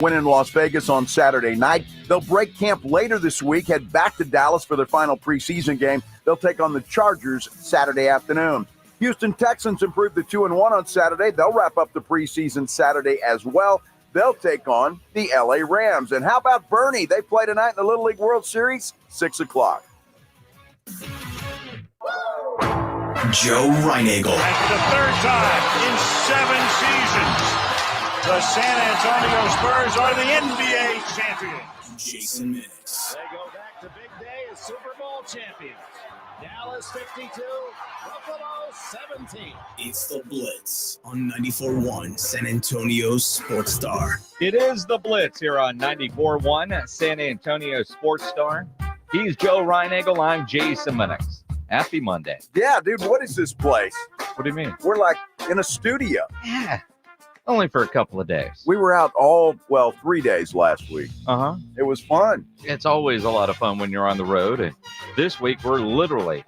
Win in Las Vegas on Saturday night. They'll break camp later this week, head back to Dallas for their final preseason game. They'll take on the Chargers Saturday afternoon. Houston Texans improved to 2-1 on Saturday. They'll wrap up the preseason Saturday as well. They'll take on the LA Rams. And how about Bernie? They play tonight in the Little League World Series, 6 o'clock. Joe Reinagle. And for the third time in 7 seasons, the San Antonio Spurs are the NBA champions. Jason Minix. They go back to big day as Super Bowl champions. Dallas 52, Buffalo 17. It's the Blitz on 94.1 San Antonio Sports Star. It is the Blitz here on 94.1 San Antonio Sports Star. He's Joe Reinagle. I'm Jason Minix. Happy Monday. Yeah, dude, what is this place? What do you mean? We're like in a studio. Yeah. Only for a couple of days. We were out 3 days last week. Uh-huh. It was fun. It's always a lot of fun when you're on the road. And this week, we're literally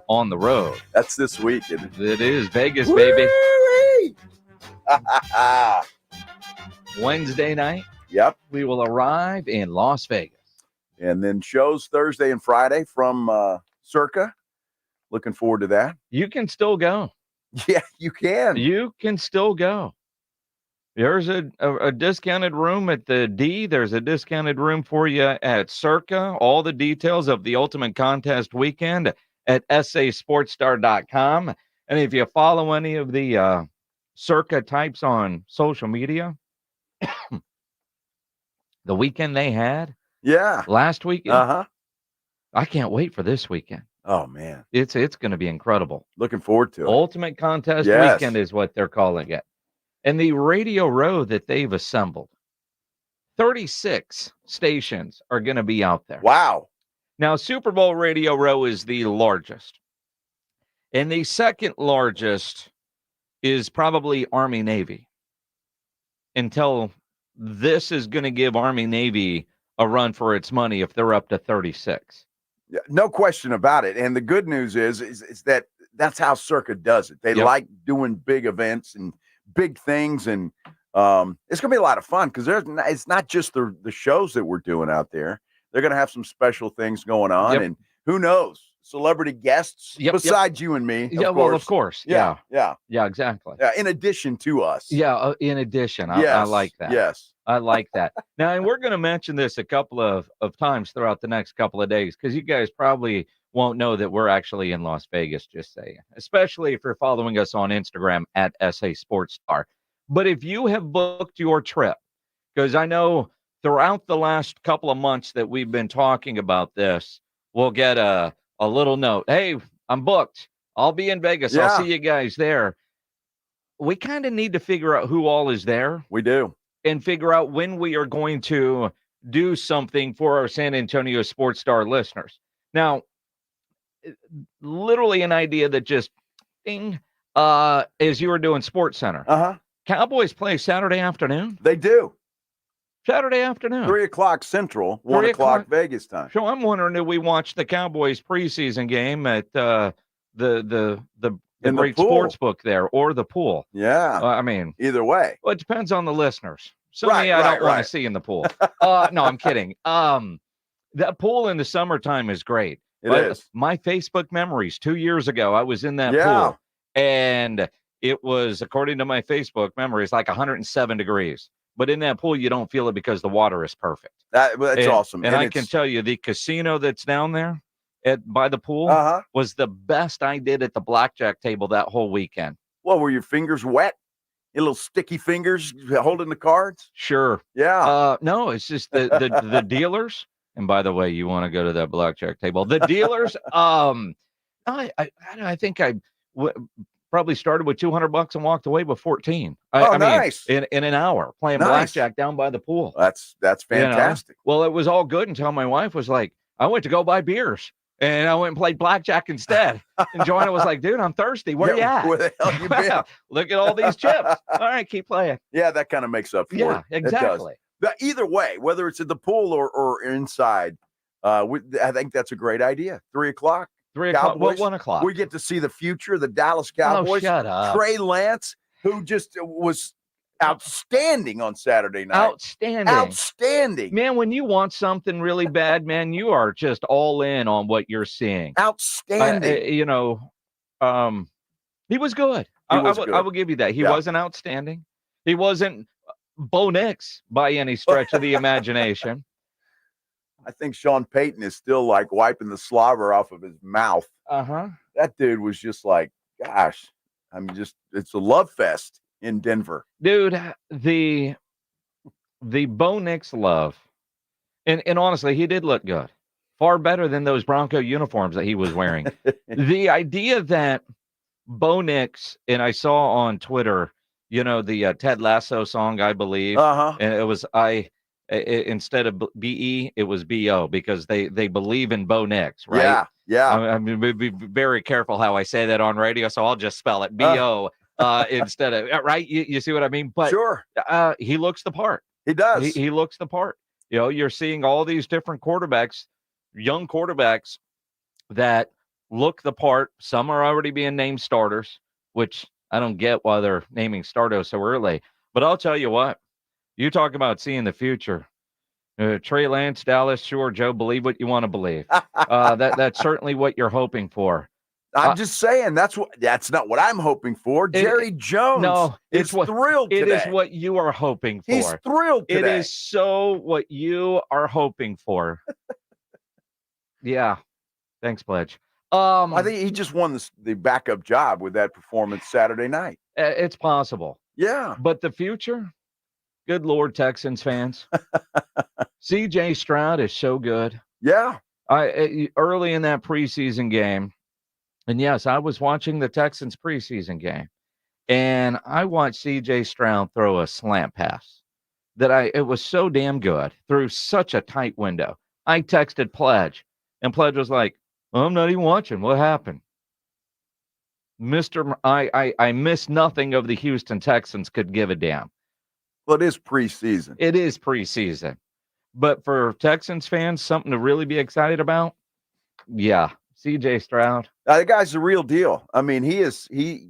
on the road. That's this week, isn't it? It is Vegas, baby. Wednesday night, Yep. we will arrive in Las Vegas. And then shows Thursday and Friday from Circa. Looking forward to that. You can still go. Yeah, you can. You can still go. There's a discounted room at the D. There's a discounted room for you at Circa. All the details of the Ultimate Contest weekend at sasportstar.com. And if you follow any of the Circa types on social media, the weekend they had last weekend, I can't wait for this weekend. Oh, man. It's going to be incredible. Looking forward to it. Ultimate Contest Weekend is what they're calling it. And the Radio Row that they've assembled, 36 stations are going to be out there. Wow. Now, Super Bowl Radio Row is the largest. And the second largest is probably Army-Navy. Until this is going to give Army-Navy a run for its money if they're up to 36. Yeah, no question about it. And the good news is that that's how Circa does it. They like doing big events and big things. And it's going to be a lot of fun because it's not just the shows that we're doing out there. They're going to have some special things going on. And who knows? Celebrity guests besides you and me. Of course. Yeah, exactly. Yeah, in addition to us. Yeah, in addition. I like that. Yes. I like that. Now, and we're going to mention this a couple of times throughout the next couple of days because you guys probably won't know that we're actually in Las Vegas, just saying, especially if you're following us on Instagram at SA Sports Star. But if you have booked your trip, because I know throughout the last couple of months that we've been talking about this, we'll get a little note. Hey, I'm booked. I'll be in Vegas. I'll see you guys there. We kind of need to figure out who all is there. We do. And figure out when we are going to do something for our San Antonio Sports Star listeners. Now, literally an idea that just ding, as you were doing Sports Center. Cowboys play Saturday afternoon. They do. Saturday afternoon. 3 o'clock Central, 1 o'clock Vegas time. So I'm wondering if we watch the Cowboys preseason game at the great sports book there or the pool. Yeah. I mean, either way. Well, it depends on the listeners. Some of me I don't want to see in the pool. No, I'm kidding. That pool in the summertime is great. It is. My Facebook memories 2 years ago, I was in that pool. And it was, according to my Facebook memories, like 107 degrees. But in that pool, you don't feel it because the water is perfect. That's awesome. And I can tell you, the casino that's down there by the pool was the best I did at the blackjack table that whole weekend. Well, were your fingers wet? Your little sticky fingers holding the cards? Sure. Yeah. No, it's just the dealers. And by the way, you want to go to that blackjack table. The dealers, I think I probably started with $200 and walked away with 14. Nice. In an hour playing blackjack down by the pool. That's fantastic. You know? Well, it was all good until my wife was like, I went to go buy beers. And I went and played blackjack instead. And Joanna was like, dude, I'm thirsty. Where you at? Where the hell you been? Look at all these chips. All right, keep playing. Yeah, that kind of makes up for it. Yeah, exactly. But either way, whether it's at the pool or inside, I think that's a great idea. 3 o'clock. 3 o'clock. Well, 1 o'clock. We get to see the future of the Dallas Cowboys. Oh, shut up. Trey Lance, who just was outstanding on Saturday night. Outstanding. Man, when you want something really bad, man, you are just all in on what you're seeing. Outstanding. He was good. He I was will- good. I will give you that. He Yeah. wasn't outstanding. He wasn't Bo Nix by any stretch of the imagination. I think Sean Payton is still like wiping the slobber off of his mouth. Uh-huh. That dude was just like, gosh, it's a love fest in Denver. Dude, the Bo Nix love, and honestly, he did look good. Far better than those Bronco uniforms that he was wearing. The idea that Bo Nix, and I saw on Twitter, the Ted Lasso song, I believe, and it was instead of BE, it was BO because they believe in Bo Nix, right? Yeah. I mean, be very careful how I say that on radio, so I'll just spell it BO instead of right. You see what I mean? But sure, he looks the part. He does. He looks the part. You're seeing all these different quarterbacks, young quarterbacks that look the part. Some are already being named starters, which I don't get why they're naming starters so early. But I'll tell you what, you talk about seeing the future. Trey Lance, Dallas, sure, Joe, believe what you want to believe. That's certainly what you're hoping for. I'm just saying that's not what I'm hoping for. Jerry Jones is thrilled today. It is what you are hoping for. He's thrilled today. It is so what you are hoping for. Yeah. Thanks, Pledge. I think he just won the backup job with that performance Saturday night. It's possible. Yeah. But the future, good Lord, Texans fans. CJ Stroud is so good. Yeah. Early in that preseason game, and yes, I was watching the Texans preseason game, and I watched CJ Stroud throw a slant pass it was so damn good through such a tight window. I texted Pledge, and Pledge was like, I'm not even watching. What happened? I missed nothing of the Houston Texans could give a damn. Well, it is preseason. It is preseason. But for Texans fans, something to really be excited about? Yeah. CJ Stroud. The guy's the real deal. I mean, he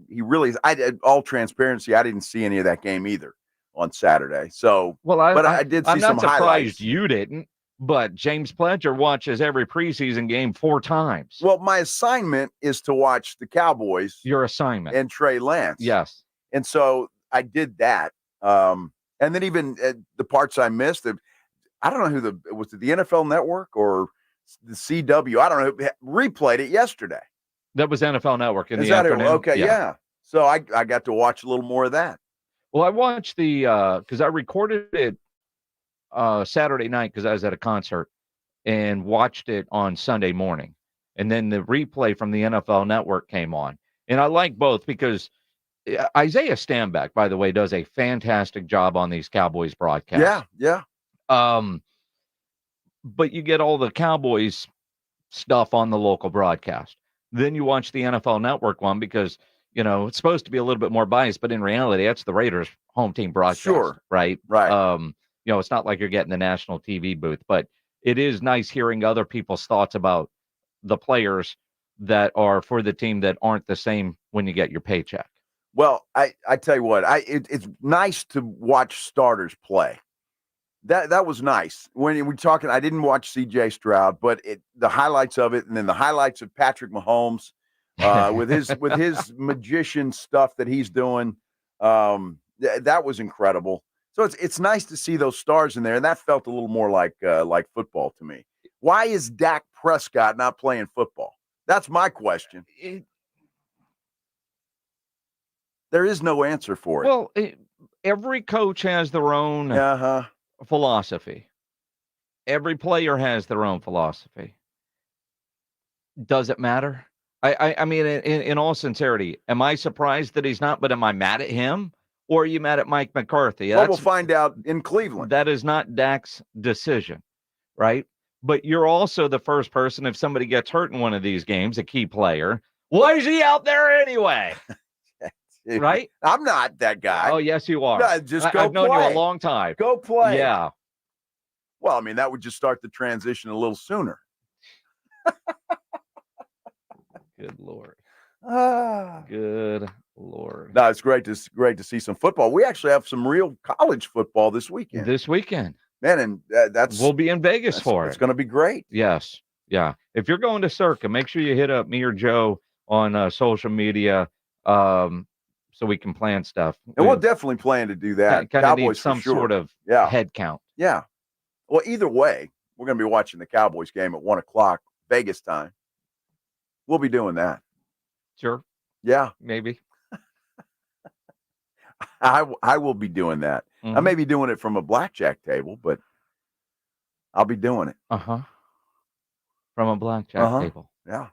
really is. All transparency, I didn't see any of that game either on Saturday. So, I did see some highlights. I'm not surprised you didn't. But James Pledger watches every preseason game 4 times. Well, my assignment is to watch the Cowboys. Your assignment. And Trey Lance. Yes. And so I did that. And then even the parts I missed, I don't know was it the NFL Network or the CW? I don't know. Replayed it yesterday. That was NFL Network in the afternoon. Okay, yeah. So I got to watch a little more of that. Well, I watched because I recorded it Saturday night because I was at a concert and watched it on Sunday morning. And then the replay from the NFL Network came on. And I like both because Isaiah Stanback, by the way, does a fantastic job on these Cowboys broadcasts. Yeah. But you get all the Cowboys stuff on the local broadcast. Then you watch the NFL Network one because, it's supposed to be a little bit more biased, but in reality, that's the Raiders home team broadcast. Sure. Right. It's not like you're getting the national TV booth, but it is nice hearing other people's thoughts about the players that are for the team that aren't the same when you get your paycheck. Well, I tell you what, it's nice to watch starters play. That was nice. When we're talking, I didn't watch CJ Stroud, but the highlights of it, and then the highlights of Patrick Mahomes with his magician stuff that he's doing, that was incredible. So it's nice to see those stars in there, and that felt a little more like football to me. Why is Dak Prescott not playing football? That's my question. There is no answer for it. Well, every coach has their own philosophy. Every player has their own philosophy. Does it matter? I mean, in all sincerity, am I surprised that he's not? But am I mad at him? Or are you mad at Mike McCarthy? Well, we'll find out in Cleveland. That is not Dak's decision, right? But you're also the first person, if somebody gets hurt in one of these games, a key player, why is he out there anyway? Right? I'm not that guy. Oh, yes, you are. No, just go I've known play. you a long time. Go play. Yeah. Well, I mean, that would just start the transition a little sooner. Good Lord. Ah. Good Lord. No, it's great to see some football. We actually have some real college football this weekend. Man, and we'll be in Vegas for it. It's going to be great. Yes. Yeah. If you're going to Circa, make sure you hit up me or Joe on social media so we can plan stuff. And we'll definitely plan to do that. Kind of Cowboys need some for sure. sort of head count. Yeah. Well, either way, we're going to be watching the Cowboys game at 1 o'clock Vegas time. We'll be doing that. Sure. Yeah. Maybe. I will be doing that. I may be doing it from a blackjack table, but I'll be doing it. From a blackjack table. Yeah.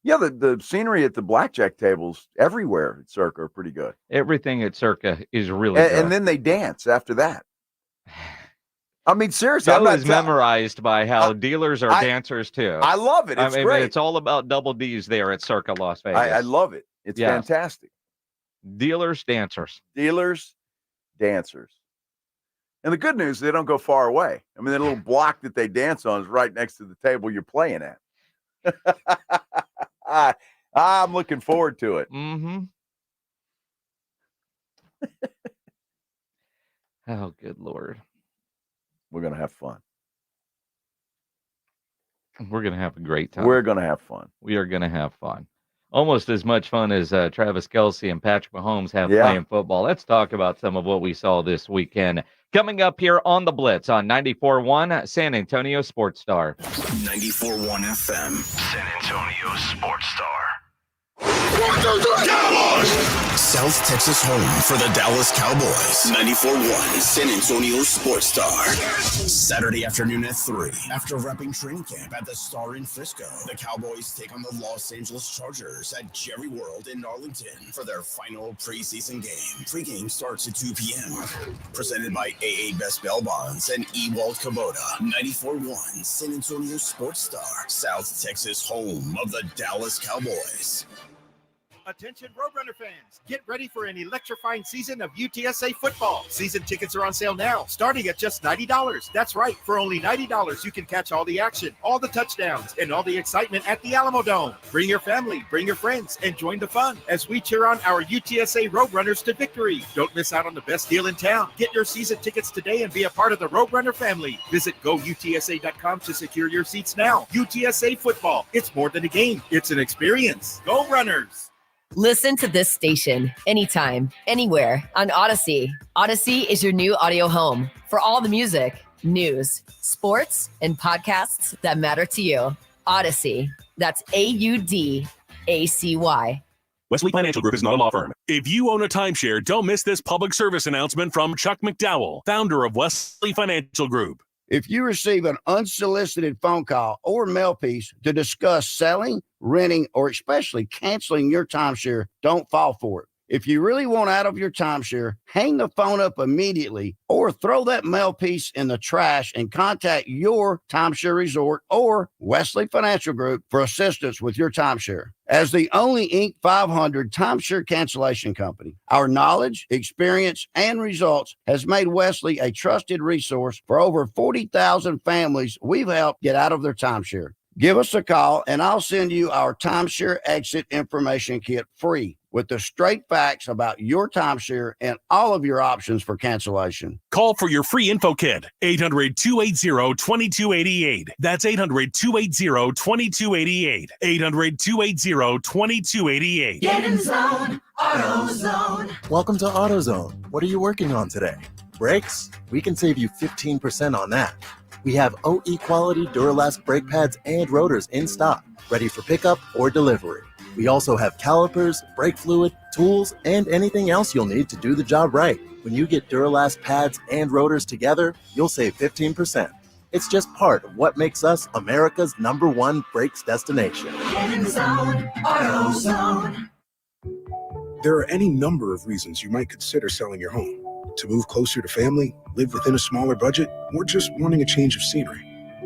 Yeah, the scenery at the blackjack tables everywhere at Circa are pretty good. Everything at Circa is really good. And then they dance after that. I mean, seriously. Joe is memorized by how dealers are dancers, too. I love it. It's great. It's all about double D's there at Circa Las Vegas. I love it. It's fantastic. Dealers, dancers. Dealers, dancers. And the good news, they don't go far away. I mean, the little block that they dance on is right next to the table you're playing at. I'm looking forward to it. Oh, good Lord. We're going to have fun. We're going to have a great time. We're going to have fun. We are going to have fun. Almost as much fun as Travis Kelce and Patrick Mahomes have playing football. Let's talk about some of what we saw this weekend. Coming up here on the Blitz on 94.1 San Antonio Sports Star. 94.1 FM, San Antonio Sports Star. Cowboys! South Texas home for the Dallas Cowboys. 94.1 San Antonio Sports Star. Saturday afternoon at 3. After wrapping training camp at the Star in Frisco, the Cowboys take on the Los Angeles Chargers at Jerry World in Arlington for their final preseason game. Pre-game starts at 2 p.m. Presented by AA Best Bail Bonds and Ewald Kubota. 94.1 San Antonio Sports Star. South Texas home of the Dallas Cowboys. Attention Roadrunner fans, get ready for an electrifying season of UTSA football. Season tickets are on sale now, starting at just $90. That's right, for only $90 you can catch all the action, all the touchdowns, and all the excitement at the Alamo Dome. Bring your family, bring your friends, and join the fun as we cheer on our UTSA Roadrunners to victory. Don't miss out on the best deal in town. Get your season tickets today and be a part of the Roadrunner family. Visit GoUTSA.com to secure your seats now. UTSA football, it's more than a game, it's an experience. Go Runners! Listen to this station anytime, anywhere on Odyssey. Odyssey is your new audio home for all the music, news, sports, and podcasts that matter to you. Odyssey. That's AUDACY. Wesley Financial Group is not a law firm. If you own a timeshare, don't miss this public service announcement from Chuck McDowell, founder of Wesley Financial Group. If you receive an unsolicited phone call or mail piece to discuss selling, renting, or especially canceling your timeshare, don't fall for it. If you really want out of your timeshare, hang the phone up immediately or throw that mail piece in the trash and contact your timeshare resort or Wesley Financial Group for assistance with your timeshare. As the only Inc. 500 timeshare cancellation company, our knowledge, experience, and results has made Wesley a trusted resource for over 40,000 families we've helped get out of their timeshare. Give us a call and I'll send you our timeshare exit information kit free with the straight facts about your timeshare and all of your options for cancellation. Call for your free info kit, 800-280-2288. That's 800-280-2288. 800-280-2288. Get in zone, AutoZone. Welcome to AutoZone. What are you working on today? Brakes? We can save you 15% on that. We have OE quality Duralast brake pads and rotors in stock, ready for pickup or delivery. We also have calipers, brake fluid, tools, and anything else you'll need to do the job right. When you get Duralast pads and rotors together, you'll save 15%. It's just part of what makes us America's #1 brakes destination. Get in zone, AutoZone. There are any number of reasons you might consider selling your home. To move closer to family, live within a smaller budget, or just wanting a change of scenery.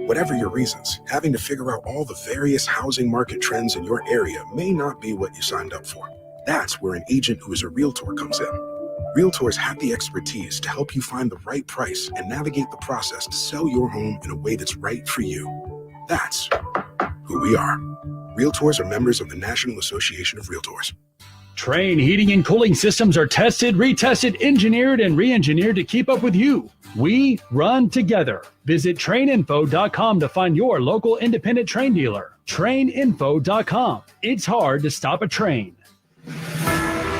Whatever your reasons, having to figure out all the various housing market trends in your area may not be what you signed up for. That's where an agent who is a realtor comes in. Realtors have the expertise to help you find the right price and navigate the process to sell your home in a way that's right for you. That's who we are. Realtors are members of the National Association of Realtors. Trane heating and cooling systems are tested, retested, engineered, and re-engineered to keep up with you. We run together. Visit TraneInfo.com to find your local independent Trane dealer. TraneInfo.com. It's hard to stop a train.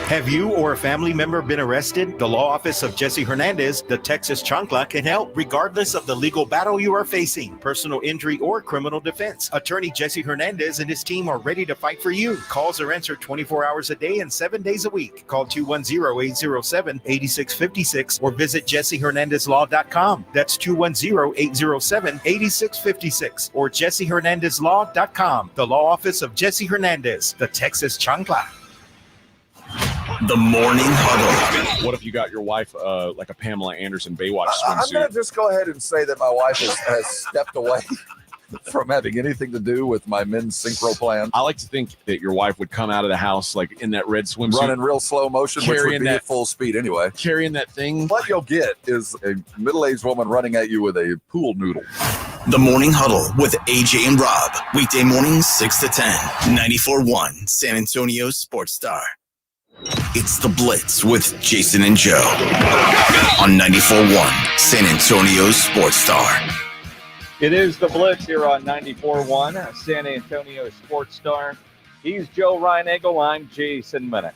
Have you or a family member been arrested? The law office of Jesse Hernandez, the Texas Chancla, can help regardless of the legal battle you are facing, personal injury or criminal defense. Attorney Jesse Hernandez and his team are ready to fight for you. Calls are answered 24 hours a day and 7 days a week. Call 210-807-8656 or visit JesseHernandezLaw.com. That's 210-807-8656 or JesseHernandezLaw.com. The law office of Jesse Hernandez, the Texas Chancla. The Morning Huddle. What if you got your wife like a Pamela Anderson Baywatch swimsuit? I'm going to just go ahead and say that my wife has stepped away from having anything to do with my men's synchro plan. I like to think that your wife would come out of the house like in that red swimsuit. Running real slow motion, which would be at full speed anyway. Carrying that thing. What you'll get is a middle-aged woman running at you with a pool noodle. The Morning Huddle with AJ and Rob. Weekday mornings 6 to 10. 94.1 San Antonio Sports Star. It's the Blitz with Jason and Joe on 94.1 San Antonio Sports Star. It is the Blitz here on 94.1 San Antonio Sports Star. He's Joe Reinagle. I'm Jason Minnick.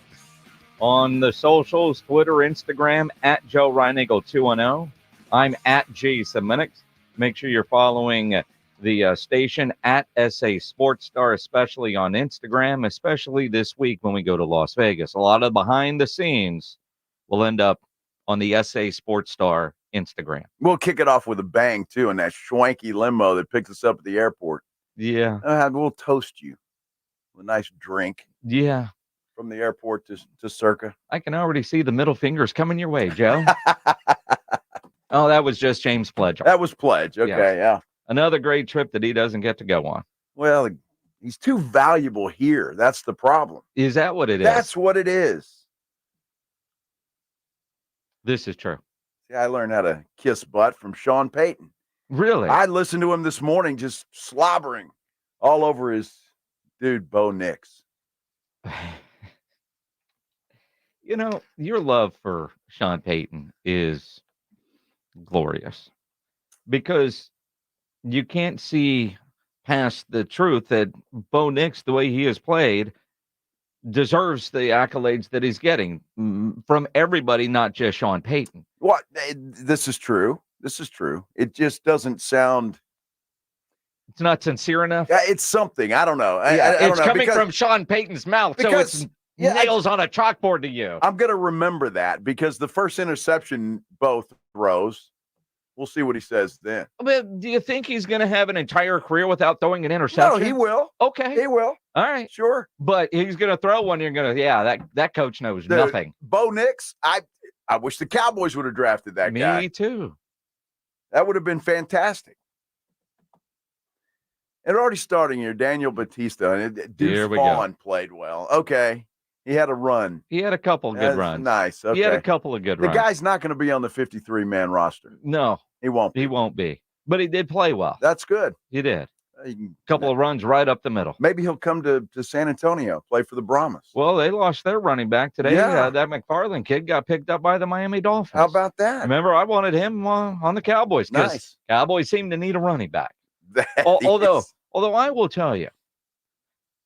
On the socials, Twitter, Instagram, at Joe Reinagle 210. I'm at Jason Minnick. Make sure you're following the station at SA Sports Star, especially on Instagram, especially this week when we go to Las Vegas. A lot of behind the scenes will end up on the SA Sports Star Instagram. We'll kick it off with a bang, too, in that schwanky limo that picks us up at the airport. Yeah. We'll toast you with a nice drink. Yeah. From the airport to Circa. I can already see the middle fingers coming your way, Joe. Oh, that was just James Pledge. That was Pledge. Okay, yeah. Another great trip that he doesn't get to go on. Well, he's too valuable here. That's the problem. Is that what it is? That's what it is. This is true. See, I learned how to kiss butt from Sean Payton. Really? I listened to him this morning just slobbering all over his dude, Bo Nix. You know, your love for Sean Payton is glorious because you can't see past the truth that Bo Nix, the way he has played, deserves the accolades that he's getting from everybody, not just Sean Payton. What? This is true. This is true. It just doesn't sound. It's not sincere enough. It's something. I don't know. I it's don't know, coming from Sean Payton's mouth, so it's nails on a chalkboard to you. I'm going to remember that because the first interception Bo throws, we'll see what he says then. But do you think he's going to have an entire career without throwing an interception? No, he will. Okay. He will. All right. Sure. But he's going to throw one. You're going to, that coach knows nothing. Bo Nix, I wish the Cowboys would have drafted that guy. Me too. That would have been fantastic. And already starting here, Daniel Batista. And Deuce Vaughn played well. Okay. He had a run. He had a couple of good runs. Nice. Okay. He had a couple of good runs. The guy's not going to be on the 53-man roster. No. He won't be. He won't be. But he did play well. That's good. He did. A couple of runs right up the middle. Maybe he'll come to San Antonio, play for the Brahmas. Well, they lost their running back today. Yeah. That McFarland kid got picked up by the Miami Dolphins. How about that? Remember, I wanted him on the Cowboys because Nice. Cowboys seem to need a running back. Although I will tell you,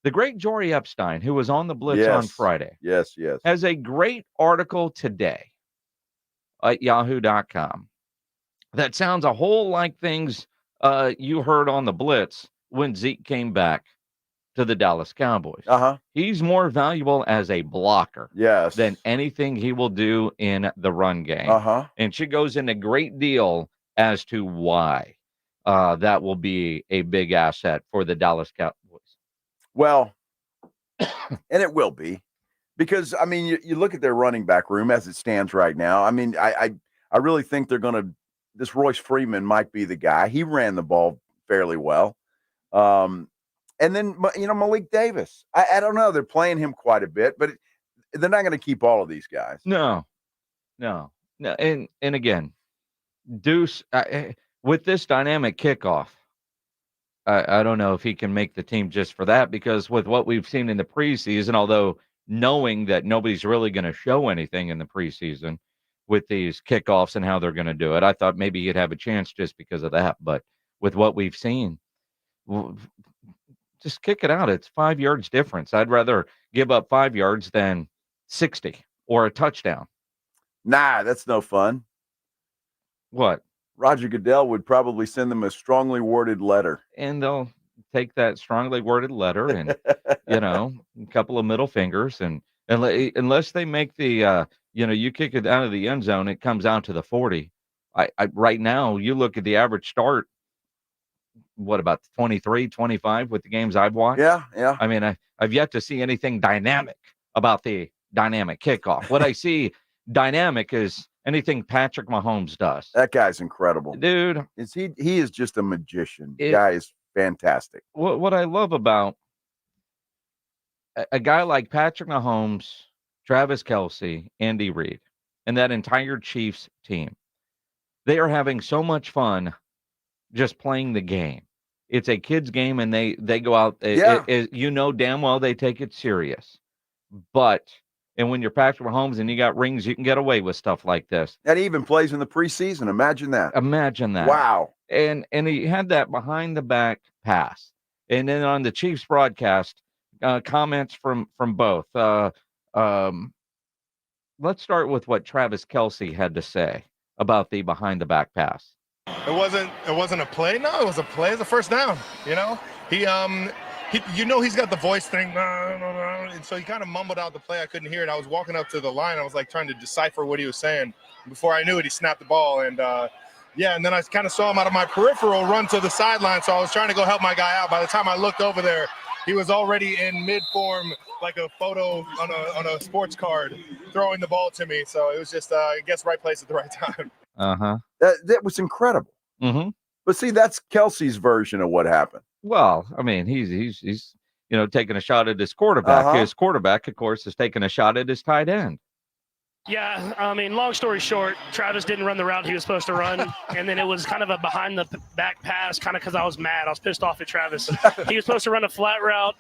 the great Jory Epstein, who was on the Blitz on Friday, yes, has a great article today at yahoo.com that sounds a whole like things you heard on the Blitz when Zeke came back to the Dallas Cowboys. He's more valuable as a blocker than anything he will do in the run game. And she goes into great deal as to why that will be a big asset for the Dallas Cowboys. Well, and it will be because, I mean, you look at their running back room as it stands right now. I mean, I really think they're going to – this Royce Freeman might be the guy. He ran the ball fairly well. And then, Malik Davis. I don't know. They're playing him quite a bit, but they're not going to keep all of these guys. No. And again, Deuce, with this dynamic kickoff, I don't know if he can make the team just for that because with what we've seen in the preseason, although knowing that nobody's really going to show anything in the preseason with these kickoffs and how they're going to do it. I thought maybe he'd have a chance just because of that. But with what we've seen, just kick it out. It's 5 yards difference. I'd rather give up 5 yards than 60 or a touchdown. Nah, that's no fun. What? Roger Goodell would probably send them a strongly worded letter. And they'll take that strongly worded letter and, a couple of middle fingers. And unless they make the, you kick it out of the end zone, it comes out to the 40. I right now, you look at the average start, what about 23, 25 with the games I've watched? Yeah. I mean, I've yet to see anything dynamic about the dynamic kickoff. What I see dynamic is anything Patrick Mahomes does. That guy's incredible. Dude. He is just a magician. The guy is fantastic. What I love about a guy like Patrick Mahomes, Travis Kelce, Andy Reid, and that entire Chiefs team, they are having so much fun just playing the game. It's a kid's game, and they go out. Damn well they take it serious. And when you're Patrick Mahomes and you got rings, you can get away with stuff like this. And he even plays in the preseason. Imagine that. Wow. And he had that behind the back pass. And then on the Chiefs broadcast, comments from both. Let's start with what Travis Kelce had to say about the behind the back pass. It wasn't a play. No, it was a play. It's a first down. He's got the voice thing. And so he kind of mumbled out the play. I couldn't hear it. I was walking up to the line. I was like trying to decipher what he was saying. Before I knew it, he snapped the ball. And and then I kind of saw him out of my peripheral run to the sideline. So I was trying to go help my guy out. By the time I looked over there, he was already in mid-form, like a photo on a sports card, throwing the ball to me. So it was just, I guess, right place at the right time. Uh-huh. That was incredible. Mm-hmm. But see, that's Kelce's version of what happened. Well, I mean, he's taking a shot at his quarterback. Uh-huh. His quarterback, of course, is taking a shot at his tight end. Yeah, I mean, long story short, Travis didn't run the route he was supposed to run, and then it was kind of a behind-the-back pass, kind of because I was mad. I was pissed off at Travis. He was supposed to run a flat route.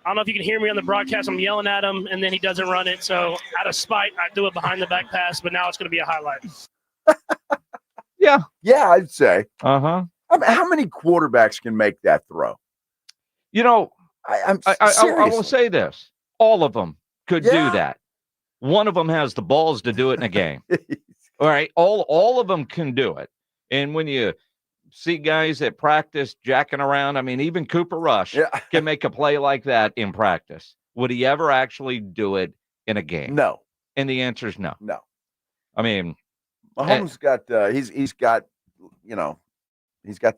I don't know if you can hear me on the broadcast. I'm yelling at him, and then he doesn't run it. So out of spite, I do a behind-the-back pass, but now it's going to be a highlight. Yeah, I'd say. Uh-huh. I mean, how many quarterbacks can make that throw? I will say this. All of them could do that. One of them has the balls to do it in a game. All right. All of them can do it. And when you see guys that practice jacking around, I mean, even Cooper Rush can make a play like that in practice. Would he ever actually do it in a game? No. And the answer is no. No. I mean, Mahomes got he's got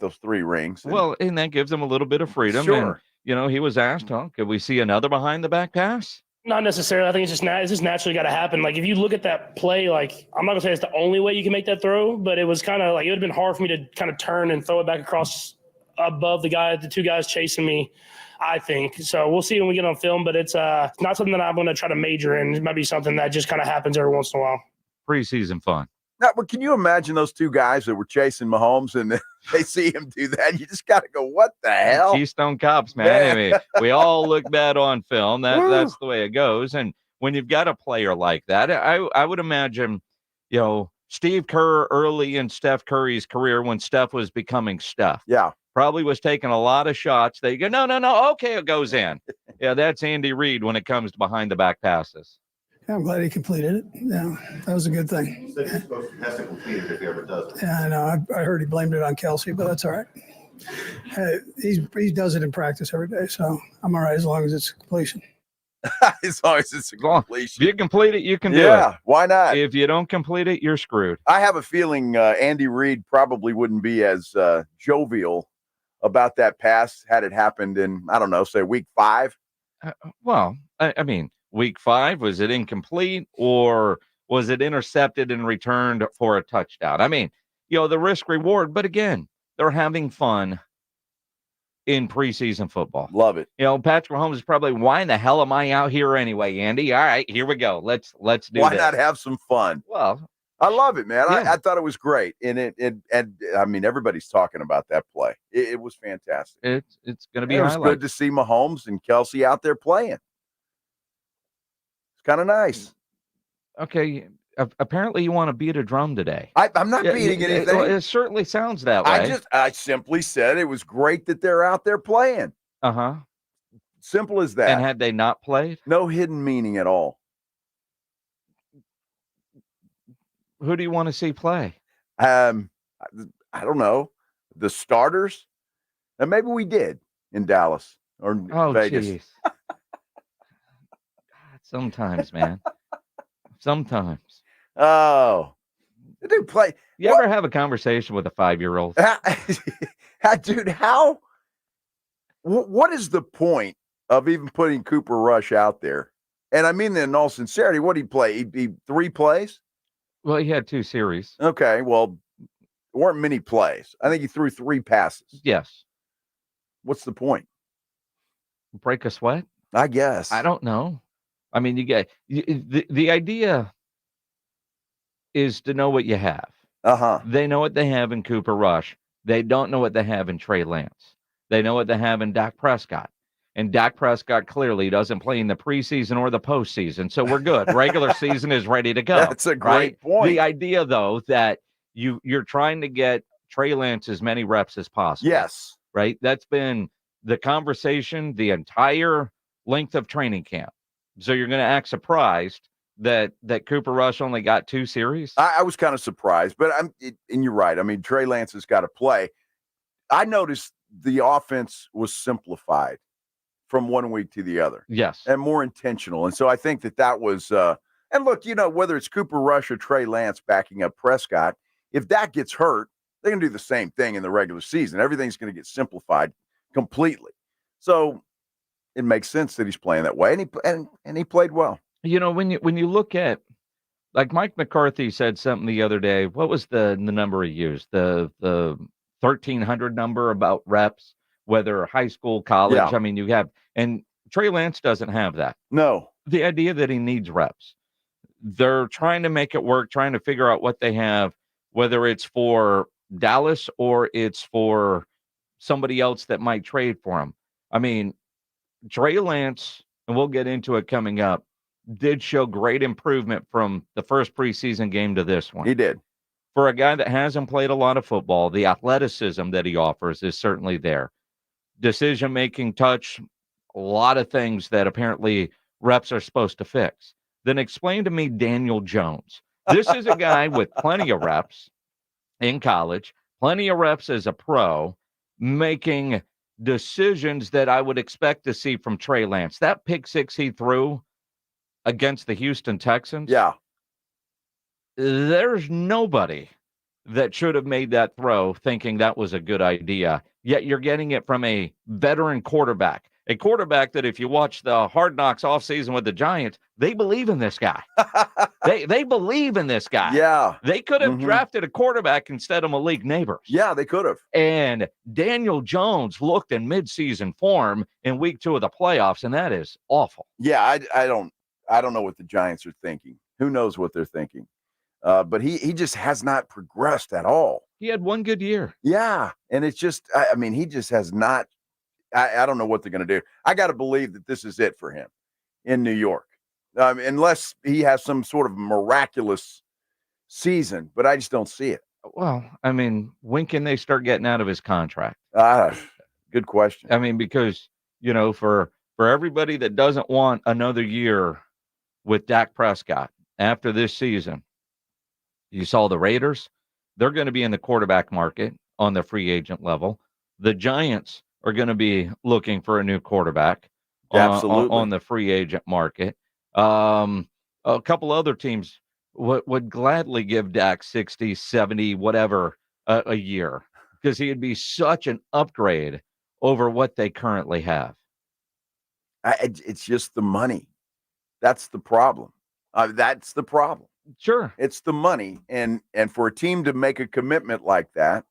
those 3 rings. And that gives him a little bit of freedom. Sure. And, he was asked, could we see another behind the back pass? Not necessarily. I think it's just naturally got to happen. Like, if you look at that play, like, I'm not going to say it's the only way you can make that throw, but it was kind of like it would have been hard for me to kind of turn and throw it back across above the 2 guys chasing me, I think. So we'll see when we get on film, but it's not something that I'm going to try to major in. It might be something that just kind of happens every once in a while. Preseason fun. Now, but can you imagine those 2 guys that were chasing Mahomes and they see him do that? You just got to go, what the hell? Keystone Cops, man. I mean, we all look bad on film. That's the way it goes. And when you've got a player like that, I would imagine, Steve Kerr early in Steph Curry's career when Steph was becoming Steph. Yeah. Probably was taking a lot of shots. They go, no, okay, it goes in. Yeah, that's Andy Reid when it comes to behind the back passes. I'm glad he completed it. Yeah, that was a good thing. He has to complete it if he ever does it. Yeah, I know. I heard he blamed it on Kelce, but that's all right. He does it in practice every day, so I'm all right as long as it's a completion. As long as it's a completion. If you complete it, you can do it. Yeah, why not? If you don't complete it, you're screwed. I have a feeling Andy Reid probably wouldn't be as jovial about that pass had it happened in, I don't know, say week 5. I mean, week 5, was it incomplete or was it intercepted and returned for a touchdown? I mean, the risk reward, but again, they're having fun in preseason football. Love it. Patrick Mahomes is probably, why in the hell am I out here anyway, Andy? All right, here we go. Let's do Why this. not have some fun? Well, I love it, man. Yeah. I thought it was great. And I mean, everybody's talking about that play. It was fantastic. It's going to be It was good to see Mahomes and Kelce out there playing. kind of nice. Okay. Apparently you want to beat a drum today. I'm not beating anything. It certainly sounds that way. I simply said it was great that they're out there playing. Uh-huh. Simple as that. And had they not played? No hidden meaning at all. Who do you want to see play? I don't know. The starters? And maybe we did in Dallas or Vegas. Geez. Sometimes, man. Sometimes. Oh. Dude, play. You ever have a conversation with a 5-year-old? Dude, what is the point of even putting Cooper Rush out there? And I mean that in all sincerity. What did he play? He 3 plays? Well, he had 2 series. Okay, well, there weren't many plays. I think he threw 3 passes. Yes. What's the point? Break a sweat? I guess. I don't know. I mean, the idea is to know what you have. Uh-huh. They know what they have in Cooper Rush. They don't know what they have in Trey Lance. They know what they have in Dak Prescott. And Dak Prescott clearly doesn't play in the preseason or the postseason. So we're good. Regular season is ready to go. That's a great point. The idea, though, that you're trying to get Trey Lance as many reps as possible. Yes. Right? That's been the conversation the entire length of training camp. So you're going to act surprised that Cooper Rush only got 2 series? I was kind of surprised, but and you're right. I mean, Trey Lance has got to play. I noticed the offense was simplified from one week to the other. Yes. And more intentional. And so I think that was and look, whether it's Cooper Rush or Trey Lance backing up Prescott, if that gets hurt, they're going to do the same thing in the regular season. Everything's going to get simplified completely. So it makes sense that he's playing that way, and he played well. When you look at, like, Mike McCarthy said something the other day. What was the number he used? The 1,300 number about reps, whether high school, college. Yeah. I mean, you have, and Trey Lance doesn't have that. No. The idea that he needs reps. They're trying to make it work, trying to figure out what they have, whether it's for Dallas or it's for somebody else that might trade for him. I mean, Trey Lance, and we'll get into it coming up, did show great improvement from the first preseason game to this one. He did. For a guy that hasn't played a lot of football, the athleticism that he offers is certainly there. Decision-making, touch, a lot of things that apparently reps are supposed to fix. Then explain to me Daniel Jones. This is a guy with plenty of reps in college, plenty of reps as a pro, making decisions that I would expect to see from Trey Lance. That pick 6 he threw against the Houston Texans. Yeah. There's nobody that should have made that throw thinking that was a good idea. Yet you're getting it from a veteran quarterback, a quarterback that if you watch the Hard Knocks offseason with the Giants, they believe in this guy. they believe in this guy. Yeah. They could have drafted a quarterback instead of Malik Neighbors. Yeah, they could have. And Daniel Jones looked in midseason form in week 2 of the playoffs, and that is awful. Yeah, I don't know what the Giants are thinking. Who knows what they're thinking? But he just has not progressed at all. He had one good year. Yeah, and it's just, I mean, he just has not. I don't know what they're going to do. I got to believe that this is it for him in New York, unless he has some sort of miraculous season. But I just don't see it. Well, I mean, when can they start getting out of his contract? Good question. I mean, because, for everybody that doesn't want another year with Dak Prescott after this season, you saw the Raiders. They're going to be in the quarterback market on the free agent level. The Giants are going to be looking for a new quarterback on the free agent market. A couple other teams would gladly give Dak 60, 70, whatever a year, because he'd be such an upgrade over what they currently have. It's just the money. That's the problem. That's the problem. Sure. It's the money. And for a team to make a commitment like that,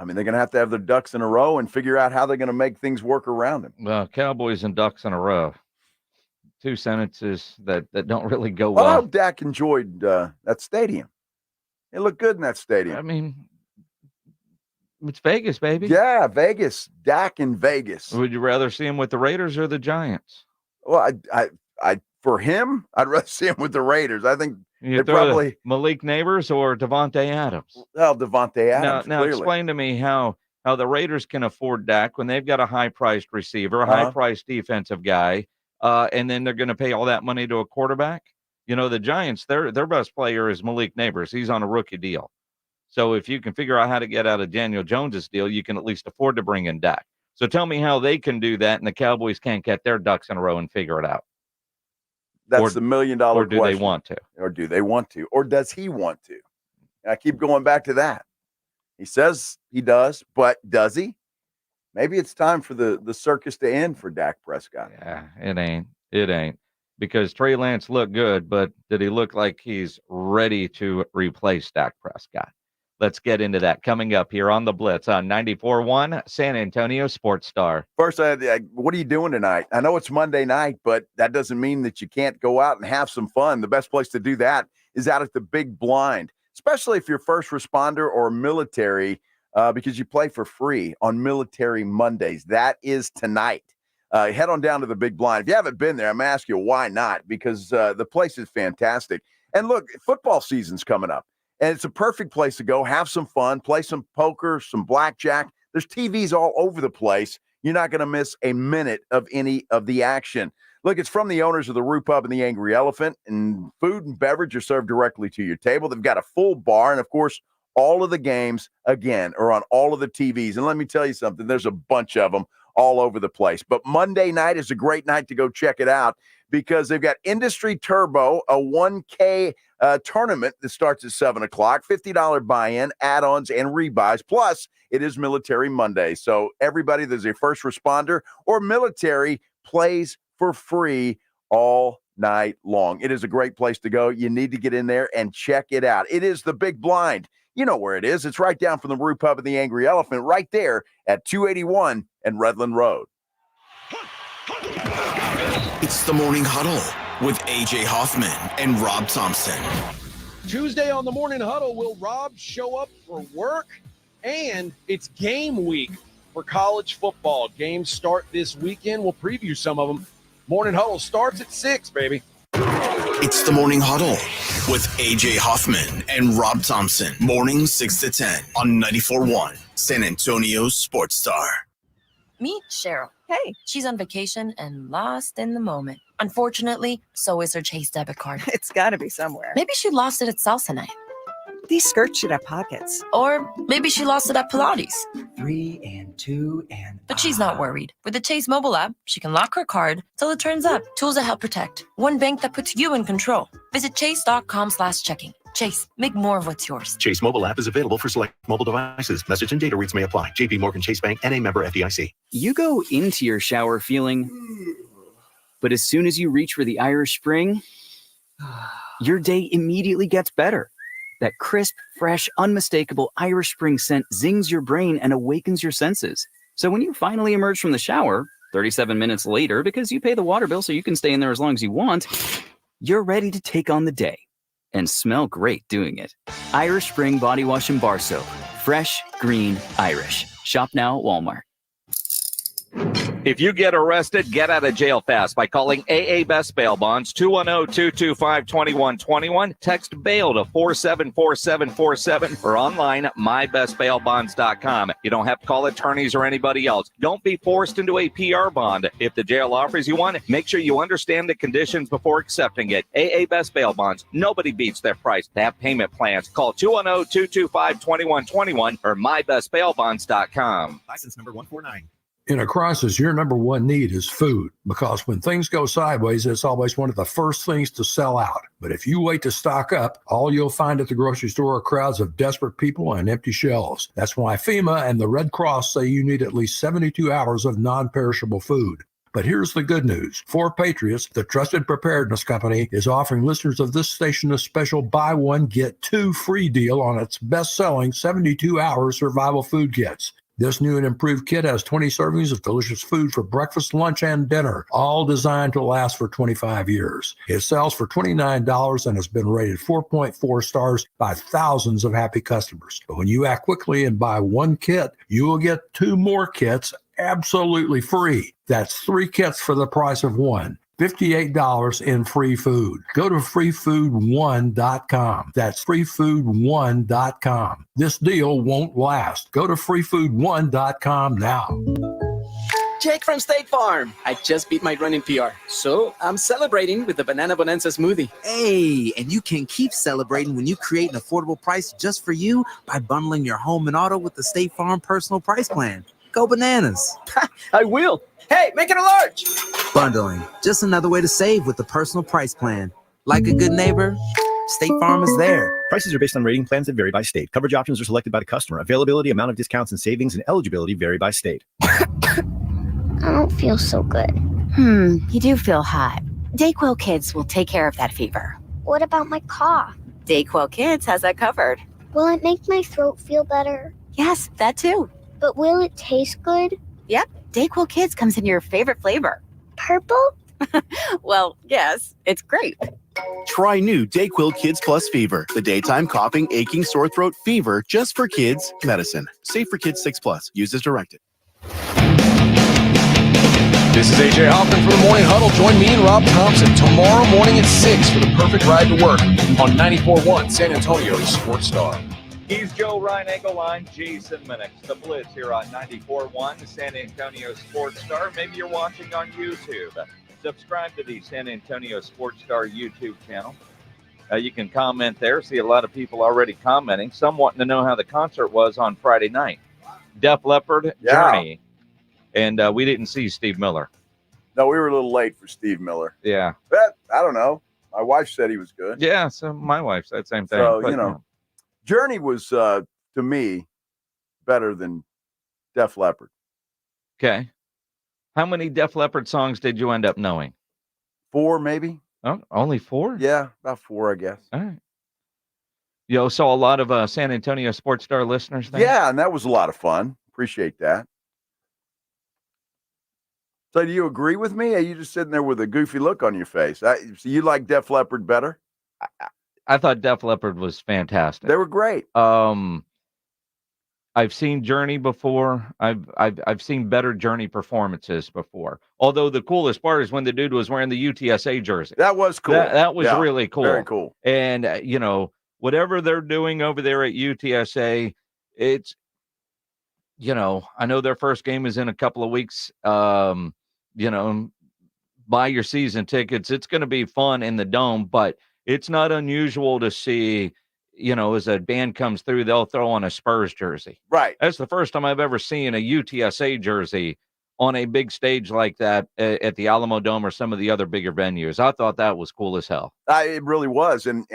I mean, they're going to have their ducks in a row and figure out how they're going to make things work around him. Well, Cowboys and ducks in a row. 2 sentences that don't really go well. well. I hope Dak enjoyed that stadium. It looked good in that stadium. I mean, it's Vegas, baby. Yeah, Vegas. Dak in Vegas. Would you rather see him with the Raiders or the Giants? Well, I for him, I'd rather see him with the Raiders. I think You they throw probably Malik Neighbors or Devontae Adams. Well, Devontae Adams. Now clearly. explain to me how the Raiders can afford Dak when they've got a high-priced receiver, a high-priced defensive guy, and then they're going to pay all that money to a quarterback. You know, the Giants, their best player is Malik Neighbors. He's on a rookie deal. So if you can figure out how to get out of Daniel Jones's deal, you can at least afford to bring in Dak. So tell me how they can do that, and the Cowboys can't get their ducks in a row and figure it out. That's the $1 million question. Or do they want to? Or do they want to? Or does he want to? And I keep going back to that. He says he does, but does he? Maybe it's time for the circus to end for Dak Prescott. Yeah, it ain't. Because Trey Lance looked good, but did he look like he's ready to replace Dak Prescott? Let's get into that coming up here on the Blitz on 94.1 San Antonio Sports Star. First, what are you doing tonight? I know it's Monday night, but that doesn't mean that you can't go out and have some fun. The best place to do that is out at the Big Blind, especially if you're first responder or military, because you play for free on Military Mondays. That is tonight. Head on down to the Big Blind. If you haven't been there, I'm going to ask you why not, because the place is fantastic. And look, football season's coming up. And it's a perfect place to go, have some fun, play some poker, some blackjack. There's TVs all over the place. You're not going to miss a minute of any of the action. Look, it's from the owners of the Roux Pub and the Angry Elephant, and food and beverage are served directly to your table. They've got a full bar, and, of course, all of the games, again, are on all of the TVs. And let me tell you something, there's a bunch of them all over the place. But Monday night is a great night to go check it out because they've got Industry Turbo, a 1K tournament that starts at 7 o'clock, $50 buy-in, add-ons, and rebuys. Plus, it is Military Monday. So everybody that's a first responder or military plays for free all night long. It is a great place to go. You need to get in there and check it out. It is the Big Blind. You know where it is. It's right down from the Roux Pub and the Angry Elephant, right there at 281 and Redland Road. It's the Morning Huddle with A.J. Hoffman and Rob Thompson. Tuesday on the Morning Huddle, will Rob show up for work? And it's game week for college football. Games start this weekend. We'll preview some of them. Morning Huddle starts at 6, baby. It's the Morning Huddle with A.J. Hoffman and Rob Thompson. Mornings 6 to 10 on 94.1 San Antonio Sports Star. Meet Cheryl. Hey, she's on vacation and lost in the moment. Unfortunately, so is her Chase debit card. It's got to be somewhere. Maybe she lost it at salsa night. These skirts should have pockets. Or maybe she lost it at Pilates. 3 and 2 and... But she's not worried. With the Chase mobile app, she can lock her card till it turns up. Tools that help protect. One bank that puts you in control. Visit chase.com/checking. Chase, make more of what's yours. Chase mobile app is available for select mobile devices. Message and data rates may apply. JP Morgan Chase Bank, N.A. member FDIC. You go into your shower feeling, but as soon as you reach for the Irish Spring, your day immediately gets better. That crisp, fresh, unmistakable Irish Spring scent zings your brain and awakens your senses. So when you finally emerge from the shower, 37 minutes later, because you pay the water bill so you can stay in there as long as you want, you're ready to take on the day and smell great doing it. Irish Spring Body Wash and Bar Soap. Fresh, green, Irish. Shop now at Walmart. If you get arrested, get out of jail fast by calling AA Best Bail Bonds, 210-225-2121. Text bail to 474747 or online at mybestbailbonds.com. You don't have to call attorneys or anybody else. Don't be forced into a PR bond. If the jail offers you one, make sure you understand the conditions before accepting it. AA Best Bail Bonds. Nobody beats their price. They have payment plans. Call 210-225-2121 or mybestbailbonds.com. License number 149. In a crisis, your number one need is food, because when things go sideways, it's always one of the first things to sell out. But if you wait to stock up, all you'll find at the grocery store are crowds of desperate people and empty shelves. That's why FEMA and the Red Cross say you need at least 72 hours of non-perishable food. But here's the good news. For Patriots, the trusted preparedness company is offering listeners of this station a special buy one, get two free deal on its best-selling 72-hour survival food kits. This new and improved kit has 20 servings of delicious food for breakfast, lunch, and dinner, all designed to last for 25 years. It sells for $29 and has been rated 4.4 stars by thousands of happy customers. But when you act quickly and buy one kit, you will get two more kits absolutely free. That's 3 kits for the price of one. $58 in free food. Go to freefood1.com. That's freefood1.com. This deal won't last. Go to freefood1.com now. Jake from State Farm. I just beat my running PR, so I'm celebrating with the Banana Bonanza smoothie. Hey, and you can keep celebrating when you create an affordable price just for you by bundling your home and auto with the State Farm Personal Price Plan. Go bananas. I will. Hey, make it a large. Bundling, just another way to save with the Personal Price Plan. Like a good neighbor, State Farm is there. Prices are based on rating plans that vary by state. Coverage options are selected by the customer. Availability, amount of discounts and savings, and eligibility vary by state. I don't feel so good. You do feel hot. Dayquil Kids will take care of that fever. What about my cough? Dayquil Kids has that covered. Will it make my throat feel better? Yes, that too. But will it taste good? Yep, Dayquil Kids comes in your favorite flavor. Purple? Well, yes, it's grape. Try new DayQuil Kids Plus Fever, the daytime coughing, aching, sore throat fever just for kids medicine. Safe for kids 6+. Use as directed. This is AJ Hoffman for the Morning Huddle. Join me and Rob Thompson tomorrow morning at 6 for the perfect ride to work on 94.1 San Antonio's Sports Star. He's Joe Ryan Engelline, Jason Minix, the Blitz here on 94.1 San Antonio Sports Star. Maybe you're watching on YouTube. Subscribe to the San Antonio Sports Star YouTube channel. You can comment there. See a lot of people already commenting. Some wanting to know how the concert was on Friday night. Def Leppard, Journey. And we didn't see Steve Miller. No, we were a little late for Steve Miller. Yeah. But I don't know. My wife said he was good. Yeah, so my wife said the same thing. So, But, Journey was, to me, better than Def Leppard. Okay. How many Def Leppard songs did you end up knowing? 4, maybe. Oh, only 4? Yeah, about 4, I guess. All right. You saw a lot of San Antonio Sports Star listeners there? Yeah, and that was a lot of fun. Appreciate that. So do you agree with me? Or are you just sitting there with a goofy look on your face? So you like Def Leppard better? I thought Def Leppard was fantastic. They were great. I've seen Journey before. I've seen better Journey performances before. Although the coolest part is when the dude was wearing the UTSA jersey. That was cool. That was really cool. Very cool. And whatever they're doing over there at UTSA, it's I know their first game is in a couple of weeks. Buy your season tickets. It's going to be fun in the Dome, but it's not unusual to see, as a band comes through, they'll throw on a Spurs jersey. Right. That's the first time I've ever seen a UTSA jersey on a big stage like that at the Alamo Dome or some of the other bigger venues. I thought that was cool as hell. It really was. And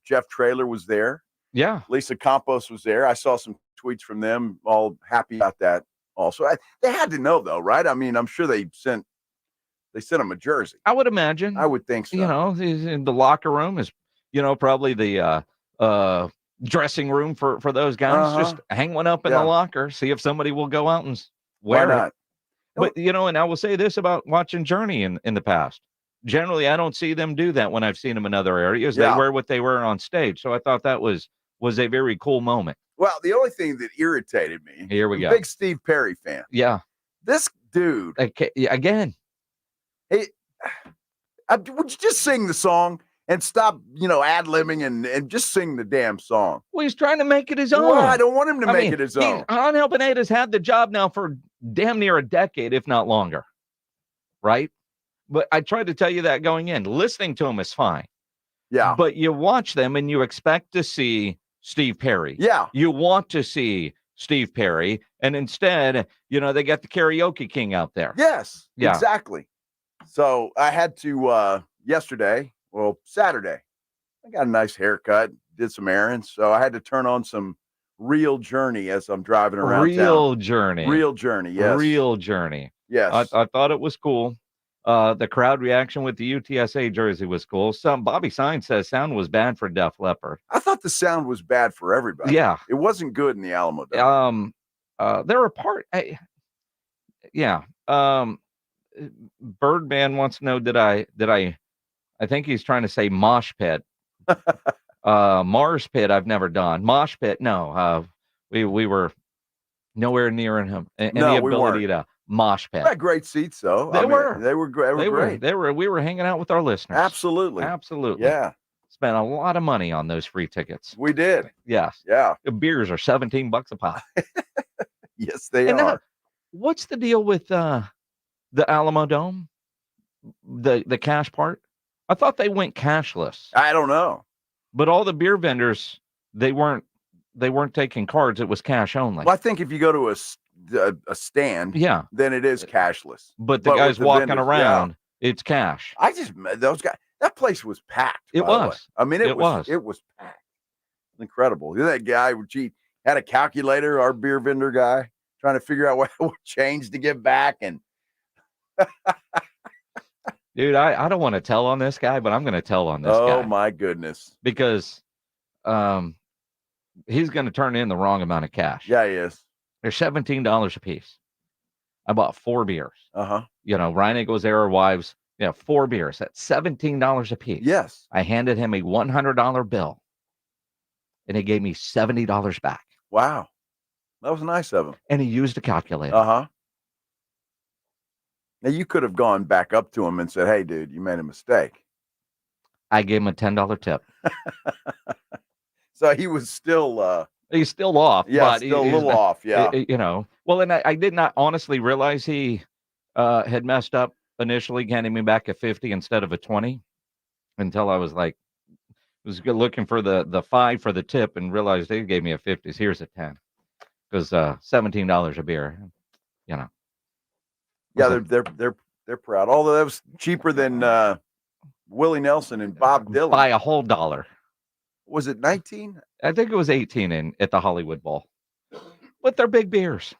Jeff Traylor was there. Yeah. Lisa Campos was there. I saw some tweets from them all happy about that also. They had to know, though, right? I mean, I'm sure they sent him a jersey. I would imagine. I would think so. In the locker room is, probably the dressing room for those guys. Just hang one up in the locker, see if somebody will go out and wear it. But, and I will say this about watching Journey in the past. Generally, I don't see them do that when I've seen them in other areas. They wear what they wear on stage. So I thought that was a very cool moment. Well, the only thing that irritated me. Here we go. Big Steve Perry fan. Yeah. This dude. Again. Hey, would you just sing the song and stop, ad-libbing and just sing the damn song? Well, he's trying to make it his own. Well, I don't want him to make it his own. Angel Pineda's had the job now for damn near a decade, if not longer. Right? But I tried to tell you that going in. Listening to him is fine. Yeah. But you watch them and you expect to see Steve Perry. Yeah. You want to see Steve Perry. And instead, they got the karaoke king out there. Yes. Yeah. Exactly. So I had to Saturday, I got a nice haircut, did some errands. So I had to turn on some Real Journey as I'm driving around Real town. Journey. Real Journey, yes. Real Journey. Yes. I thought it was cool. The crowd reaction with the UTSA jersey was cool. Bobby Sign says sound was bad for Def Leppard. I thought the sound was bad for everybody. Yeah. It wasn't good in the Alamo Dome. They're apart. Birdman wants to know did I think he's trying to say mosh pit. Mars pit I've never done. Mosh pit, no. We were nowhere near any ability to mosh pit. They had great seats, though. They were. They were great. We were hanging out with our listeners. Absolutely. Yeah. Spent a lot of money on those free tickets. We did. Yes. Yeah. The beers are $17 a pop. Yes, they are. What's the deal with the Alamo Dome? The cash part? I thought they went cashless. I don't know. But all the beer vendors, they weren't taking cards. It was cash only. Well, I think if you go to a stand, then it is cashless. But the guys walking around, it's cash. Those guys. That place was packed. It was. I mean, it was packed. Incredible. That guy, had a calculator. Our beer vendor guy trying to figure out what change to give back, and dude, I don't want to tell on this guy, but I'm going to tell on this guy. Oh my goodness! Because he's going to turn in the wrong amount of cash. Yeah, he is. They're $17 a piece. I bought 4 beers. Uh-huh. Ryan Eagles Era Wives. 4 beers at $17 a piece. Yes. I handed him a $100 bill, and he gave me $70 back. Wow. That was nice of him. And he used a calculator. Uh-huh. Now, you could have gone back up to him and said, hey, dude, you made a mistake. I gave him a $10 tip. So he was still... he's still off. Yeah, but still a little off, yeah. Well, and I did not honestly realize he had messed up initially, handing me back a 50 instead of a 20 until I was looking for the 5 for the tip and realized they gave me a 50. So here's a 10 because $17 a beer, Yeah, they're proud. Although that was cheaper than Willie Nelson and Bob Dylan by a whole dollar. Was it 19? I think it was 18 at the Hollywood Bowl. But they're big beers.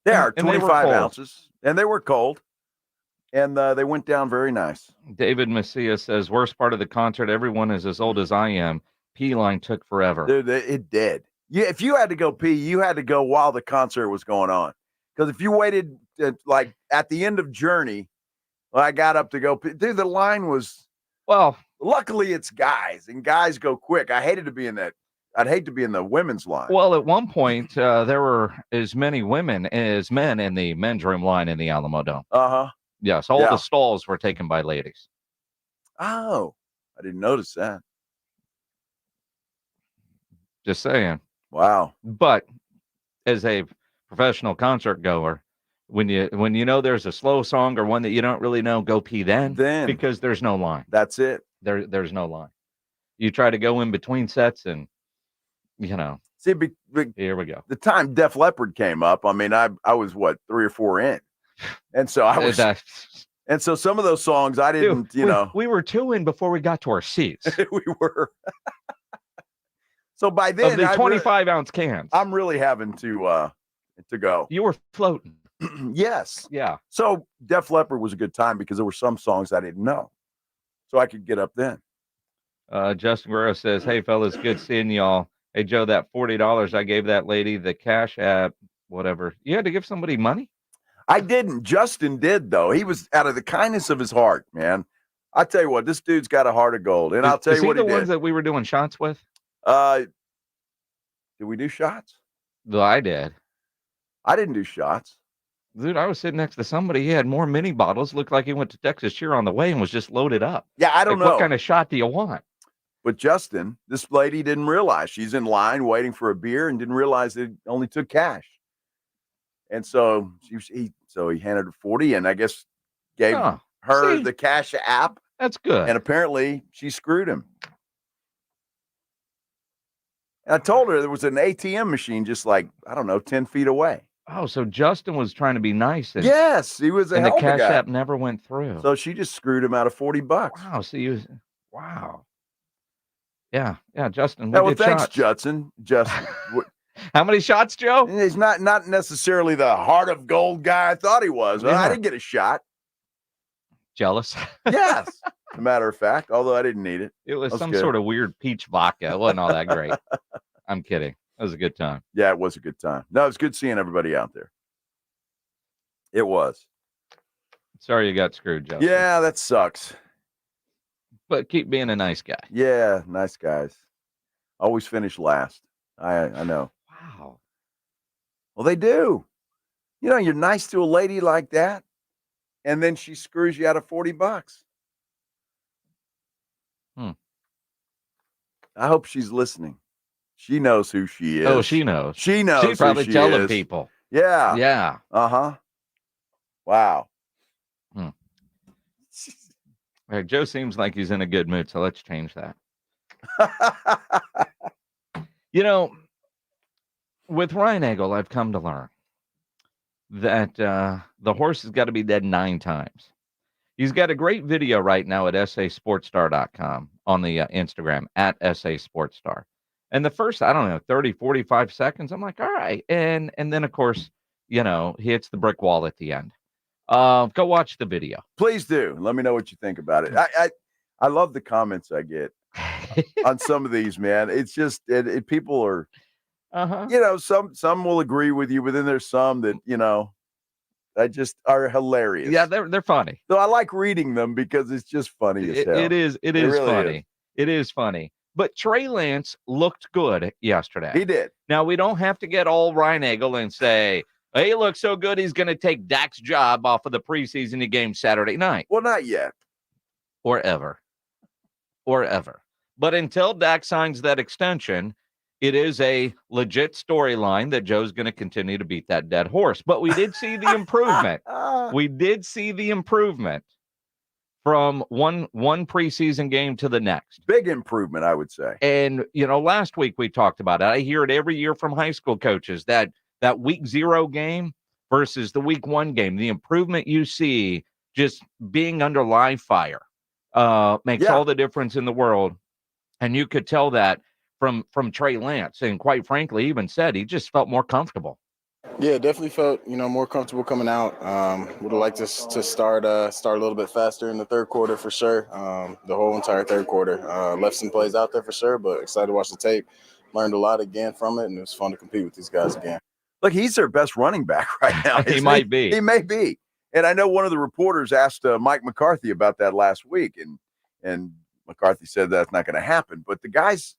They are 25 cold. ounces, and they were cold. And they went down very nice. David Messiah says, worst part of the concert, everyone is as old as I am. Pee line took forever. Dude, it did. Yeah, if you had to go pee, you had to go while the concert was going on. Because if you waited, at the end of Journey, I got up to go pee. Dude, the line was... Well, luckily it's guys, and guys go quick. I'd hate to be in the women's line. Well, at one point, there were as many women as men in the men's room line in the Alamo Dome. Uh-huh. Yes, all the stalls were taken by ladies. Oh, I didn't notice that. Just saying. Wow. But as a professional concert goer, when you know there's a slow song or one that you don't really know, go pee then because there's no line. That's it. There's no line. You try to go in between sets and See, here we go. The time Def Leppard came up, I mean, I was 3 or 4 in. And so I was, and so some of those songs I didn't, we were 2 in before we got to our seats. We were. So by then, of the 25-ounce cans, I'm really having to go. You were floating. Yes. Yeah. So Def Leppard was a good time because there were some songs I didn't know, so I could get up then. Justin Guerrero says, "Hey fellas, good seeing y'all. Hey Joe, that $40 I gave that lady, the Cash App, whatever. You had to give somebody money." I didn't. Justin did, though. He was out of the kindness of his heart, man. I tell you what, this dude's got a heart of gold. And I'll tell you what he did. Is he the ones that we were doing shots with? Did we do shots? No, I did. I didn't do shots. Dude, I was sitting next to somebody. He had more mini bottles. Looked like he went to Texas Cheer on the way and was just loaded up. Yeah, I don't know. What kind of shot do you want? But Justin, this lady didn't realize. She's in line waiting for a beer and didn't realize it only took cash. And so he handed her 40 and I guess gave her the Cash App. That's good. And apparently she screwed him. And I told her there was an ATM machine just 10 feet away. Oh, so Justin was trying to be nice. Yes, he was a and hell the Cash guy. App never went through. So she just screwed him out of $40. Wow. So wow. Yeah, Justin. Well, thanks, Justin. How many shots, Joe? He's not necessarily the heart of gold guy I thought he was. Yeah. I didn't get a shot. Jealous? Yes. As a matter of fact, although I didn't need it. It was some sort of weird peach vodka. It wasn't all that great. I'm kidding. It was a good time. Yeah, it was a good time. No, it's good seeing everybody out there. It was. Sorry you got screwed, Justin. Yeah, that sucks. But keep being a nice guy. Yeah, nice guys. Always finish last. I know. Wow. Well, they do. You know, you're nice to a lady like that, and then she screws you out of $40. I hope she's listening. She knows who she is. Oh, she knows. She knows She's probably who she telling is. people. Yeah. Yeah. Uh-huh. Wow. All right, Joe seems like he's in a good mood, so let's change that. You know, with Ryan Eagle, I've come to learn that the horse has got to be dead 9 times. He's got a great video right now at sasportstar.com on the Instagram at sasportstar. And the first, 30, 45 seconds, I'm like, all right. And then, of course, he hits the brick wall at the end. Go watch the video. Please do. Let me know what you think about it. I love the comments I get on some of these, man. It's just people are, some will agree with you, but then there's some that, that just are hilarious. Yeah, they're funny. So I like reading them because it's just funny as hell. It is really funny. Is. It is funny. But Trey Lance looked good yesterday. He did. Now, we don't have to get all Ryan Eagle and say, hey, he looks so good, he's going to take Dak's job off of the preseason game Saturday night. Well, not yet. Or ever. But until Dak signs that extension, it is a legit storyline that Joe's going to continue to beat that dead horse. But we did see the improvement. We did see the improvement from one preseason game to the next. Big improvement, I would say. And, last week we talked about it. I hear it every year from high school coaches that week 0 game versus the week 1 game, the improvement you see just being under live fire makes all the difference in the world. And you could tell that from Trey Lance, and quite frankly, even said he just felt more comfortable. Yeah, definitely felt more comfortable coming out. Would have liked to start a little bit faster in the third quarter for sure. The whole entire third quarter, left some plays out there for sure, but excited to watch the tape. Learned a lot again from it, and it was fun to compete with these guys again. Look, he's their best running back right now. He might be. He may be. And I know one of the reporters asked Mike McCarthy about that last week, and McCarthy said that's not going to happen. But the guy's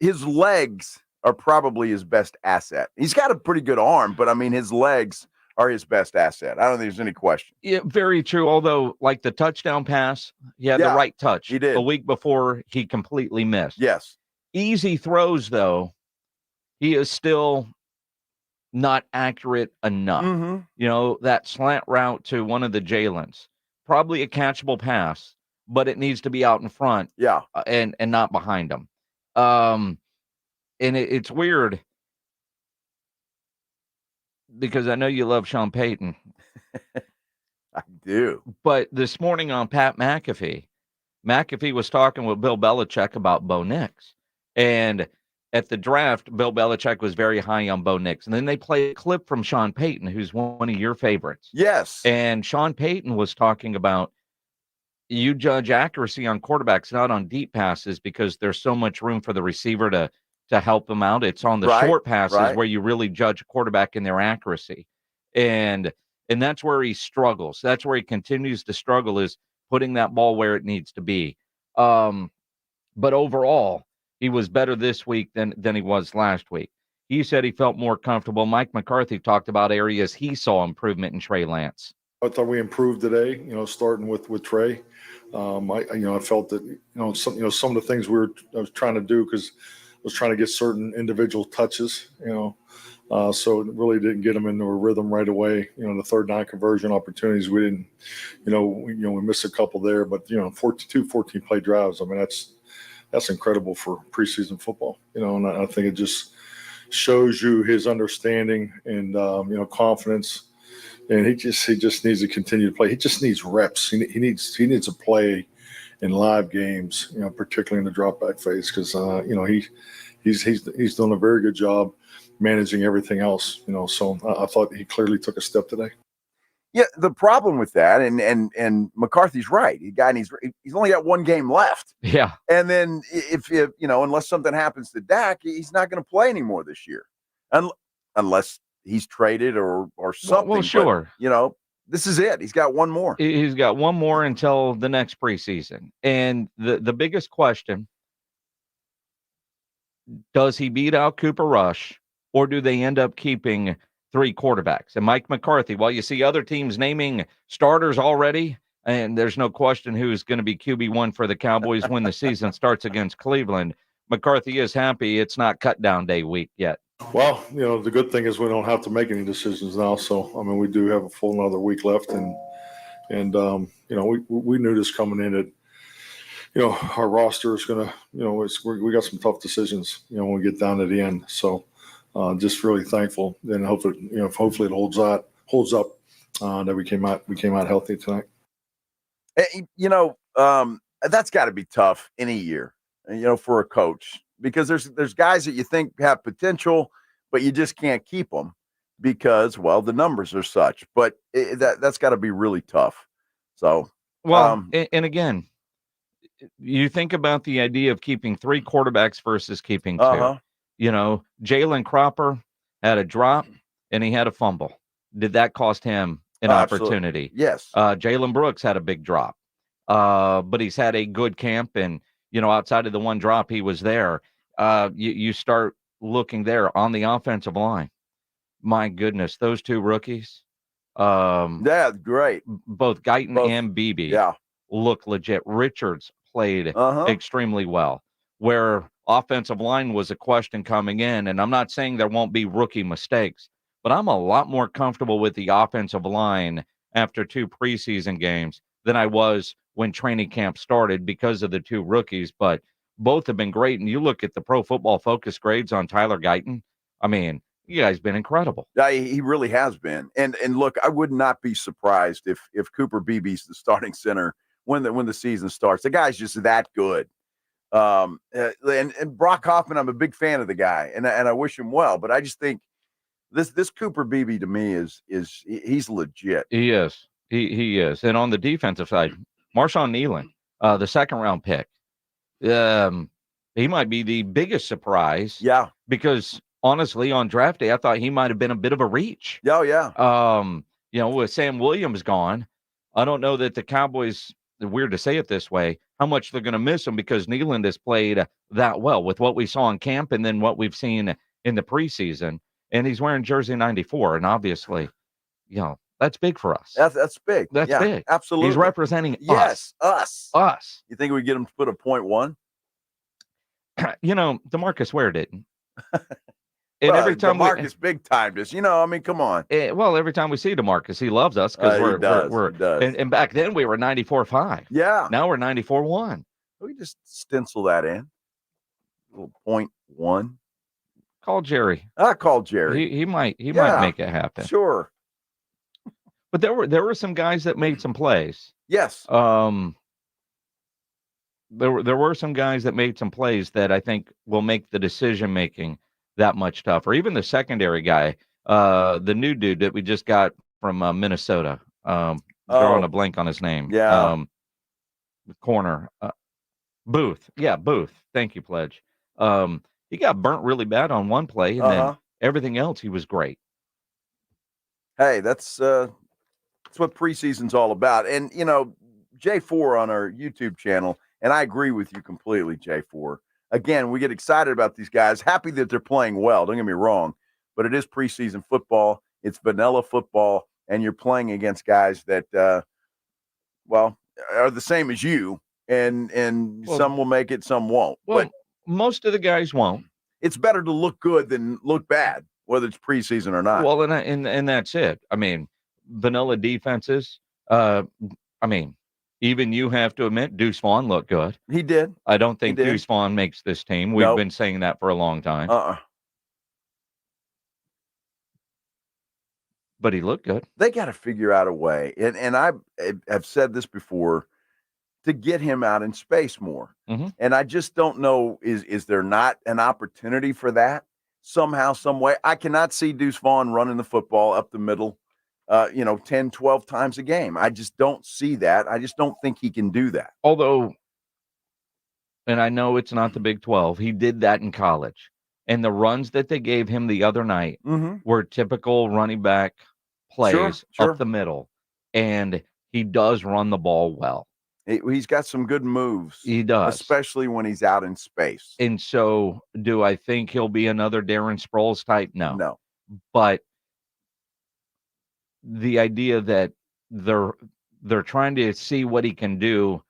his legs are probably his best asset. He's got a pretty good arm, but I mean, his legs are his best asset. I don't think there's any question. Yeah, very true. Although, like the touchdown pass, he had the right touch. He did. A week before, he completely missed. Yes. Easy throws, though, he is still not accurate enough. Mm-hmm. That slant route to one of the Jalen's, probably a catchable pass, but it needs to be out in front. Yeah. And not behind him. And it's weird because I know you love Sean Payton. I do. But this morning on Pat McAfee was talking with Bill Belichick about Bo Nix. And at the draft, Bill Belichick was very high on Bo Nix. And then they play a clip from Sean Payton, who's one of your favorites. Yes. And Sean Payton was talking about you judge accuracy on quarterbacks, not on deep passes, because there's so much room for the receiver to help them out. It's on the short passes where you really judge a quarterback in their accuracy. And that's where he struggles. That's where he continues to struggle, is putting that ball where it needs to be. But overall, he was better this week than he was last week. He said he felt more comfortable. Mike McCarthy talked about areas he saw improvement in Trey Lance. I thought we improved today, starting with Trey. I felt that, some of the things I was trying to do, because I was trying to get certain individual touches, so it really didn't get them into a rhythm right away. The third down conversion opportunities, we didn't, we missed a couple there, but 14 play drives. I mean, that's incredible for preseason football, and I think it just shows you his understanding and, confidence. And he just needs to continue to play. He just needs reps. He needs to play in live games, particularly in the drop back phase, because he's done a very good job managing everything else. So I thought he clearly took a step today. Yeah, the problem with that, and McCarthy's right. He's only got one game left. Yeah, and then if unless something happens to Dak, he's not going to play anymore this year, unless he's traded or something. Well, sure. But, this is it. He's got one more. He's got one more until the next preseason. And the biggest question, does he beat out Cooper Rush, or do they end up keeping 3 quarterbacks. And Mike McCarthy, while you see other teams naming starters already, and there's no question who's going to be QB1 for the Cowboys when the season starts against Cleveland, McCarthy is happy it's not cut down day week yet. Well, the good thing is we don't have to make any decisions now. So, I mean, we do have a full another week left. And we knew this coming in that, our roster is going to, we got some tough decisions, when we get down to the end. So just really thankful. And hopefully it holds up that we came out healthy tonight. That's got to be tough any year, for a coach, because there's guys that you think have potential, but you just can't keep them because, well, the numbers are such. But that's got to be really tough. So, and again, you think about the idea of keeping 3 quarterbacks versus keeping 2. Jalen Cropper had a drop and he had a fumble. Did that cost him an opportunity? Yes. Jalen Brooks had a big drop, but he's had a good camp, and outside of the one drop, he was there. You start looking there on the offensive line. My goodness, those 2 rookies. Great. Both Guyton and Beebe look legit. Richards played extremely well. Where offensive line was a question coming in, and I'm not saying there won't be rookie mistakes, but I'm a lot more comfortable with the offensive line after 2 preseason games than I was when training camp started because of the 2 rookies. But both have been great. And you look at the Pro Football Focus grades on Tyler Guyton. I mean, you guys been incredible. Yeah, he really has been. And look, I would not be surprised if Cooper Beebe's the starting center when the season starts. The guy's just that good. And Brock Hoffman, I'm a big fan of the guy, and I wish him well. But I just think this Cooper Beebe to me he's legit. He is. He is. And on the defensive side, Marshawn Nealon, the 2nd round pick, he might be the biggest surprise. Yeah. Because honestly, on draft day, I thought he might have been a bit of a reach. Oh, yeah. With Sam Williams gone, I don't know that the Cowboys, weird to say it this way, how much they're going to miss him, because Nealon has played that well with what we saw in camp and then what we've seen in the preseason. And he's wearing jersey 94. And obviously, that's big for us. That's big. That's big. Absolutely. He's representing us. Us. You think we get him to put a 0.1? DeMarcus Ware didn't. And every time DeMarcus big time this, come on. Every time we see DeMarcus, he loves us because he does. And back then we were 94.5. Yeah. Now we're 94.1. We just stencil that in. A little 0.1. Call Jerry. I call Jerry. He might make it happen. Sure. But there were some guys that made some plays. Yes. There were some guys that made some plays that I think will make the decision making that much tougher. Even the secondary guy, the new dude that we just got from Minnesota. Drawing a blank on his name. Yeah. Corner. Booth. Yeah, Booth. Thank you, Pledge. He got burnt really bad on one play, and then everything else, he was great. Hey, that's what preseason's all about. And, J4 on our YouTube channel, and I agree with you completely, J4. Again, we get excited about these guys, happy that they're playing well. Don't get me wrong, but it is preseason football. It's vanilla football, and you're playing against guys that, are the same as you, and some will make it, some won't. Well, but most of the guys won't. It's better to look good than look bad, whether it's preseason or not. Well, and that's it. I mean, vanilla defenses. Even you have to admit, Deuce Vaughn looked good. He did. I don't think Deuce Vaughn makes this team. We've been saying that for a long time. But he looked good. They got to figure out a way, and I have said this before, to get him out in space more. Mm-hmm. And I just don't know, is there not an opportunity for that somehow, some way? I cannot see Deuce Vaughn running the football up the middle 10, 12 times a game. I just don't see that. I just don't think he can do that. Although, and I know it's not the Big 12, he did that in college. And the runs that they gave him the other night were typical running back plays up the middle. And he does run the ball well. He's got some good moves. He does. Especially when he's out in space. And so do I think he'll be another Darren Sproles type? No. No. But the idea that they're trying to see what he can do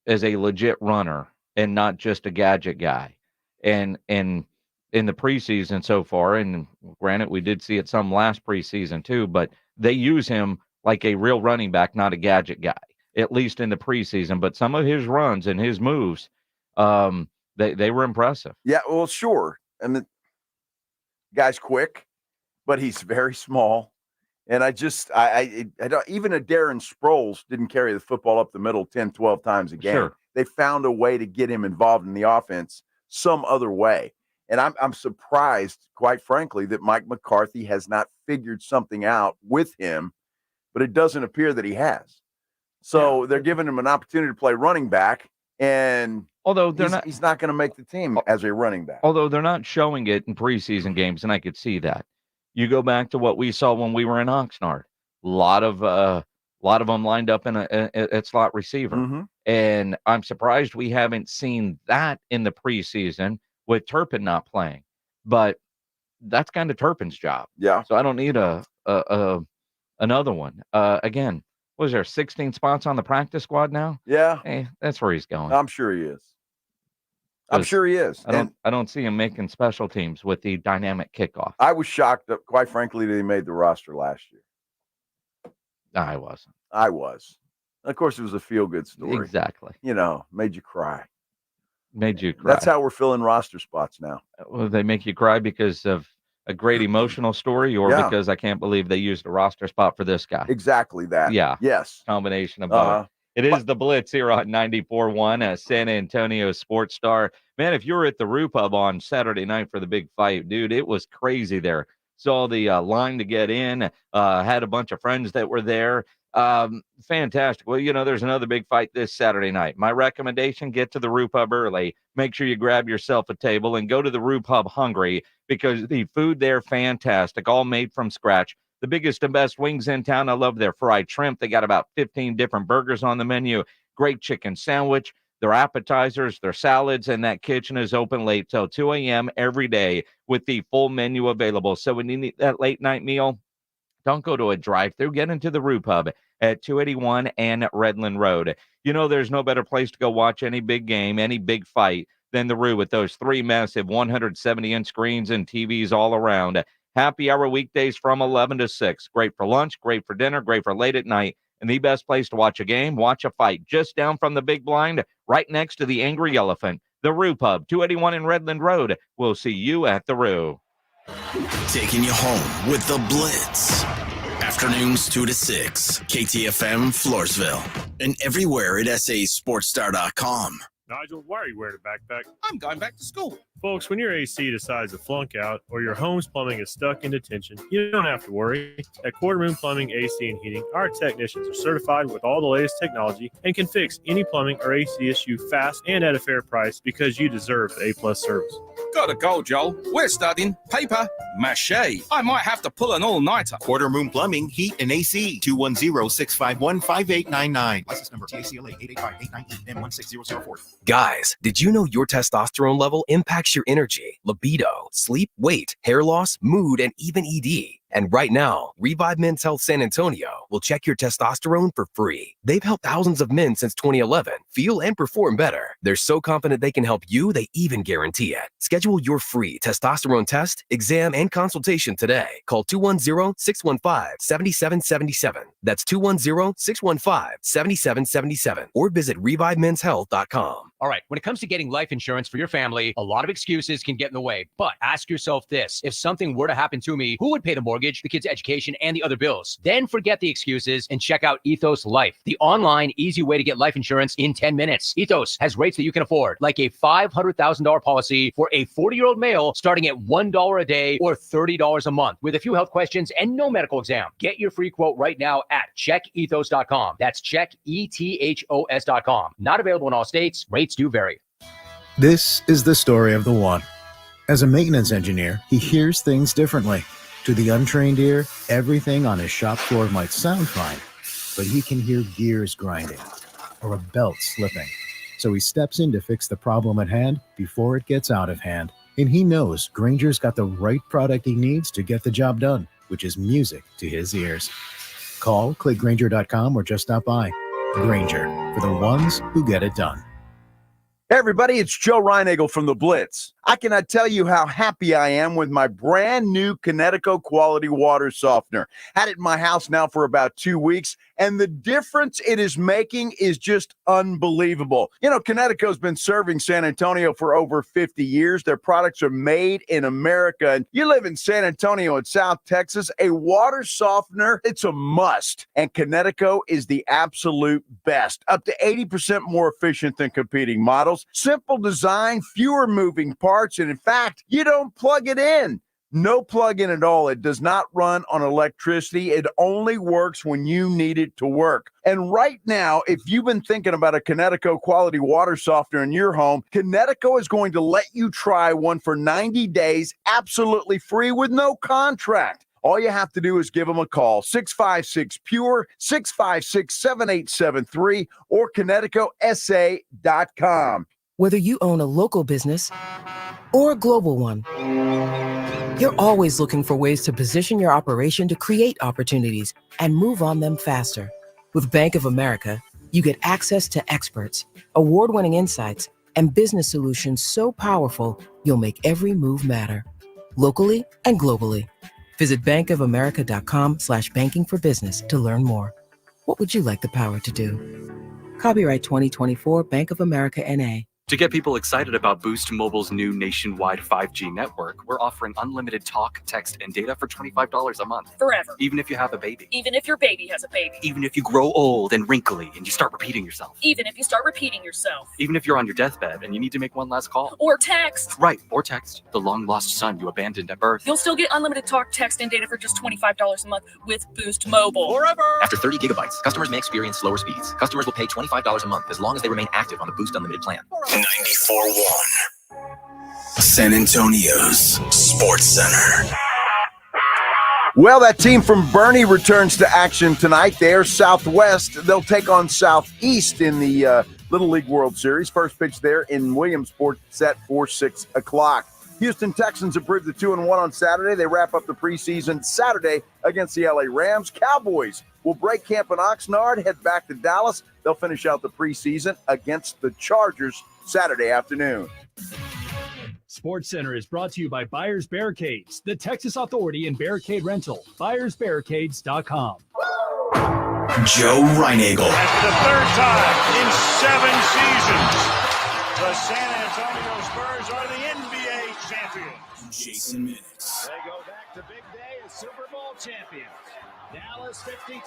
as a legit runner and not just a gadget guy. And in the preseason so far, and granted, we did see it some last preseason too, but they use him like a real running back, not a gadget guy, at least in the preseason. But some of his runs and his moves, they were impressive. Yeah, well, sure. And the guy's quick, but he's very small. And I don't, even a Darren Sproles didn't carry the football up the middle 10, 12 times a game. Sure. They found a way to get him involved in the offense some other way. And I'm surprised, quite frankly, that Mike McCarthy has not figured something out with him, but it doesn't appear that he has. So they're giving him an opportunity to play running back, and although he's not going to make the team as a running back. Although they're not showing it in preseason games, and I could see that. You go back to what we saw when we were in Oxnard. A lot of them lined up in at slot receiver. Mm-hmm. And I'm surprised we haven't seen that in the preseason with Turpin not playing. But that's kind of Turpin's job. Yeah. So I don't need another one. Again, was there 16 spots on the practice squad now? Yeah. Hey, that's where he's going. I'm sure he is. I'm sure he is. I don't see him making special teams with the dynamic kickoff. I was shocked, quite frankly, that he made the roster last year. I wasn't. I was. Of course, it was a feel-good story. Exactly. Made you cry. Made you cry. That's how we're filling roster spots now. Well, they make you cry because of a great emotional story, or because I can't believe they used a roster spot for this guy. Exactly that. Yeah. Yes. Combination of both. It is the Blitz here on 94.1, San Antonio Sports Star. Man, if you were at the Roo Pub on Saturday night for the big fight, dude, it was crazy there. Saw the line to get in, had a bunch of friends that were there. Fantastic. Well, there's another big fight this Saturday night. My recommendation, get to the Roo Pub early. Make sure you grab yourself a table and go to the Roo Pub hungry, because the food there, fantastic, all made from scratch. The biggest and best wings in town. I love their fried shrimp. They got about 15 different burgers on the menu. Great chicken sandwich, their appetizers, their salads, and that kitchen is open late till 2 a.m. every day with the full menu available. So when you need that late night meal, don't go to a drive-thru. Get into the Roo Pub at 281 and Redland Road. There's no better place to go watch any big game, any big fight than the Roo, with those 3 massive 170-inch screens and TVs all around. Happy hour weekdays from 11 to 6. Great for lunch, great for dinner, great for late at night. And the best place to watch a game, watch a fight, just down from the big blind, right next to the Angry Elephant. The Roo Pub, 281 in Redland Road. We'll see you at the Roo. Taking you home with the Blitz. Afternoons 2 to 6. KTFM Floresville. And everywhere at sasportstar.com. Nigel, why are you wearing a backpack? I'm going back to school. Folks, when your AC decides to flunk out or your home's plumbing is stuck in detention, you don't have to worry. At Quarter Moon Plumbing, AC, and Heating, our technicians are certified with all the latest technology and can fix any plumbing or AC issue fast and at a fair price, because you deserve the A+ service. Gotta go, Joel. We're studying paper mache. I might have to pull an all-nighter. Quarter Moon Plumbing, Heat, and AC. 210-651-5899. License number TACLA 885-898-16004. Guys, did you know your testosterone level impacts your energy, libido, sleep, weight, hair loss, mood, and even ED? And right now, Revive Men's Health San Antonio will check your testosterone for free. They've helped thousands of men since 2011 feel and perform better. They're so confident they can help you, they even guarantee it. Schedule your free testosterone test, exam, and consultation today. Call 210-615-7777. That's 210-615-7777. Or visit ReviveMen'sHealth.com. All right, when it comes to getting life insurance for your family, a lot of excuses can get in the way. But ask yourself this: if something were to happen to me, who would pay the mortgage, the kids' education, and the other bills? Then forget the excuses and check out Ethos Life, the online, easy way to get life insurance in 10 minutes. Ethos has rates that you can afford, like a $500,000 policy for a 40-year-old male starting at $1 a day or $30 a month, with a few health questions and no medical exam. Get your free quote right now at checkethos.com. That's checkethos.com. Not available in all states. Rates do vary. This is the story of the one. As a maintenance engineer, he hears things differently. To the untrained ear, everything on his shop floor might sound fine, but he can hear gears grinding or a belt slipping. So he steps in to fix the problem at hand before it gets out of hand. And he knows Granger's got the right product he needs to get the job done, which is music to his ears. Call, click Grainger.com, or just stop by. Grainger, for the ones who get it done. Hey everybody, it's Joe Reinagle from the Blitz. I cannot tell you how happy I am with my brand new Connecticut quality water softener. Had it in my house now for about 2 weeks, and the difference it is making is just unbelievable. You know, Connecticut's been serving San Antonio for over 50 years. Their products are made in America, and you live in San Antonio in South Texas, a water softener, it's a must. And Connecticut is the absolute best, up to 80% more efficient than competing models. Simple design, fewer moving parts, and in fact, you don't plug it in. No plug-in at all. It does not run on electricity. It only works when you need it to work. And right now, if you've been thinking about a Connecticut quality water softener in your home, Connecticut is going to let you try one for 90 days, absolutely free with no contract. All you have to do is give them a call, 656-PURE, 656-7873, or ConnecticutSA.com. Whether you own a local business or a global one, you're always looking for ways to position your operation to create opportunities and move on them faster. With Bank of America, you get access to experts, award-winning insights, and business solutions so powerful, you'll make every move matter, locally and globally. Visit bankofamerica.com/banking for business to learn more. What would you like the power to do? Copyright 2024 Bank of America N.A. To get people excited about Boost Mobile's new nationwide 5G network, we're offering unlimited talk, text, and data for $25 a month. Forever. Even if you have a baby. Even if your baby has a baby. Even if you grow old and wrinkly and you start repeating yourself. Even if you start repeating yourself. Even if you're on your deathbed and you need to make one last call. Or text. Right, or text the long-lost son you abandoned at birth. You'll still get unlimited talk, text, and data for just $25 a month with Boost Mobile. Forever. After 30 gigabytes, customers may experience slower speeds. Customers will pay $25 a month as long as they remain active on the Boost Unlimited plan. 94.1 San Antonio's Sports Center. Well, that team from Bernie returns to action tonight. They're Southwest. They'll take on Southeast in the Little League World Series. First pitch there in Williamsport set for 6 o'clock. Houston Texans improved to 2-1 on Saturday. They wrap up the preseason Saturday against the LA Rams. Cowboys will break camp in Oxnard, head back to Dallas. They'll finish out the preseason against the Chargers Saturday afternoon. Sports Center is brought to you by Buyers Barricades, the Texas Authority in Barricade Rental. BuyersBarricades.com. Joe Reinagle. That's the third time in 7 seasons. The San Antonio Spurs are the NBA champions. Jason Minutes. They go back to big day as Super Bowl champions. Dallas 52,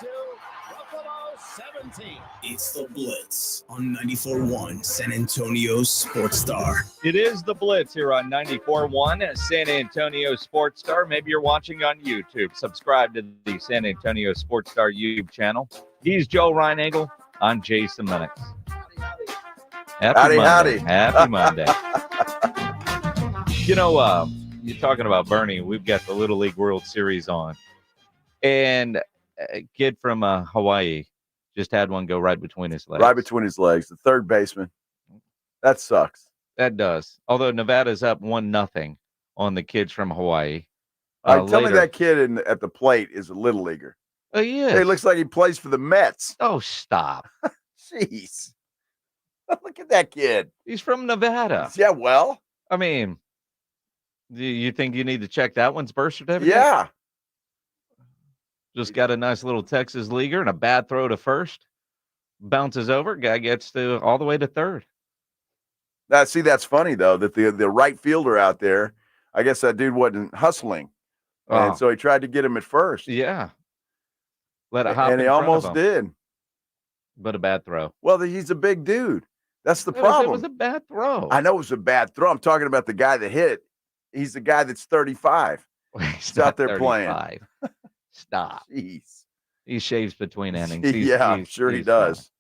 Buffalo 17. It's the Blitz on 94.1 San Antonio's Sports Star. It is the Blitz here on 94.1 San Antonio Sports Star. Maybe you're watching on YouTube. Subscribe to the San Antonio Sports Star YouTube channel. He's Joe Reinagle. I'm Jason Minix. Happy Monday. Happy Monday. You know, you're talking about Bernie. We've got the Little League World Series on. And a kid from Hawaii just had one go right between his legs. Right between his legs, the third baseman. That sucks. That does. Although Nevada's up 1-0 on the kids from Hawaii. Tell me that kid at the plate is a little leaguer. Oh, yeah. He looks like he plays for the Mets. Oh, stop. Jeez. Look at that kid. He's from Nevada. Yeah, well. I mean, do you think you need to check that one's birth certificate? Yeah. Just got a nice little Texas leaguer and a bad throw to first. Bounces over. Guy gets to all the way to third. See, that's funny, though, that the right fielder out there, I guess that dude wasn't hustling. And so he tried to get him at first. Yeah. Let it hop. And he almost did. But a bad throw. Well, he's a big dude. That's the problem. It was a bad throw. I know it was a bad throw. I'm talking about the guy that hit it. He's the guy that's 35. He's out there 35. playing. Stop. Jeez. He shaves between innings. I'm sure he does.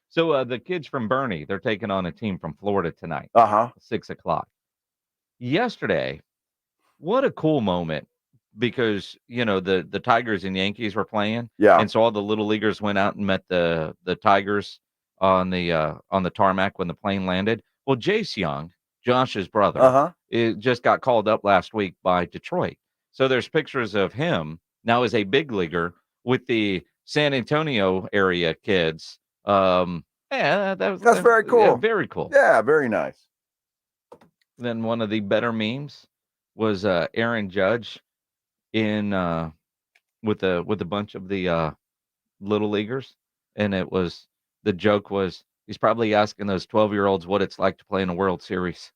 So the kids from Bernie, they're taking on a team from Florida tonight. 6 o'clock. Yesterday, what a cool moment, because the Tigers and Yankees were playing. Yeah. And so all the little leaguers went out and met the Tigers on the tarmac when the plane landed. Well, Jace Young, Josh's brother, it just got called up last week by Detroit. So there's pictures of him now as a big leaguer with the San Antonio area kids. That's very cool. Yeah, very cool. Yeah, very nice. Then one of the better memes was Aaron Judge in with a bunch of the little leaguers, and the joke was he's probably asking those 12-year-olds what it's like to play in a World Series.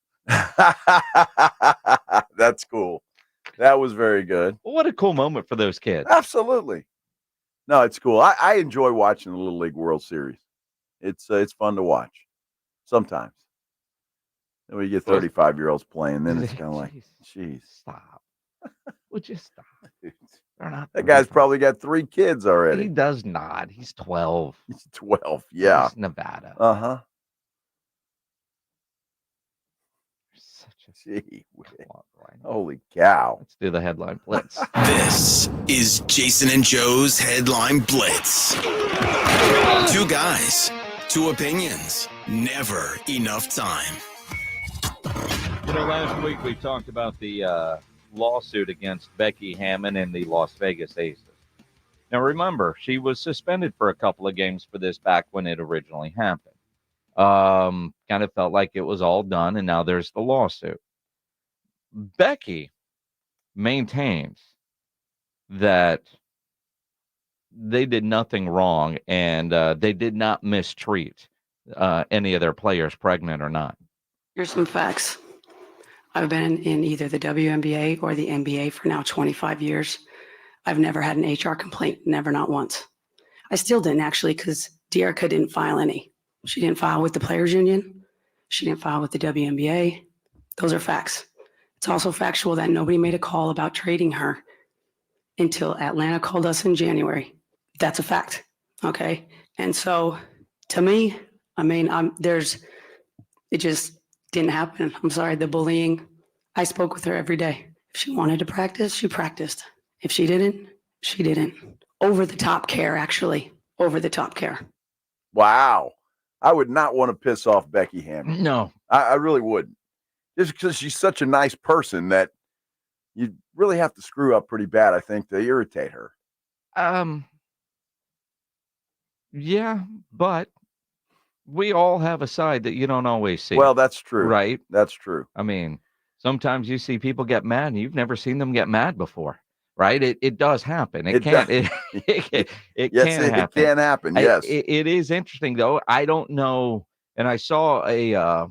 That's cool. That was very good. Well, what a cool moment for those kids. Absolutely. No, it's cool. I enjoy watching the Little League World Series. It's fun to watch sometimes. And when you get 35-year-olds playing, then it's kind of like, geez. Stop. Would you stop? They're not. That guy's probably got 3 kids already. He does not. He's 12. He's 12. Yeah. He's Nevada. Uh-huh. Gee, holy cow. Let's do the headline blitz. This is Jason and Joe's Headline Blitz. 2 guys, 2 opinions, never enough time. Last week we talked about the lawsuit against Becky Hammon and the Las Vegas Aces. Now remember, she was suspended for a couple of games for this back when it originally happened. Kind of felt like it was all done, and now there's the lawsuit. Becky maintains that they did nothing wrong and they did not mistreat any of their players, pregnant or not. Here's some facts. I've been in either the WNBA or the NBA for now 25 years. I've never had an HR complaint, never, not once. I still didn't actually, because Dearica didn't file any. She didn't file with the Players Union. She didn't file with the WNBA. Those are facts. It's also factual that nobody made a call about trading her until Atlanta called us in January. That's a fact, okay? And so, to me, I mean, it just didn't happen. I'm sorry, the bullying, I spoke with her every day. If she wanted to practice, she practiced. If she didn't, she didn't. Over the top care, actually. Over the top care. Wow. I would not want to piss off Becky Hammon. No. I really wouldn't. Just because she's such a nice person that you really have to screw up pretty bad, I think, to irritate her. Yeah, but we all have a side that you don't always see. Well, that's true. Right? That's true. I mean, sometimes you see people get mad and you've never seen them get mad before. Right? It does happen. It can happen. It can happen. Yes. It is interesting though. I don't know. And I saw a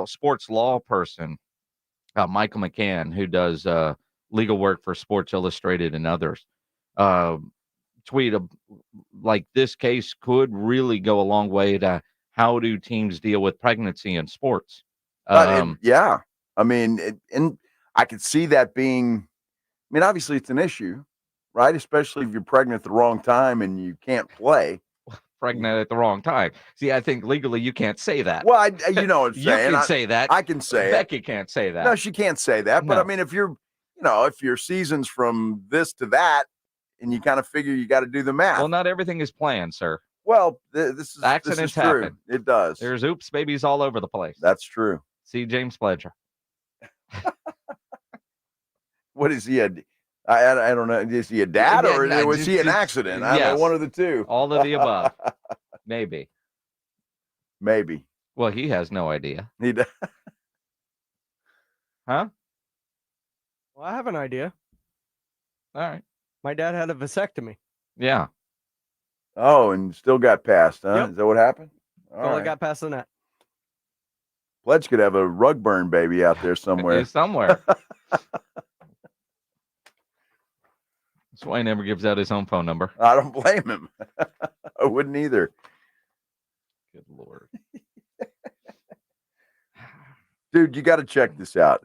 sports law person, Michael McCann, who does legal work for Sports Illustrated and others, tweet like this case could really go a long way to how do teams deal with pregnancy in sports. Yeah. I mean, and I could see that being. I mean, obviously it's an issue, right? Especially if you're pregnant at the wrong time and you can't play. Pregnant at the wrong time. See, I think legally you can't say that. Well, you know what I'm saying. You can say that. I can say Becky can't say that. No, she can't say that. But No. I mean, if if your season's from this to that, and you kind of figure you got to do the math. Well, not everything is planned, sir. Well, this is Accidents true. happen. It does. There's oops babies all over the place. That's true. See James Pledger. What is he? I don't know. Is he a dad or was he an accident? I mean, one of the two. All of the above. Maybe. Well, he has no idea. He does. Huh? Well, I have an idea. All right. My dad had a vasectomy. Yeah. Oh, and still got passed, huh? Yep. Is that what happened? All I got past the net. Pledge could have a rug burn baby out there somewhere. Somewhere. That's why he never gives out his home phone number. I don't blame him. I wouldn't either. Good Lord. Dude, you got to check this out.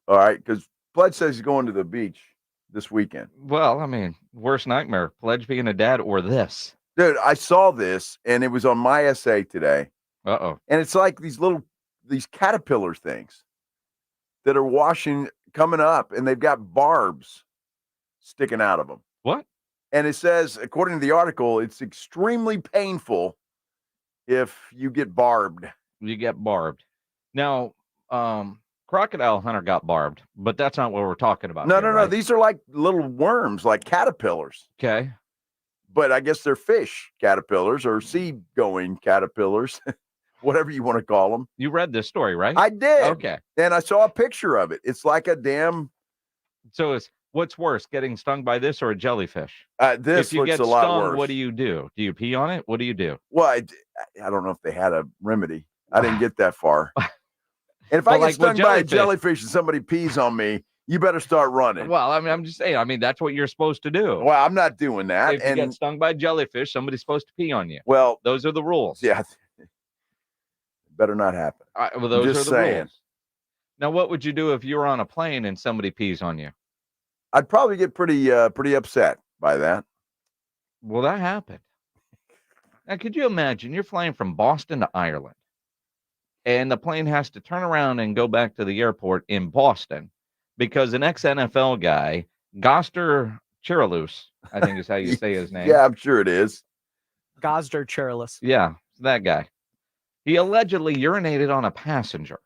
All right, because Pledge says he's going to the beach this weekend. Well, I mean, worst nightmare, Pledge being a dad or this. Dude, I saw this, and it was on my essay today. Uh-oh. And it's like these caterpillar things that are coming up, and they've got barbs sticking out of them. What? And it says, according to the article, it's extremely painful if you get barbed. You get barbed. Now, of crocodile hunter got barbed, but that's not what we're talking about. No, here, no. right? These are like little worms, like caterpillars. Okay. But I guess they're fish caterpillars or seed-going caterpillars, whatever you want to call them. You read this story, right? I did. Okay. And I saw a picture of it. It's like a damn. So what's worse, getting stung by this or a jellyfish? This if you looks get a lot stung, worse. what do you do? Do you pee on it? What do you do? Well, I don't know if they had a remedy. I didn't get that far. And if I Well, get like with stung by a jellyfish- jellyfish and somebody pees on me, you better start running. Well, I mean, I'm just saying. I mean, that's what you're supposed to do. Well, I'm not doing that. If you get stung by jellyfish, somebody's supposed to pee on you. Well, those are the rules. Yeah, better not happen. Well, those just are the saying. rules. Now, what would you do if you were on a plane and somebody pees on you? I'd probably get pretty upset by that. Well, that happened. Now, could you imagine you're flying from Boston to Ireland, and the plane has to turn around and go back to the airport in Boston because an ex-NFL guy, Goster Chiralus, I think is how you say his name. Yeah, I'm sure it is. Gosder Chiralus. Yeah, that guy. He allegedly urinated on a passenger,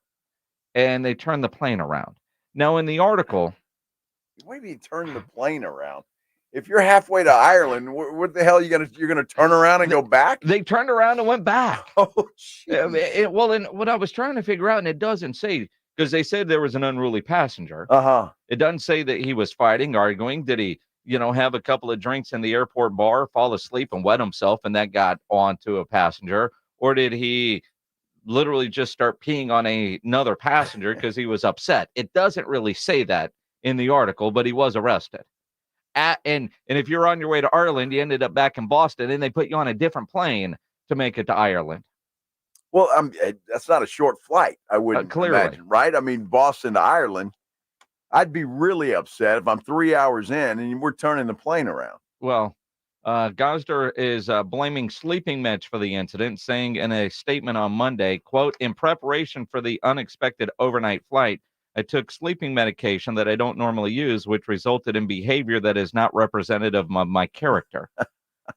and they turned the plane around. Now, in the article, What do you turn the plane around? If you're halfway to Ireland, what the hell you're gonna turn around and go back? they turned around and went back. Oh, Well, and what I was trying to figure out, and it doesn't say, because they said there was an unruly passenger. Uh-huh. It doesn't say that he was fighting, arguing. Did he, have a couple of drinks in the airport bar, fall asleep and wet himself, and that got onto a passenger? Or did he literally just start peeing on another passenger because he was upset? It doesn't really say that in the article, but he was arrested. And if you're on your way to Ireland, you ended up back in Boston, and they put you on a different plane to make it to Ireland. Well, that's not a short flight, I wouldn't clearly. imagine, right? I mean, Boston to Ireland, I'd be really upset if I'm 3 hours in and we're turning the plane around. Well, Gosder is blaming sleeping meds for the incident, saying in a statement on Monday, quote, "In preparation for the unexpected overnight flight, I took sleeping medication that I don't normally use, which resulted in behavior that is not representative of my character."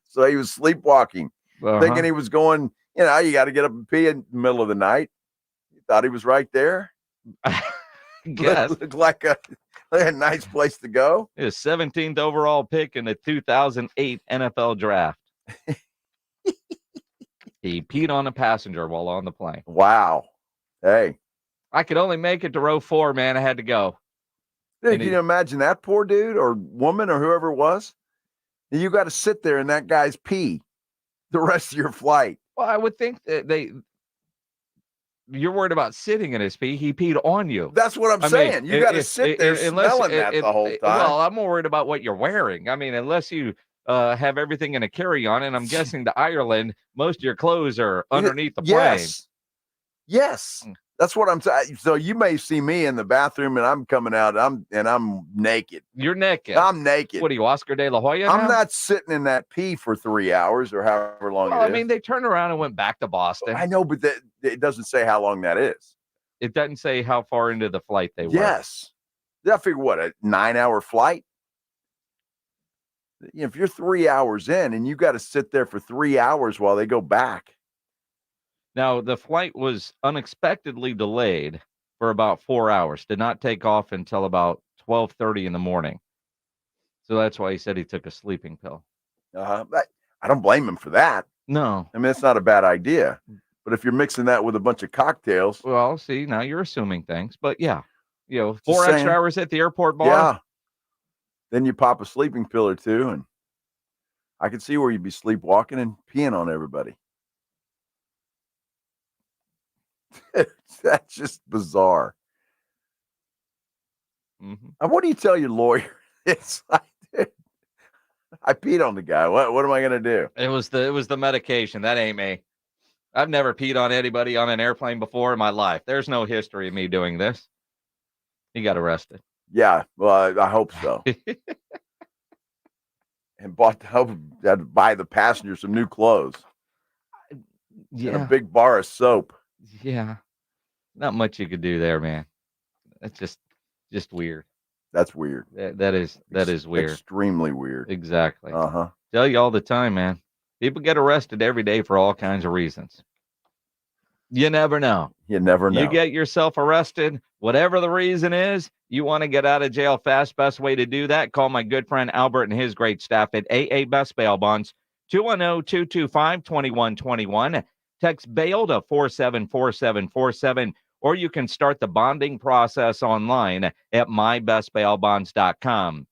So he was sleepwalking, Uh-huh. thinking he was going, you got to get up and pee in the middle of the night. You thought he was right there? Guess. Looked like a nice place to go. His 17th overall pick in the 2008 NFL draft. He peed on a passenger while on the plane. Wow. Hey. I could only make it to row 4, man. I had to go. Dude, And can you imagine that poor dude or woman or whoever it was? You got to sit there in that guy's pee the rest of your flight. Well, I would think that you're worried about sitting in his pee. He peed on you. That's what I'm saying. You got to sit there smelling that the whole time. Well, I'm more worried about what you're wearing. I mean, unless you have everything in a carry-on, and I'm guessing to Ireland, most of your clothes are underneath the plane. Yes. That's what I'm saying. So you may see me in the bathroom and I'm coming out. I'm naked. You're naked. I'm naked. What are you, Oscar De La Hoya? I'm now? not sitting in that pee for 3 hours or however long Well, it I is. mean, they turned around and went back to Boston. I know, but it doesn't say how long that is. It doesn't say how far into the flight they were. Yes. I figure what, a 9-hour flight? If you're 3 hours in and you got to sit there for 3 hours while they go back. Now, the flight was unexpectedly delayed for about 4 hours. Did not take off until about 12:30 in the morning. So that's why he said he took a sleeping pill. I don't blame him for that. No. I mean, it's not a bad idea. But if you're mixing that with a bunch of cocktails. Well, see, now you're assuming things. But yeah, 4 Just saying. extra hours at the airport bar. Yeah. Then you pop a sleeping pill or two, and I can see where you'd be sleepwalking and peeing on everybody. That's just bizarre. Mm-hmm. And what do you tell your lawyer? It's like, dude, I peed on the guy. What am I going to do? It was the medication. That ain't me. I've never peed on anybody on an airplane before in my life. There's no history of me doing this. He got arrested. Yeah, well, I hope so. And had to buy the passenger some new clothes. Yeah. And a big bar of soap. Yeah. Not much you could do there, man. That's just weird. That's weird. That is weird. Extremely weird. Exactly. Uh-huh. Tell you all the time, man. People get arrested every day for all kinds of reasons. You never know. You never know. You get yourself arrested, whatever the reason is, you want to get out of jail fast. Best way to do that, call my good friend Albert and his great staff at AA Best Bail Bonds, 210-225-2121. Text bail to 474747, or you can start the bonding process online at mybestbailbonds.com.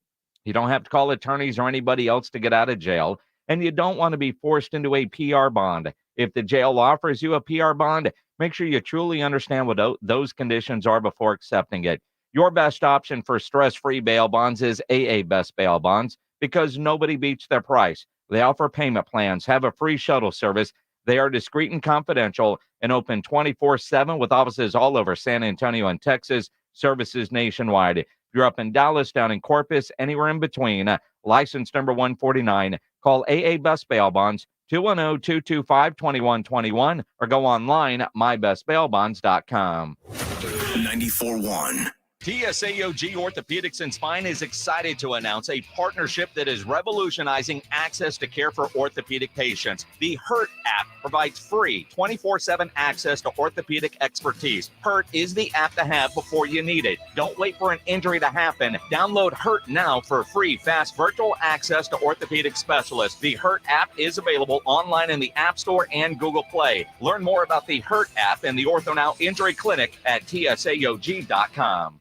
You don't have to call attorneys or anybody else to get out of jail, and you don't want to be forced into a PR bond. If the jail offers you a PR bond, make sure you truly understand what those conditions are before accepting it. Your best option for stress-free bail bonds is AA Best Bail Bonds, because nobody beats their price. They offer payment plans, have a free shuttle service. They are discreet and confidential and open 24/7 with offices all over San Antonio and Texas, services nationwide. If you're up in Dallas, down in Corpus, anywhere in between, license number 149, call AA Best Bail Bonds, 210-225-2121, or go online at mybestbailbonds.com. 94.1. TSAOG Orthopedics and Spine is excited to announce a partnership that is revolutionizing access to care for orthopedic patients. The HURT app provides free 24/7 access to orthopedic expertise. HURT is the app to have before you need it. Don't wait for an injury to happen. Download HURT now for free, fast virtual access to orthopedic specialists. The HURT app is available online in the App Store and Google Play. Learn more about the HURT app and the OrthoNow Injury Clinic at TSAOG.com.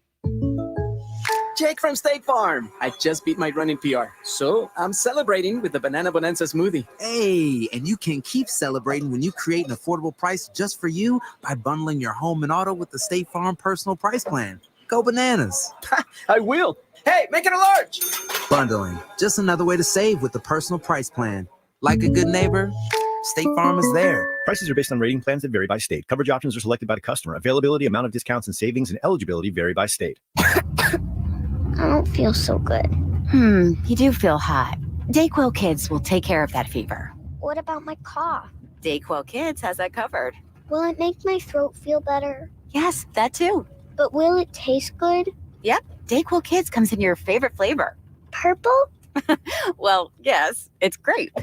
Jake from State Farm. I just beat my running PR, so I'm celebrating with the Banana Bonanza smoothie. Hey, and you can keep celebrating when you create an affordable price just for you by bundling your home and auto with the State Farm Personal Price Plan. Go bananas. I will. Hey, make it a large. Bundling, just another way to save with the Personal Price Plan. Like a good neighbor, State Farm is there. Prices are based on rating plans that vary by state. Coverage options are selected by the customer. Availability, amount of discounts and savings, and eligibility vary by state. I don't feel so good. You do feel hot. Dayquil Kids will take care of that fever. What about my cough? Dayquil Kids has that covered. Will it make my throat feel better? Yes, that too. But will it taste good? Yep, Dayquil Kids comes in your favorite flavor. Purple? Well, yes, it's grape.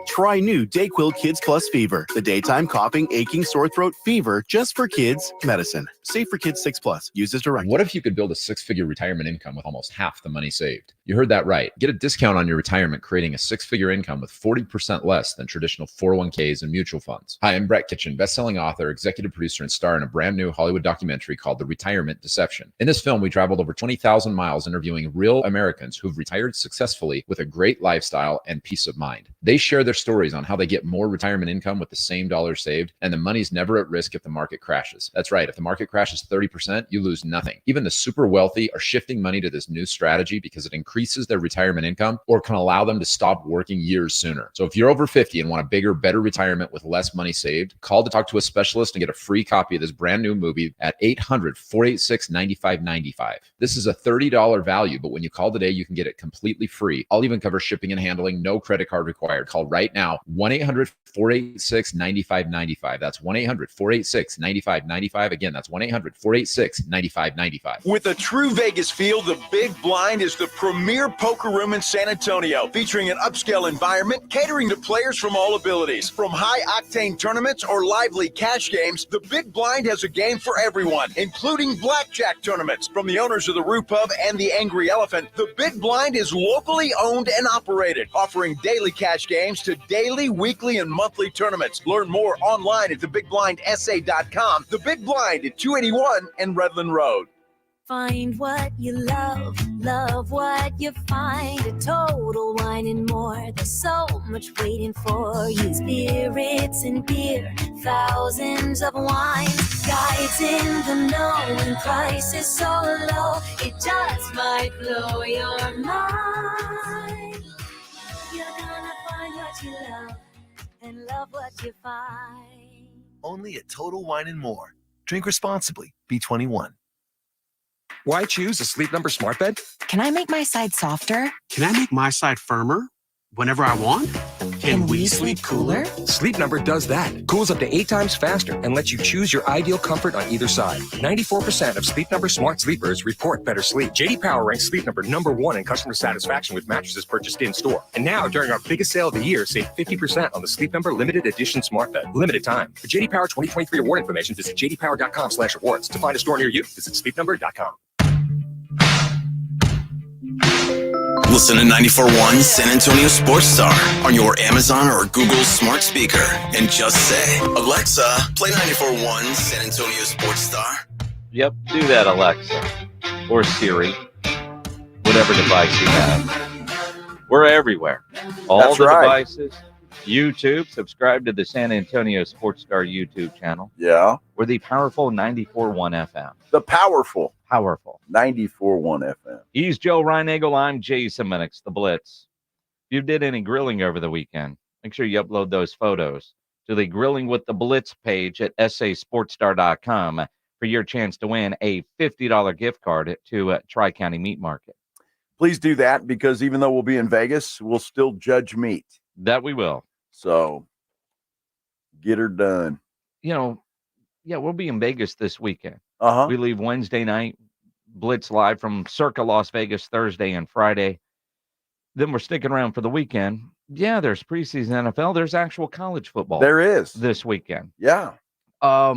Try new Dayquil Kids Plus Fever, the daytime coughing, aching, sore throat fever just for kids medicine. Safe for kids 6+. Use as directed. What if you could build a six-figure retirement income with almost half the money saved? You heard that right. Get a discount on your retirement, creating a six-figure income with 40% less than traditional 401ks and mutual funds. Hi, I'm Brett Kitchen, best-selling author, executive producer, and star in a brand new Hollywood documentary called The Retirement Deception. In this film, we traveled over 20,000 miles interviewing real Americans who've retired successfully with a great lifestyle and peace of mind. They share their stories on how they get more retirement income with the same dollar saved, and the money's never at risk if the market crashes. That's right. If the market crashes 30%, you lose nothing. Even the super wealthy are shifting money to this new strategy because it increases their retirement income or can allow them to stop working years sooner. So if you're over 50 and want a bigger, better retirement with less money saved, call to talk to a specialist and get a free copy of this brand new movie at 800-486-9595. This is a $30 value, but when you call today, you can get it completely free. I'll even cover shipping and handling, no credit card required. Call right now, 1-800-486-9595. That's 1-800-486-9595. Again, that's 1-800-486-9595. With a true Vegas feel, the Big Blind is the premier poker room in San Antonio, featuring an upscale environment catering to players from all abilities. From high-octane tournaments or lively cash games, the Big Blind has a game for everyone, including blackjack tournaments. From the owners of the Roo Pub and the Angry Elephant, the Big Blind is locally owned and operated, offering daily cash games to daily, weekly, and monthly tournaments. Learn more online at thebigblindsa.com. The Big Blind at 281 and Redland Road. Find what you love, love what you find. A Total Wine and More. There's so much waiting for you. Spirits and beer, thousands of wines. Guides in the know and prices so low, it just might blow your mind. You're gonna find what you love and love what you find. Only at Total Wine and More. Drink responsibly. Be 21. Why choose a Sleep Number smart bed? Can I make my side softer? Can I make my side firmer whenever I want? Can we sleep cooler? Sleep Number does that. Cools up to 8 times faster and lets you choose your ideal comfort on either side. 94% of Sleep Number smart sleepers report better sleep. JD Power ranks Sleep Number #1 in customer satisfaction with mattresses purchased in-store. And now, during our biggest sale of the year, save 50% on the Sleep Number Limited Edition Smart Bed. Limited time. For JD Power 2023 award information, visit jdpower.com/awards. To find a store near you, visit sleepnumber.com. Listen to 94.1 San Antonio Sports Star on your Amazon or Google smart speaker and just say, Alexa, play 94.1 San Antonio Sports Star. Yep, do that, Alexa. Or Siri. Whatever device you have. We're everywhere. All That's the right. devices. YouTube. Subscribe to the San Antonio Sports Star YouTube channel. Yeah. We're the powerful 94.1 FM. The powerful 94.1 FM. He's Joe Reinagel. I'm Jason Minix, the Blitz. If you did any grilling over the weekend, make sure you upload those photos to the Grilling with the Blitz page at sasportstar.com for your chance to win a $50 gift card to Tri-County Meat Market. Please do that, because even though we'll be in Vegas, we'll still judge meat. That we will. So get her done. You know, yeah, we'll be in Vegas this weekend. Uh-huh. We leave Wednesday night, Blitz live from Circa Las Vegas Thursday and Friday. Then we're sticking around for the weekend. Yeah, there's preseason NFL. There's actual college football. There is. This weekend. Yeah. I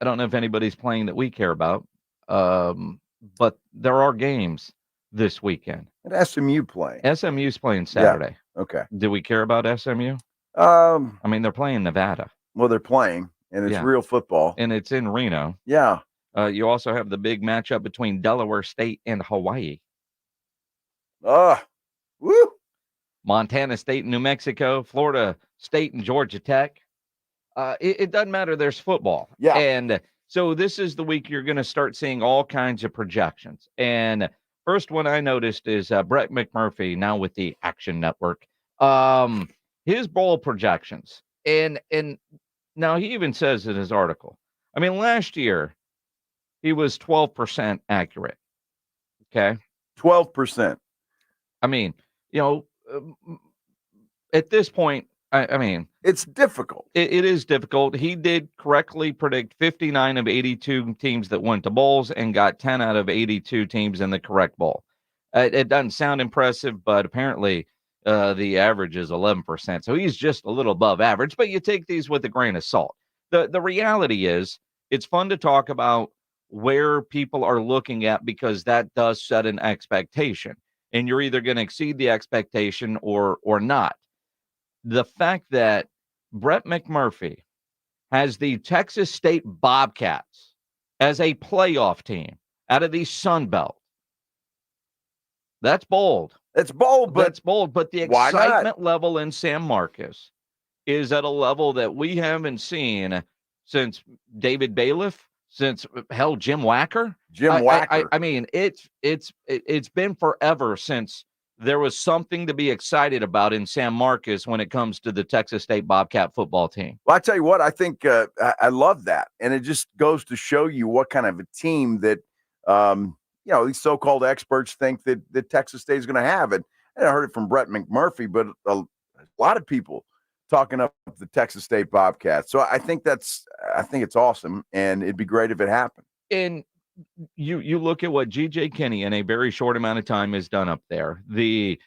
don't know if anybody's playing that we care about, but there are games this weekend. And SMU playing. SMU's playing Saturday. Yeah. Okay. Do we care about SMU? I mean, they're playing Nevada. Well, they're playing, and it's real football. And it's in Reno. Yeah. You also have the big matchup between Delaware State and Hawaii. Woo! Montana State and New Mexico, Florida State and Georgia Tech. It doesn't matter. There's football. Yeah. And so this is the week you're going to start seeing all kinds of projections. And first one I noticed is Brett McMurphy, now with the Action Network. His bowl projections. And now he even says in his article, I mean, last year he was 12% accurate. Okay. 12%. I mean, you know, at this point, I mean, it's difficult. It is difficult. He did correctly predict 59 of 82 teams that went to bowls and got 10 out of 82 teams in the correct bowl. It doesn't sound impressive, but apparently the average is 11%. So he's just a little above average, but you take these with a grain of salt. The reality is it's fun to talk about where people are looking at, because that does set an expectation, and you're either going to exceed the expectation or not. The fact that Brett McMurphy has the Texas State Bobcats as a playoff team out of the Sun Belt, that's bold. It's bold, but that's bold. But the excitement level in San Marcos is at a level that we haven't seen since David Bailiff, since Jim Wacker. I mean, it's been forever since there was something to be excited about in San Marcos when it comes to the Texas State Bobcat football team. Well, I tell you what, I think I love that. And it just goes to show you what kind of a team that, you know, these so-called experts think that Texas State is going to have. And I heard it from Brett McMurphy, but a lot of people talking up the Texas State Bobcats. So I think it's awesome, and it'd be great if it happened. And you look at what G.J. Kinney in a very short amount of time has done up there. The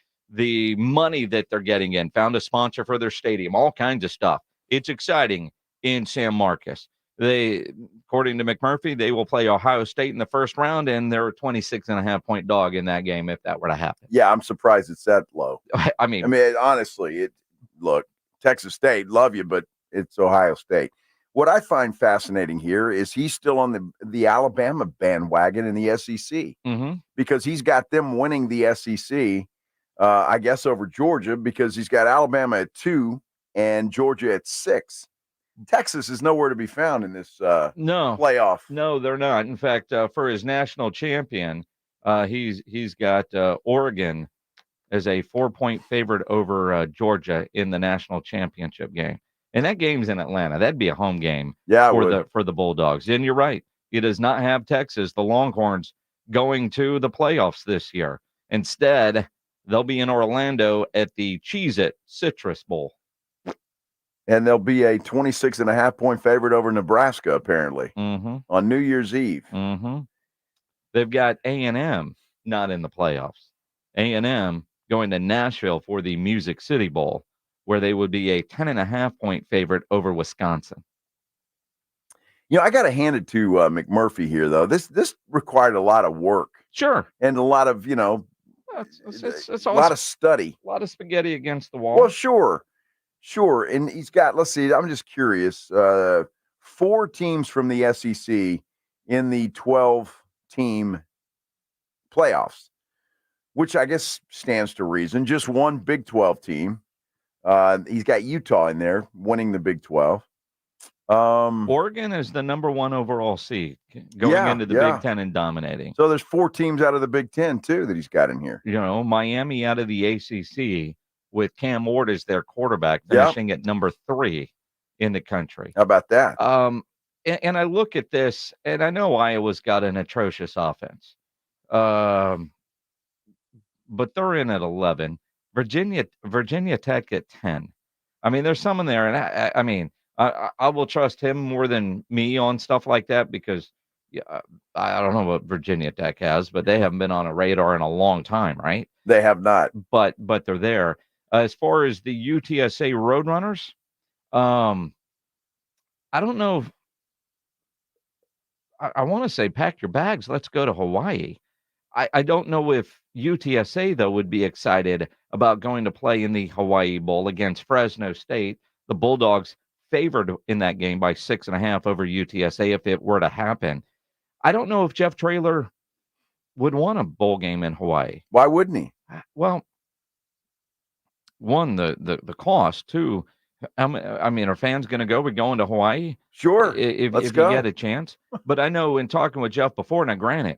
money that they're getting in, found a sponsor for their stadium, all kinds of stuff. It's exciting in San Marcos. According to McMurphy, they will play Ohio State in the first round, and they're a 26.5-point dog in that game if that were to happen. Yeah, I'm surprised it's that low. I mean, honestly, look, Texas State, love you, but it's Ohio State. What I find fascinating here is he's still on the Alabama bandwagon in the SEC, because he's got them winning the SEC, I guess, over Georgia, because he's got Alabama at 2 and Georgia at 6. Texas is nowhere to be found in this playoff. No, they're not. In fact, for his national champion, he's got Oregon as a 4-point favorite over Georgia in the national championship game. And that game's in Atlanta. That'd be a home game for the Bulldogs. And you're right. He does not have Texas, the Longhorns, going to the playoffs this year. Instead, They'll be in Orlando at the Cheez-It Citrus Bowl. And they'll be a 26.5-point favorite over Nebraska, apparently, on New Year's Eve. They've got A&M not in the playoffs. A&M going to Nashville for the Music City Bowl, where they would be a 10.5-point favorite over Wisconsin. I got to hand it to McMurphy here, though. This required a lot of work. Sure. And a lot of, it's a lot of study. A lot of spaghetti against the wall. Well, sure. And he's got, let's see, I'm just curious, 4 teams from the SEC in the 12-team playoffs, which I guess stands to reason. Just one Big 12 team. He's got Utah in there winning the Big 12. Oregon is the number 1 overall seed going into the Big 10 and dominating. So there's 4 teams out of the Big 10 too that he's got in here. Miami out of the ACC with Cam Ward as their quarterback, finishing at number 3 in the country. How about that? And I look at this, and I know Iowa's got an atrocious offense, but they're in at 11. Virginia Tech at 10. I mean, there's some in there, and I will trust him more than me on stuff like that because I don't know what Virginia Tech has, but they haven't been on a radar in a long time, right? They have not. But they're there. As far as the UTSA Roadrunners, I don't know if I want to say pack your bags, let's go to Hawaii. I don't know if UTSA, though, would be excited about going to play in the Hawaii Bowl against Fresno State. The Bulldogs favored in that game by 6.5 over UTSA if it were to happen. I don't know if Jeff Traylor would want a bowl game in Hawaii. Why wouldn't he? Well, one, the cost. 2, are fans going to go? We're going to Hawaii? Sure. If Let's you go. get a chance. But I know in talking with Jeff before, now granted,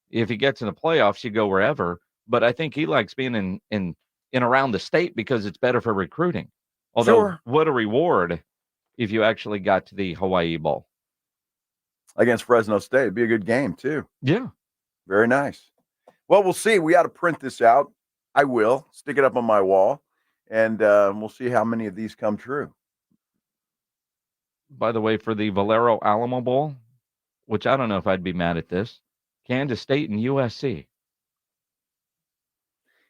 if he gets in the playoffs, you go wherever. But I think he likes being in around the state because it's better for recruiting. Although, what a reward if you actually got to the Hawaii Bowl. Against Fresno State. It'd be a good game, too. Yeah. Very nice. Well, we'll see. We got to print this out. I will. Stick it up on my wall. And we'll see how many of these come true. By the way, for the Valero Alamo Bowl, which I don't know if I'd be mad at this, Kansas State and USC.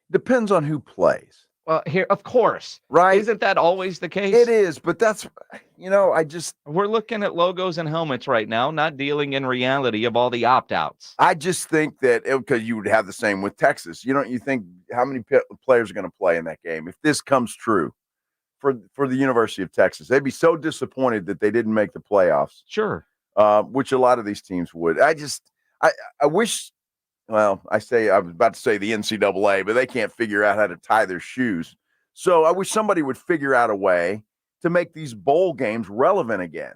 Depends on who plays. Well, here, of course. Right. Isn't that always the case? It is, but that's, we're looking at logos and helmets right now, not dealing in reality of all the opt-outs. I just think that, because you would have the same with Texas. You think how many players are going to play in that game? If this comes true for the University of Texas, they'd be so disappointed that they didn't make the playoffs. Sure. Which a lot of these teams would. I wish, I was about to say the NCAA, but they can't figure out how to tie their shoes. So I wish somebody would figure out a way to make these bowl games relevant again.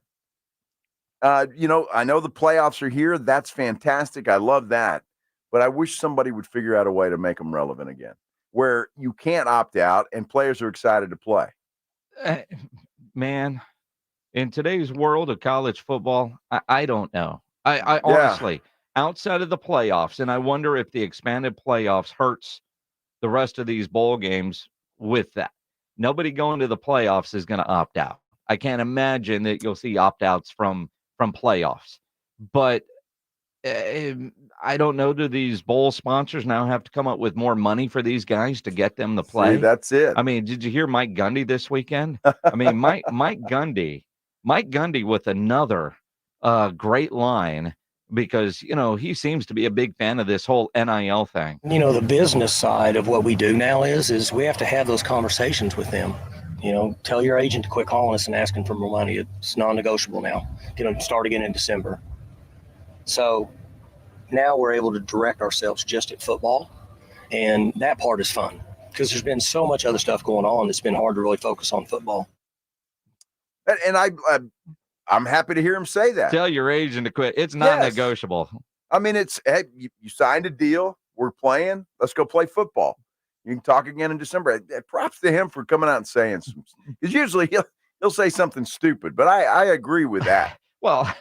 I know the playoffs are here. That's fantastic. I love that. But I wish somebody would figure out a way to make them relevant again, where you can't opt out and players are excited to play. Man, in today's world of college football, I don't know. I honestly, outside of the playoffs, and I wonder if the expanded playoffs hurts the rest of these bowl games with that. Nobody going to the playoffs is going to opt out. I can't imagine that you'll see opt-outs from playoffs. But I don't know, do these bowl sponsors now have to come up with more money for these guys to get them to play? See, that's it. I mean, did you hear Mike Gundy this weekend? I mean, Mike Gundy with another great line, because, he seems to be a big fan of this whole NIL thing. The business side of what we do now is we have to have those conversations with them. Tell your agent to quit calling us and asking for more money. It's non-negotiable now. Get them to start again in December. So now we're able to direct ourselves just at football, and that part is fun because there's been so much other stuff going on. It's been hard to really focus on football. And I'm happy to hear him say that. Tell your agent to quit. It's not negotiable. I mean, it's, hey, you signed a deal. We're playing. Let's go play football. You can talk again in December. Props to him for coming out and saying some, because usually he'll say something stupid, but I agree with that. Well,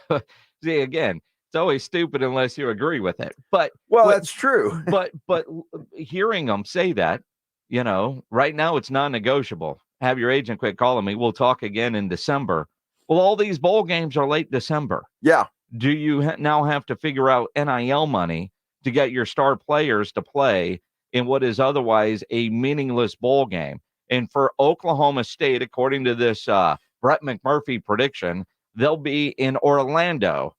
see, again, it's always stupid unless you agree with it. But that's true. but hearing him say that, Right now it's non-negotiable. Have your agent quit calling me. We'll talk again in December. Well, all these bowl games are late December. Yeah. Do you now have to figure out NIL money to get your star players to play in what is otherwise a meaningless bowl game? And for Oklahoma State, according to this Brett McMurphy prediction, they'll be in Orlando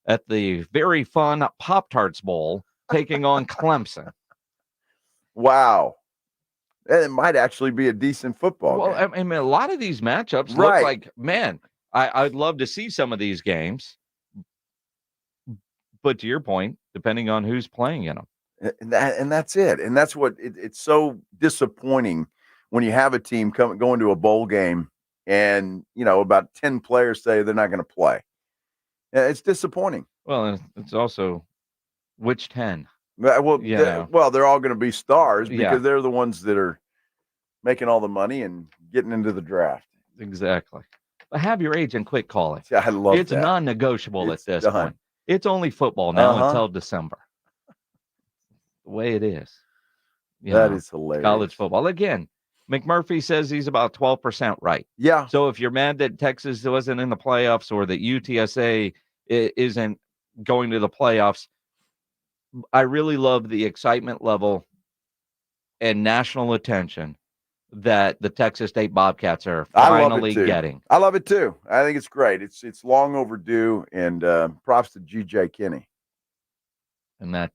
at the very fun Pop-Tarts Bowl taking on Clemson. Wow. It might actually be a decent football game. I mean, a lot of these matchups look like, man, I'd love to see some of these games. But to your point, depending on who's playing in them. And that's it. And that's what it's so disappointing when you have a team going to a bowl game and, about 10 players say they're not going to play. It's disappointing. Well, it's also which 10? Well, they're all going to be stars because they're the ones that are making all the money and getting into the draft. Exactly. But have your agent quit calling. Yeah, I love It's that. non-negotiable at this done. point. It's only football now until December. The way it is. That is hilarious. College football. Again, McMurphy says he's about 12% right. Yeah. So if you're mad that Texas wasn't in the playoffs or that UTSA isn't going to the playoffs, I really love the excitement level and national attention that the Texas State Bobcats are finally getting. I love it too. I think it's great. It's long overdue, and props to GJ Kinney. And that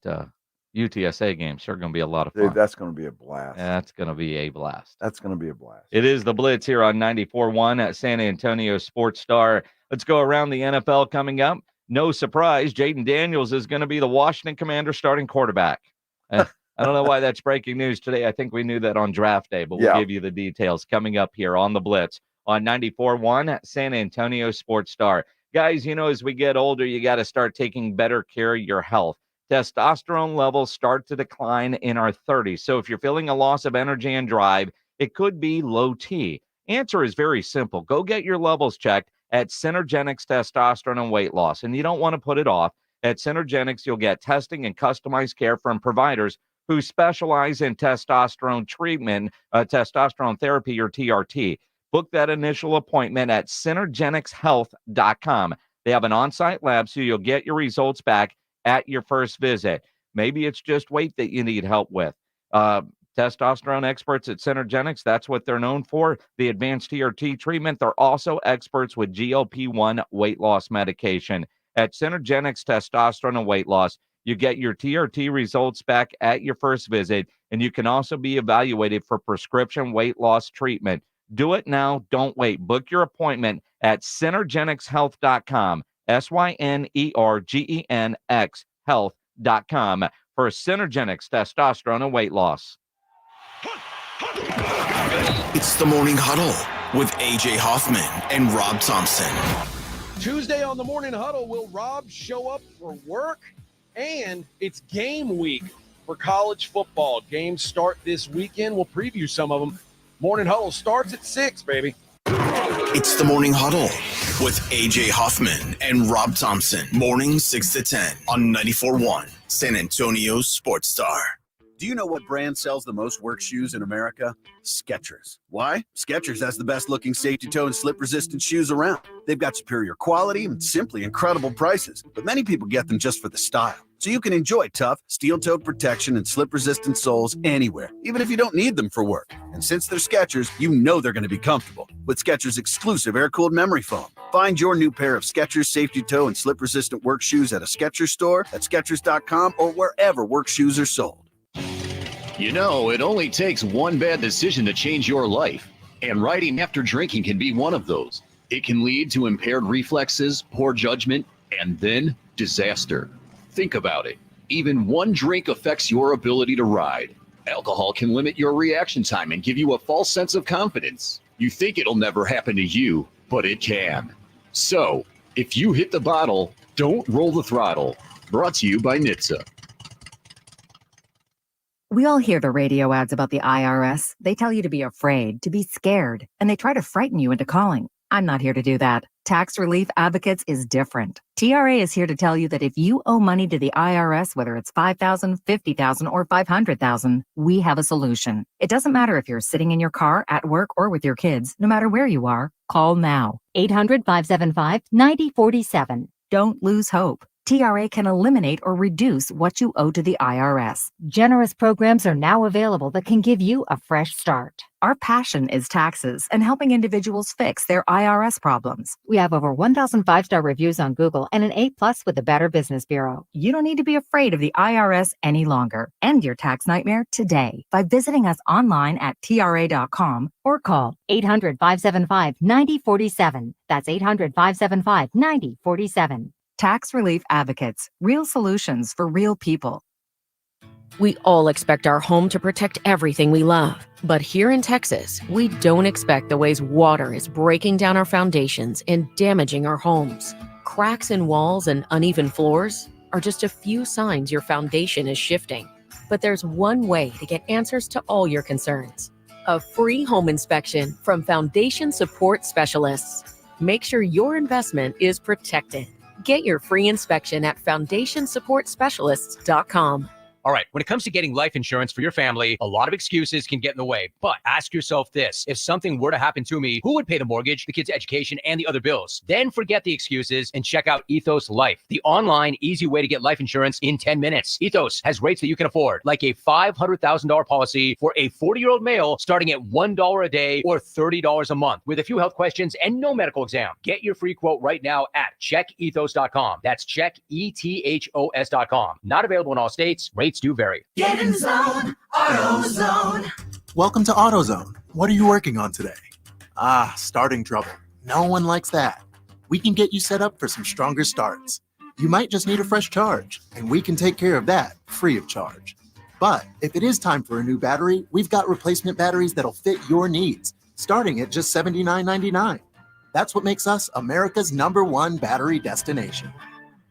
UTSA game sure going to be a lot of fun. Dude, that's going to be a blast. That's going to be a blast. That's going to be a blast. It is the Blitz here on 94.1 at San Antonio Sports Star. Let's go around the NFL coming up. No surprise, Jaden Daniels is going to be the Washington Commanders starting quarterback. I don't know why that's breaking news today. I think we knew that on draft day, but we'll give you the details coming up here on the Blitz on 94.1 at San Antonio Sports Star. Guys, as we get older, you got to start taking better care of your health. Testosterone levels start to decline in our 30s. So if you're feeling a loss of energy and drive, it could be low T. Answer is very simple. Go get your levels checked at Synergenics Testosterone and Weight Loss. And you don't want to put it off. At Synergenics, you'll get testing and customized care from providers who specialize in testosterone treatment, testosterone therapy, or TRT. Book that initial appointment at synergenicshealth.com. They have an on-site lab, so you'll get your results back at your first visit. Maybe it's just weight that you need help with. Testosterone experts at Synergenics, that's what they're known for. The advanced TRT treatment, they're also experts with GLP-1 weight loss medication. At Synergenics Testosterone and Weight Loss, you get your TRT results back at your first visit, and you can also be evaluated for prescription weight loss treatment. Do it now. Don't wait. Book your appointment at synergenicshealth.com, SYNERGENX health.com for Synergenics Testosterone and Weight Loss. It's the Morning Huddle with A.J. Hoffman and Rob Thompson. Tuesday on the Morning Huddle, will Rob show up for work? And it's game week for college football. Games start this weekend. We'll preview some of them. Morning Huddle starts at 6, baby. It's the Morning Huddle with A.J. Hoffman and Rob Thompson. Morning 6 to 10 on 94.1 San Antonio Sports Star. Do you know what brand sells the most work shoes in America? Skechers. Why? Skechers has the best looking safety toe and slip resistant shoes around. They've got superior quality and simply incredible prices, but many people get them just for the style. So you can enjoy tough, steel-toed protection and slip-resistant soles anywhere, even if you don't need them for work. And since they're Skechers, you know they're going to be comfortable with Skechers' exclusive air-cooled memory foam. Find your new pair of Skechers safety toe and slip-resistant work shoes at a Skechers store, at Skechers.com, or wherever work shoes are sold. You know, it only takes one bad decision to change your life, and writing after drinking can be one of those. It can lead to impaired reflexes, poor judgment, and then disaster. Think about it. Even one drink affects your ability to ride. Alcohol can limit your reaction time and give you a false sense of confidence. You think it'll never happen to you, but it can. So, if you hit the bottle, don't roll the throttle. Brought to you by NHTSA. We all hear the radio ads about the IRS. They tell you to be afraid, to be scared, and they try to frighten you into calling. I'm not here to do that. Tax Relief Advocates is different. TRA is here to tell you that if you owe money to the IRS, whether it's $5,000, $50,000, or $500,000, we have a solution. It doesn't matter if you're sitting in your car, at work, or with your kids. No matter where you are, call now. 800-575-9047. Don't lose hope. TRA can eliminate or reduce what you owe to the IRS. Generous programs are now available that can give you a fresh start. Our passion is taxes and helping individuals fix their IRS problems. We have over 1,000 5-star reviews on Google and an A+ with the Better Business Bureau. You don't need to be afraid of the IRS any longer. End your tax nightmare today by visiting us online at TRA.com or call 800-575-9047. That's 800-575-9047. Tax Relief Advocates, real solutions for real people. We all expect our home to protect everything we love. But here in Texas, we don't expect the ways water is breaking down our foundations and damaging our homes. Cracks in walls and uneven floors are just a few signs your foundation is shifting. But there's one way to get answers to all your concerns. A free home inspection from Foundation Support Specialists. Make sure your investment is protected. Get your free inspection at FoundationSupportSpecialists.com. All right, when it comes to getting life insurance for your family, a lot of excuses can get in the way. But ask yourself this: if something were to happen to me, who would pay the mortgage, the kids' education, and the other bills? Then forget the excuses and check out Ethos Life, the online, easy way to get life insurance in 10 minutes. Ethos has rates that you can afford, like a $500,000 policy for a 40-year-old male starting at $1 a day or $30 a month, with a few health questions and no medical exam. Get your free quote right now at checkethos.com. That's checkethos.com. Not available in all states. Rates do vary. Get in the zone, AutoZone. Welcome to AutoZone. What are you working on today? Starting trouble. No one likes that. We can get you set up for some stronger starts. You might just need a fresh charge, and we can take care of that free of charge. But if it is time for a new battery, we've got replacement batteries that'll fit your needs, starting at just $79.99. That's what makes us America's #1 battery destination.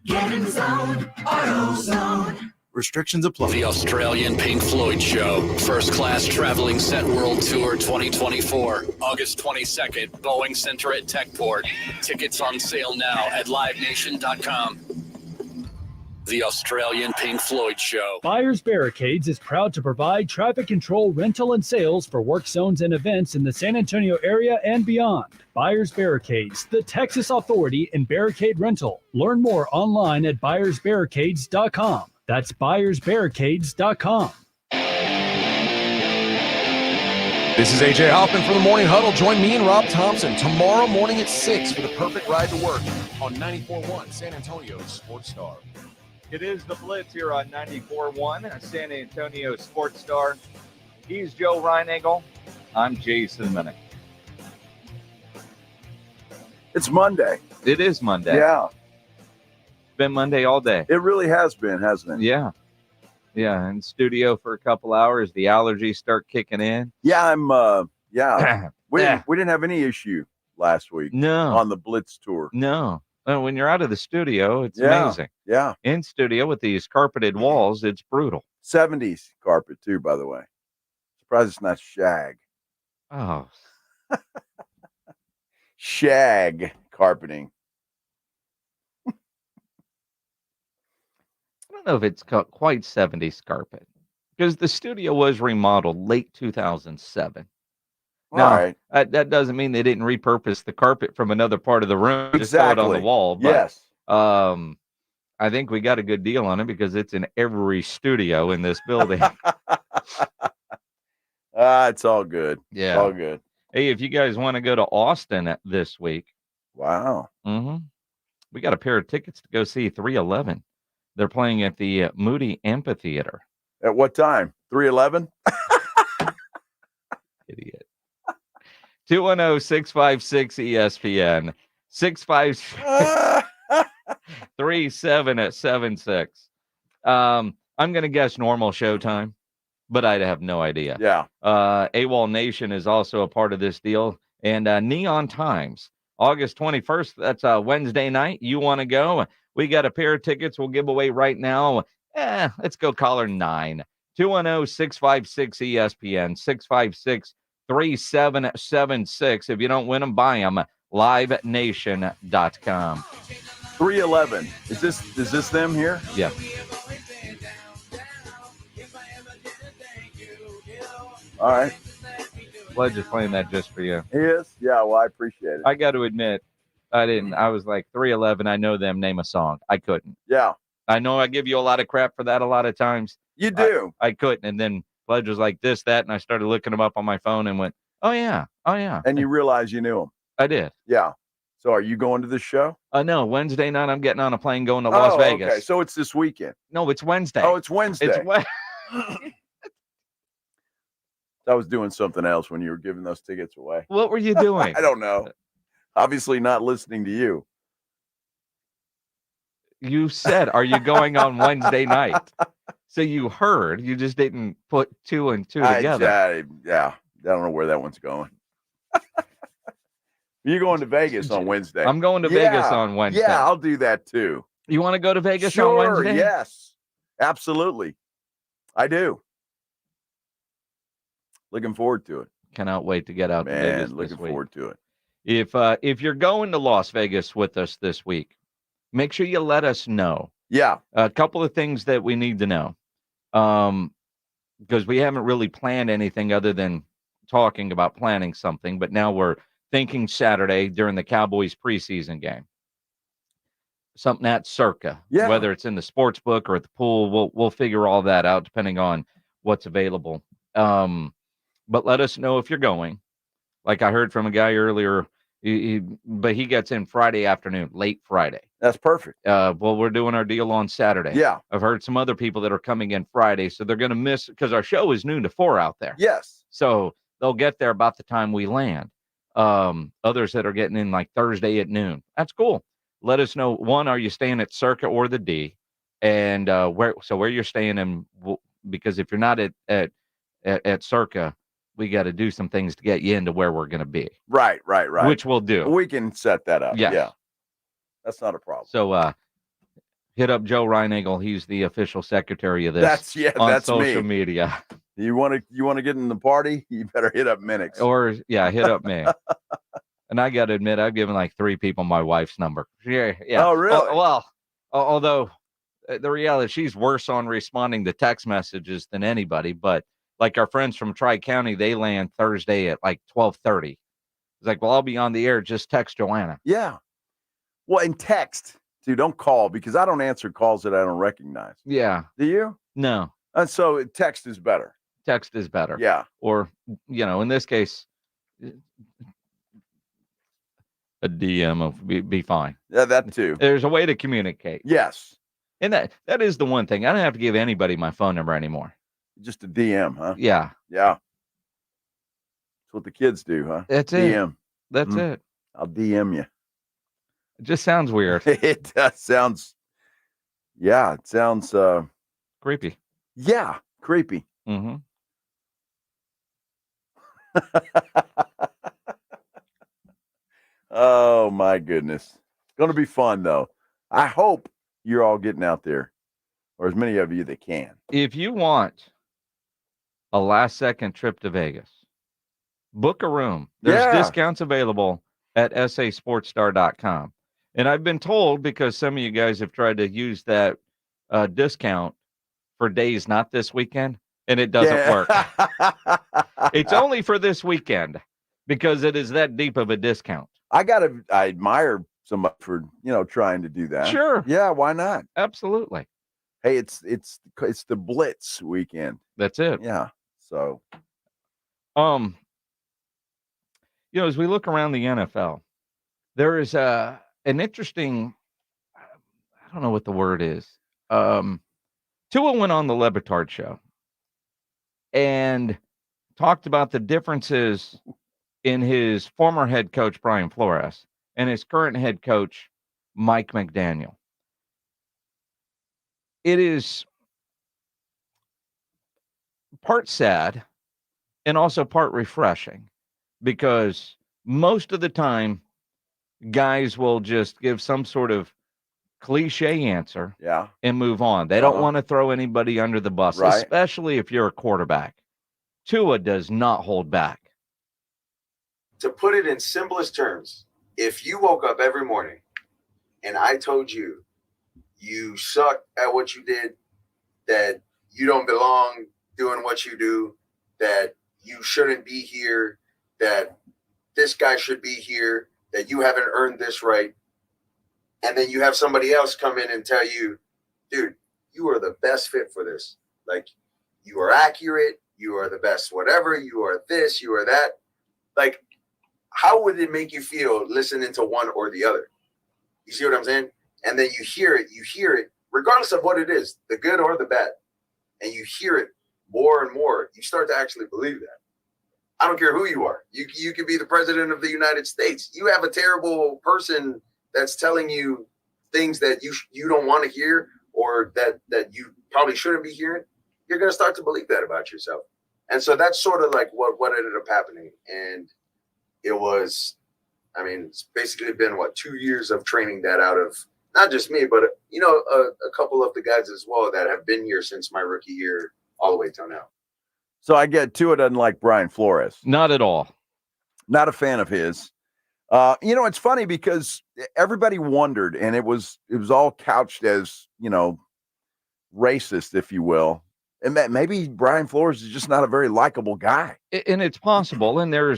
Get in the zone, AutoZone. Restrictions apply. The Australian Pink Floyd Show. First Class Traveling Set World Tour 2024. August 22nd, Boeing Center at Techport. Tickets on sale now at livenation.com. The Australian Pink Floyd Show. Buyers Barricades is proud to provide traffic control, rental, and sales for work zones and events in the San Antonio area and beyond. Buyers Barricades, the Texas authority in barricade rental. Learn more online at buyersbarricades.com. That's buyersbarricades.com. This is AJ Hoffman from the Morning Huddle. Join me and Rob Thompson tomorrow morning at 6 for the perfect ride to work on 94.1 San Antonio Sports Star. It is the Blitz here on 94.1 San Antonio Sports Star. He's Joe Reinagle. I'm Jason Minnick. It's Monday. It is Monday. Yeah. Been Monday all day. It really has been, hasn't it? Yeah. Yeah, in studio for a couple hours. The allergies start kicking in. Yeah, we didn't have any issue last week. No. On the Blitz tour. No. Well, when you're out of the studio, it's amazing. Yeah. In studio with these carpeted walls, it's brutal. 70s carpet too, by the way. Surprised it's not shag. Oh. Shag carpeting. I don't know if it's quite 70s carpet because the studio was remodeled late 2007. All now, right. That doesn't mean they didn't repurpose the carpet from another part of the room. Just throw it on the wall. But, yes. I think we got a good deal on it because it's in every studio in this building. It's all good. Yeah. It's all good. Hey, if you guys want to go to Austin this week. Wow. We got a pair of tickets to go see 311. They're playing at the Moody Amphitheater. At what time? 3:11? Idiot. 210-656-ESPN. 656-3776. I'm going to guess normal showtime, but I have no idea. Yeah. AWOL Nation is also a part of this deal. And Neon Times, August 21st. That's Wednesday night. You want to go? We got a pair of tickets we'll give away right now. Let's go caller 9. 210-656-ESPN. 656-3776. If you don't win them, buy them. livenation.com. 311. Is this them here? Yeah. All right. Pledge is playing that just for you. He is? Yeah, well, I appreciate it. I got to admit, I didn't. I was like, 311, I know them, name a song. I couldn't. Yeah. I know I give you a lot of crap for that a lot of times. You do. I couldn't. And then Pledge was like this, that, and I started looking them up on my phone and went, oh, yeah. And you realize you knew him. I did. Yeah. So are you going to the show? No, Wednesday night I'm getting on a plane going to Las Vegas. Okay. So it's this weekend. No, it's Wednesday. Oh, it's Wednesday. It's I was doing something else when you were giving those tickets away. What were you doing? I don't know. Obviously not listening to you. You said, are you going on Wednesday night? So you heard, you just didn't put two and two together. Yeah. I don't know where that one's going. You're going to Vegas on Wednesday. I'm going to Vegas on Wednesday. Yeah, I'll do that too. You want to go to Vegas on Wednesday? Yes, absolutely. I do. Looking forward to it. Cannot wait to get out to Vegas. Looking forward to it. If you're going to Las Vegas with us this week, make sure you let us know. Yeah. A couple of things that we need to know. Because we haven't really planned anything other than talking about planning something, but now we're thinking Saturday during the Cowboys preseason game. Something at Circa. Yeah. Whether it's in the sports book or at the pool, we'll figure all that out depending on what's available. But let us know if you're going. Like I heard from a guy earlier, but he gets in Friday afternoon, late Friday. That's perfect. Well, we're doing our deal on Saturday. Yeah. I've heard some other people that are coming in Friday, so they're going to miss because our show is noon to 4 out there. Yes. So they'll get there about the time we land. Others that are getting in like Thursday at noon. That's cool. Let us know. One, are you staying at Circa or the D? And where you're staying, and because if you're not at Circa, we got to do some things to get you into where we're going to be. Right. Which we'll do. We can set that up. Yes. Yeah. That's not a problem. So hit up Joe Reinagle. He's the official secretary of this. That's social me. media. You want to get in the party? You better hit up Minix. Or hit up me. And I got to admit, I've given like 3 people my wife's number. Yeah. Oh, really? Well, although the reality, she's worse on responding to text messages than anybody. But like our friends from Tri-County, they land Thursday at like 12:30. It's like, well, I'll be on the air. Just text Joanna. Yeah. Well, and text too. Don't call because I don't answer calls that I don't recognize. Yeah. Do you? No. And so text is better. Text is better. Yeah. Or, in this case, a DM will be fine. Yeah, that too. There's a way to communicate. Yes. And that is the one thing. I don't have to give anybody my phone number anymore. Just a DM, huh? Yeah. Yeah. That's what the kids do, huh? That's DM. it. That's it. I'll DM you. It just sounds weird. It sounds. Yeah, it sounds creepy. Yeah, creepy. Mm-hmm. Oh my goodness. It's going to be fun though. I hope you're all getting out there, or as many of you that can. If you want a last second trip to Vegas, book a room. There's discounts available at sasportstar.com. And I've been told, because some of you guys have tried to use that discount for days, not this weekend, and it doesn't work. It's only for this weekend because it is that deep of a discount. I admire somebody for, trying to do that. Sure. Yeah, why not? Absolutely. Hey, it's the Blitz weekend. That's it. Yeah. So as we look around the NFL, there is an interesting, I don't know what the word is. Tua went on the Le Batard show and talked about the differences in his former head coach, Brian Flores, and his current head coach, Mike McDaniel. It is part sad and also part refreshing because most of the time, guys will just give some sort of cliche answer and move on. They don't want to throw anybody under the bus, especially if you're a quarterback. Tua does not hold back. To put it in simplest terms, if you woke up every morning and I told you you suck at what you did, that you don't belong doing what you do, that you shouldn't be here, that this guy should be here, that you haven't earned this right, and then you have somebody else come in and tell you, dude, you are the best fit for this. Like, you are accurate, you are the best whatever, you are this, you are that. Like, how would it make you feel listening to one or the other? You see what I'm saying? And then you hear it, regardless of what it is, the good or the bad. And you hear it more and more. You start to actually believe that. I don't care who you are. You could be the president of the United States. You have a terrible person that's telling you things that you don't want to hear, or that you probably shouldn't be hearing. You're going to start to believe that about yourself. And so that's sort of like what ended up happening. And it was, I mean, it's basically been 2 years of training that out of not just me, but a couple of the guys as well that have been here since my rookie year all the way till now. So I get Tua doesn't like Brian Flores. Not at all. Not a fan of his. It's funny because everybody wondered, and it was all couched as, racist, if you will. And that maybe Brian Flores is just not a very likable guy. And it's possible. And there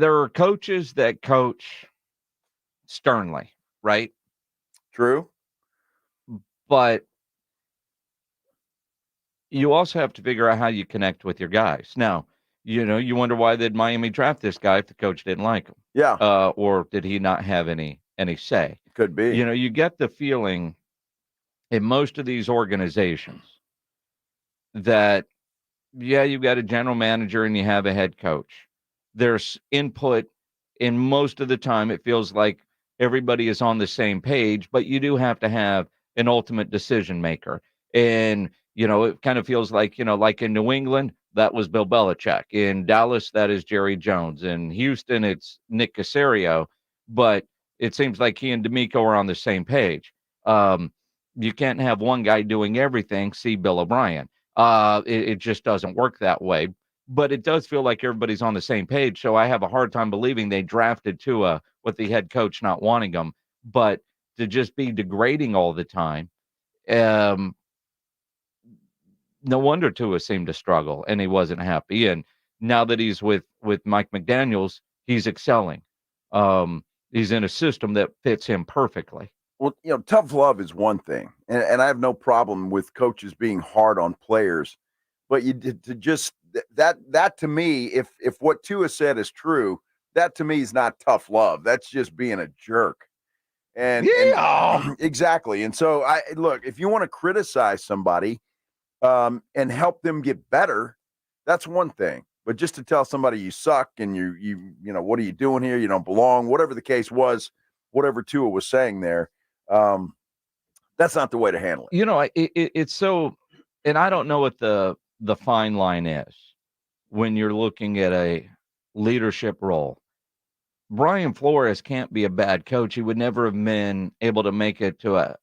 are coaches that coach sternly, right? True. But you also have to figure out how you connect with your guys. Now, you wonder why did Miami draft this guy if the coach didn't like him? Yeah. Or did he not have any say? Could be. You get the feeling in most of these organizations that, yeah, you've got a general manager and you have a head coach. There's input, and most of the time it feels like everybody is on the same page, but you do have to have an ultimate decision maker. And, it kind of feels like, like in New England, that was Bill Belichick. In Dallas, that is Jerry Jones. In Houston, it's Nick Caserio. But it seems like he and D'Amico are on the same page. You can't have one guy doing everything. See Bill O'Brien. It just doesn't work that way. But it does feel like everybody's on the same page. So I have a hard time believing they drafted Tua with the head coach not wanting him. But to just be degrading all the time, no wonder Tua seemed to struggle and he wasn't happy. And now that he's with Mike McDaniels, he's excelling. He's in a system that fits him perfectly. Well, tough love is one thing, and I have no problem with coaches being hard on players, but you did to just that to me, if what Tua said is true, that to me is not tough love. That's just being a jerk. And exactly. And so look, if you want to criticize somebody and help them get better, that's one thing. But just to tell somebody you suck and you what are you doing here? You don't belong. Whatever the case was, whatever Tua was saying there, that's not the way to handle it. It's so, and I don't know what the fine line is when you're looking at a leadership role. Brian Flores can't be a bad coach. He would never have been able to make it to a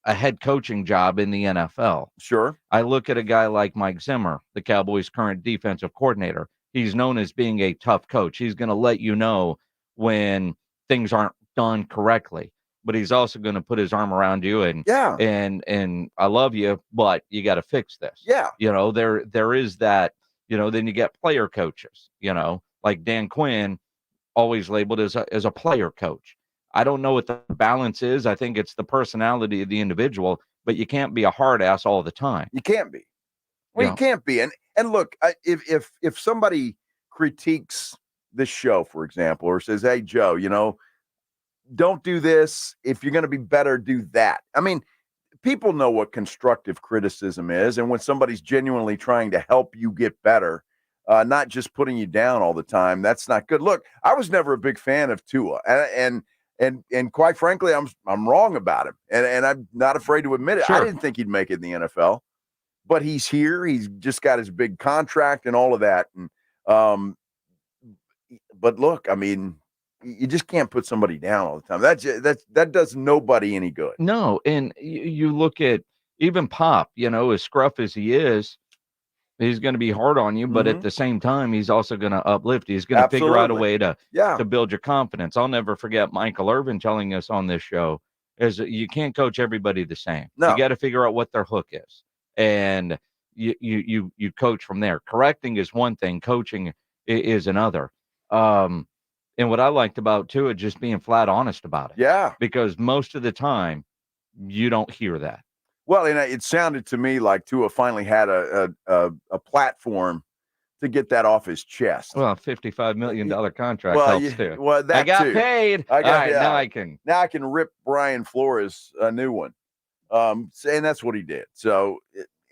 head coaching job in the NFL. Sure. I look at a guy like Mike Zimmer, the Cowboys' current defensive coordinator. He's known as being a tough coach. He's going to let you know when things aren't done correctly, but he's also going to put his arm around you and I love you, but you got to fix this. Yeah. There is that, then you get player coaches, like Dan Quinn, always labeled as a player coach. I don't know what the balance is. I think it's the personality of the individual, but you can't be a hard ass all the time. You can't be. Well, you can't be. And look, if somebody critiques this show, for example, or says, "Hey, Joe, don't do this. If you're going to be better, do that." I mean, people know what constructive criticism is, and when somebody's genuinely trying to help you get better, not just putting you down all the time, that's not good. Look, I was never a big fan of Tua, and quite frankly, I'm wrong about him, and I'm not afraid to admit it. Sure. I didn't think he'd make it in the NFL, but he's here. He's just got his big contract and all of that. And but look, I mean, you just can't put somebody down all the time. That does nobody any good. No, and you look at even Pop, as scruff as he is, He's going to be hard on you, but at the same time, he's also going to uplift you. He's going to figure out a way to build your confidence. I'll never forget Michael Irvin telling us on this show is that you can't coach everybody the same. No. You got to figure out what their hook is, and you coach from there. Correcting is one thing, coaching is another. And what I liked about Tua, just being flat honest about it. Yeah. Because most of the time, you don't hear that. Well, and it sounded to me like Tua finally had a platform to get that off his chest. Well, $55 million contract Well, helps too. Well, that I got too. paid. I got, all right, now I can rip Brian Flores a new one. And that's what he did. So,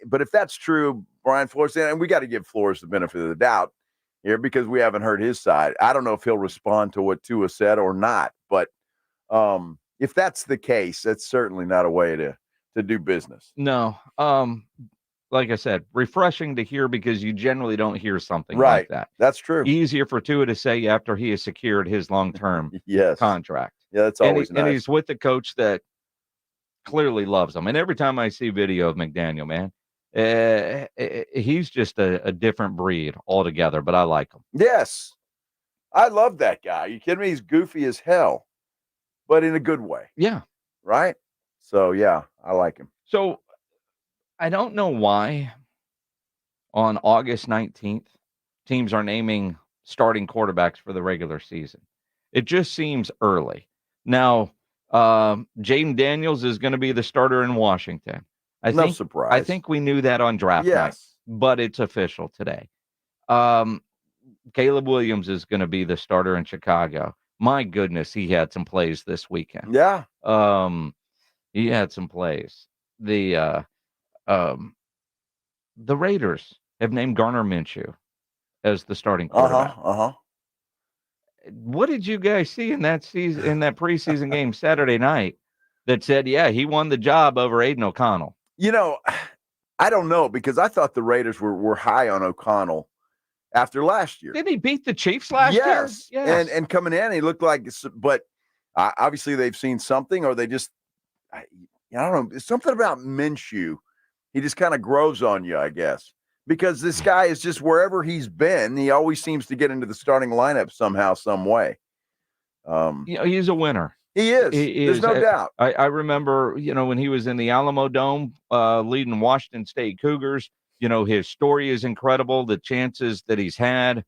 but if that's true, Brian Flores, and we got to give Flores the benefit of the doubt here because we haven't heard his side. I don't know if he'll respond to what Tua said or not, but if that's the case, that's certainly not a way to do business. No. Like I said, refreshing to hear because you generally don't hear something right. like that. That's true. Easier for Tua to say after he has secured his long-term contract. Yeah, that's always nice. And he's with the coach that clearly loves him. And every time I see video of McDaniel, man, he's just a different breed altogether, but I like him. Yes. I love that guy. You kidding me? He's goofy as hell, but in a good way. Yeah. Right? So, yeah, I like him. So, I don't know why on August 19th, teams are naming starting quarterbacks for the regular season. It just seems early. Now, Jaden Daniels is going to be the starter in Washington. No surprise. I think we knew that on draft night, but it's official today. Caleb Williams is going to be the starter in Chicago. My goodness, he had some plays this weekend. Yeah. He had some plays. The Raiders have named Garner Minshew as the starting quarterback. What did you guys see in that preseason game Saturday night that said, yeah, he won the job over Aiden O'Connell? You know, I don't know because I thought the Raiders were high on O'Connell after last year. Didn't he beat the Chiefs last year? Yes. And coming in, he looked like, but obviously they've seen something or they just, I don't know, it's something about Minshew. He just kind of grows on you, I guess, because this guy is just wherever he's been, he always seems to get into the starting lineup somehow, some way. He's a winner. He is. There's no doubt. I remember, when he was in the Alamo Dome leading Washington State Cougars, his story is incredible, the chances that he's had.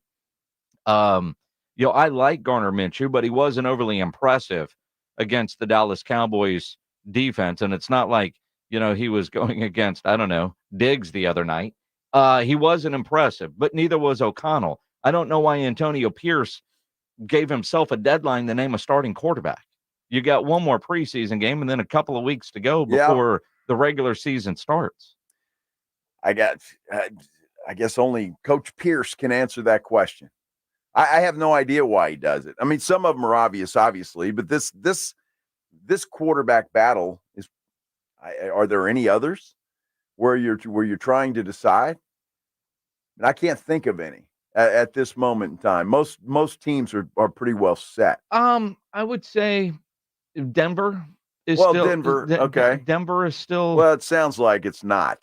I like Garner Minshew, but he wasn't overly impressive against the Dallas Cowboys defense. And it's not like, he was going against, I don't know, Diggs the other night. He wasn't impressive, but neither was O'Connell. I don't know why Antonio Pierce gave himself a deadline to name a starting quarterback. You got one more preseason game and then a couple of weeks to go before the regular season starts. I guess only Coach Pierce can answer that question. I have no idea why he does it. I mean, some of them are obvious, obviously, but this quarterback battle is. Are there any others where you're trying to decide? And I can't think of any at this moment in time. Most teams are pretty well set. I would say Denver is Denver. Okay. Denver is still. Well, it sounds like it's not.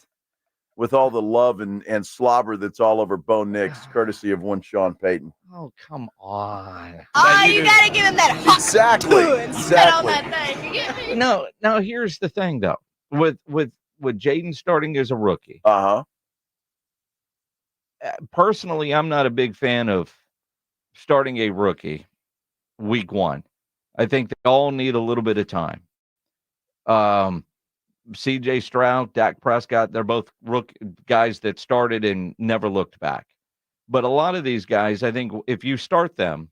With all the love and slobber that's all over Bo Nix, courtesy of one Sean Payton. Oh, come on. Oh, you got to give him that hot Exactly. and spit on that thing. You get me? No, here's the thing, though. With Jaden starting as a rookie. Personally, I'm not a big fan of starting a rookie week one. I think they all need a little bit of time. CJ Stroud, Dak Prescott, they're both rookie guys that started and never looked back. But a lot of these guys, I think if you start them,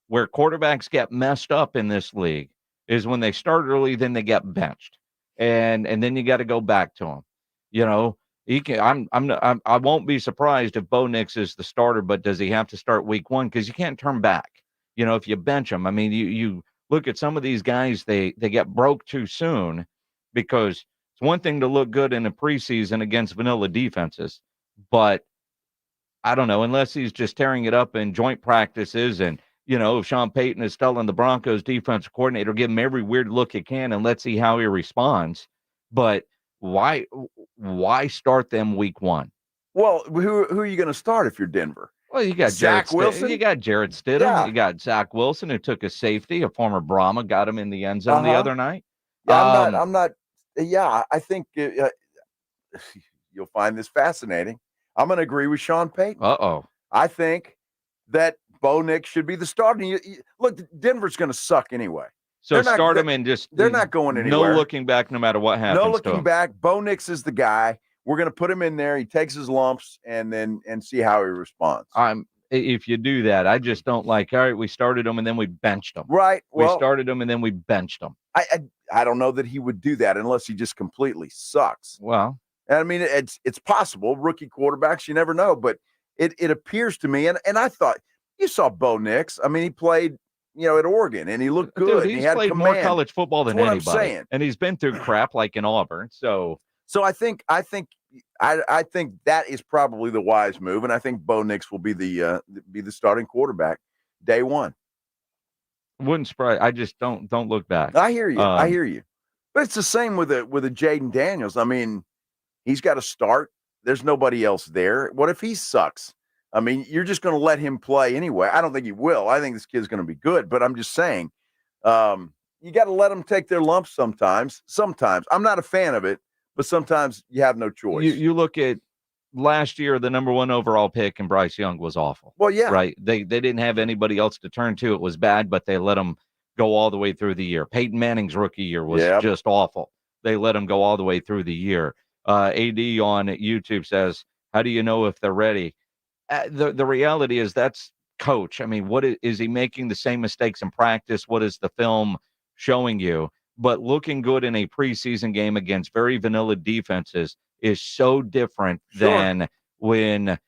where quarterbacks get messed up in this league is when they start early, then they get benched. And then you got to go back to them. He can. I won't be surprised if Bo Nix is the starter, but does he have to start week one? Because you can't turn back. If you bench him, I mean, you look at some of these guys, they get broke too soon because it's one thing to look good in a preseason against vanilla defenses, but I don't know, unless he's just tearing it up in joint practices and, if Sean Payton is telling the Broncos defensive coordinator, give him every weird look he can and let's see how he responds. But why start them week one? Well, who are you going to start if you're Denver? Well, you got Zach Wilson. You got Jarrett Stidham. Yeah. You got Zach Wilson, who took a safety, a former Brahma, got him in the end zone the other night. Yeah, I'm not. Yeah, I think you'll find this fascinating. I'm going to agree with Sean Payton. I think that Bo Nix should be the starter. Look, Denver's going to suck anyway. So start him and they're not going anywhere. No looking back, no matter what happens. No looking back. Bo Nix is the guy. We're going to put him in there. He takes his lumps and see how he responds. If you do that, I just don't like. All right, we started him and then we benched him. Right. We started him and then we benched him. I don't know that he would do that unless he just completely sucks. Well, I mean, it's possible. Rookie quarterbacks, you never know. But it appears to me, and I thought you saw Bo Nix. I mean, he played, at Oregon, and he looked good. Dude, he's he had played command. more college football than That's what anybody. I'm saying. And he's been through crap like in Auburn. So I think that is probably the wise move, and I think Bo Nix will be the starting quarterback day one. Wouldn't surprise. I just don't look back. I hear you. But it's the same with a Jaden Daniels. I mean, he's got to start. There's nobody else there. What if he sucks? I mean, you're just going to let him play anyway. I don't think he will. I think this kid's going to be good, but I'm just saying, you got to let them take their lumps sometimes. Sometimes I'm not a fan of it, but sometimes you have no choice. You look at last year, the number 1 overall pick, and Bryce Young was awful. Well, yeah, right. They didn't have anybody else to turn to. It was bad, but they let him go all the way through the year. Peyton Manning's rookie year was just awful. They let him go all the way through the year. AD on YouTube says, "How do you know if they're ready?" The reality is that's coach. I mean, what is he making the same mistakes in practice? What is the film showing you? But looking good in a preseason game against very vanilla defenses is so different than when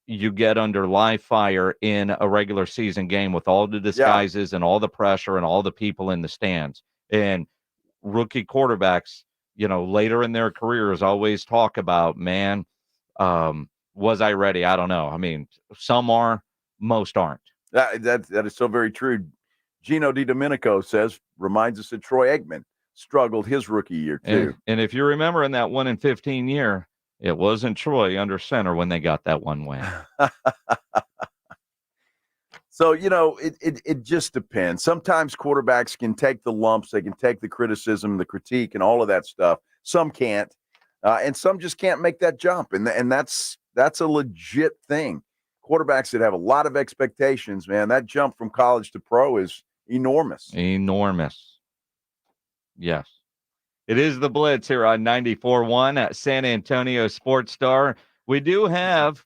you get under live fire in a regular season game with all the disguises and all the pressure and all the people in the stands. And rookie quarterbacks, later in their careers always talk about, man, was I ready? I don't know. I mean, some are, most aren't. That is so very true. Gino DiDomenico reminds us that Troy Aikman struggled his rookie year too. And if you remember in that 1-15 year, it wasn't Troy under center when they got that one win. So, it just depends. Sometimes quarterbacks can take the lumps. They can take the criticism, the critique, and all of that stuff. Some can't. And some just can't make that jump. And that's a legit thing. Quarterbacks that have a lot of expectations, man, that jump from college to pro is enormous. Enormous. Yes. It is the Blitz here on 94.1 at San Antonio Sports Star. We do have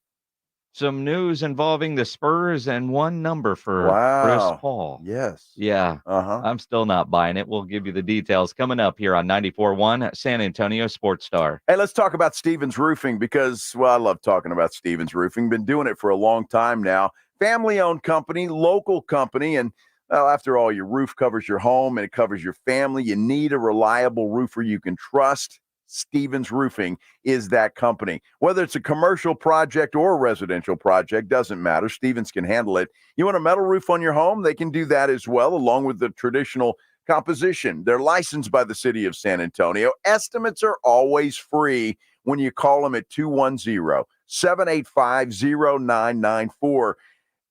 some news involving the Spurs and one number for Chris Paul. Yes. Yeah. I'm still not buying it. We'll give you the details coming up here on 94.1 at San Antonio Sports Star. Hey, let's talk about Stevens Roofing because, I love talking about Stevens Roofing. Been doing it for a long time now. Family-owned company, local company, and after all, your roof covers your home and it covers your family. You need a reliable roofer you can trust. Stevens Roofing is that company. Whether it's a commercial project or a residential project, doesn't matter. Stevens can handle it. You want a metal roof on your home? They can do that as well, along with the traditional composition. They're licensed by the city of San Antonio. Estimates are always free when you call them at 210-785-0994.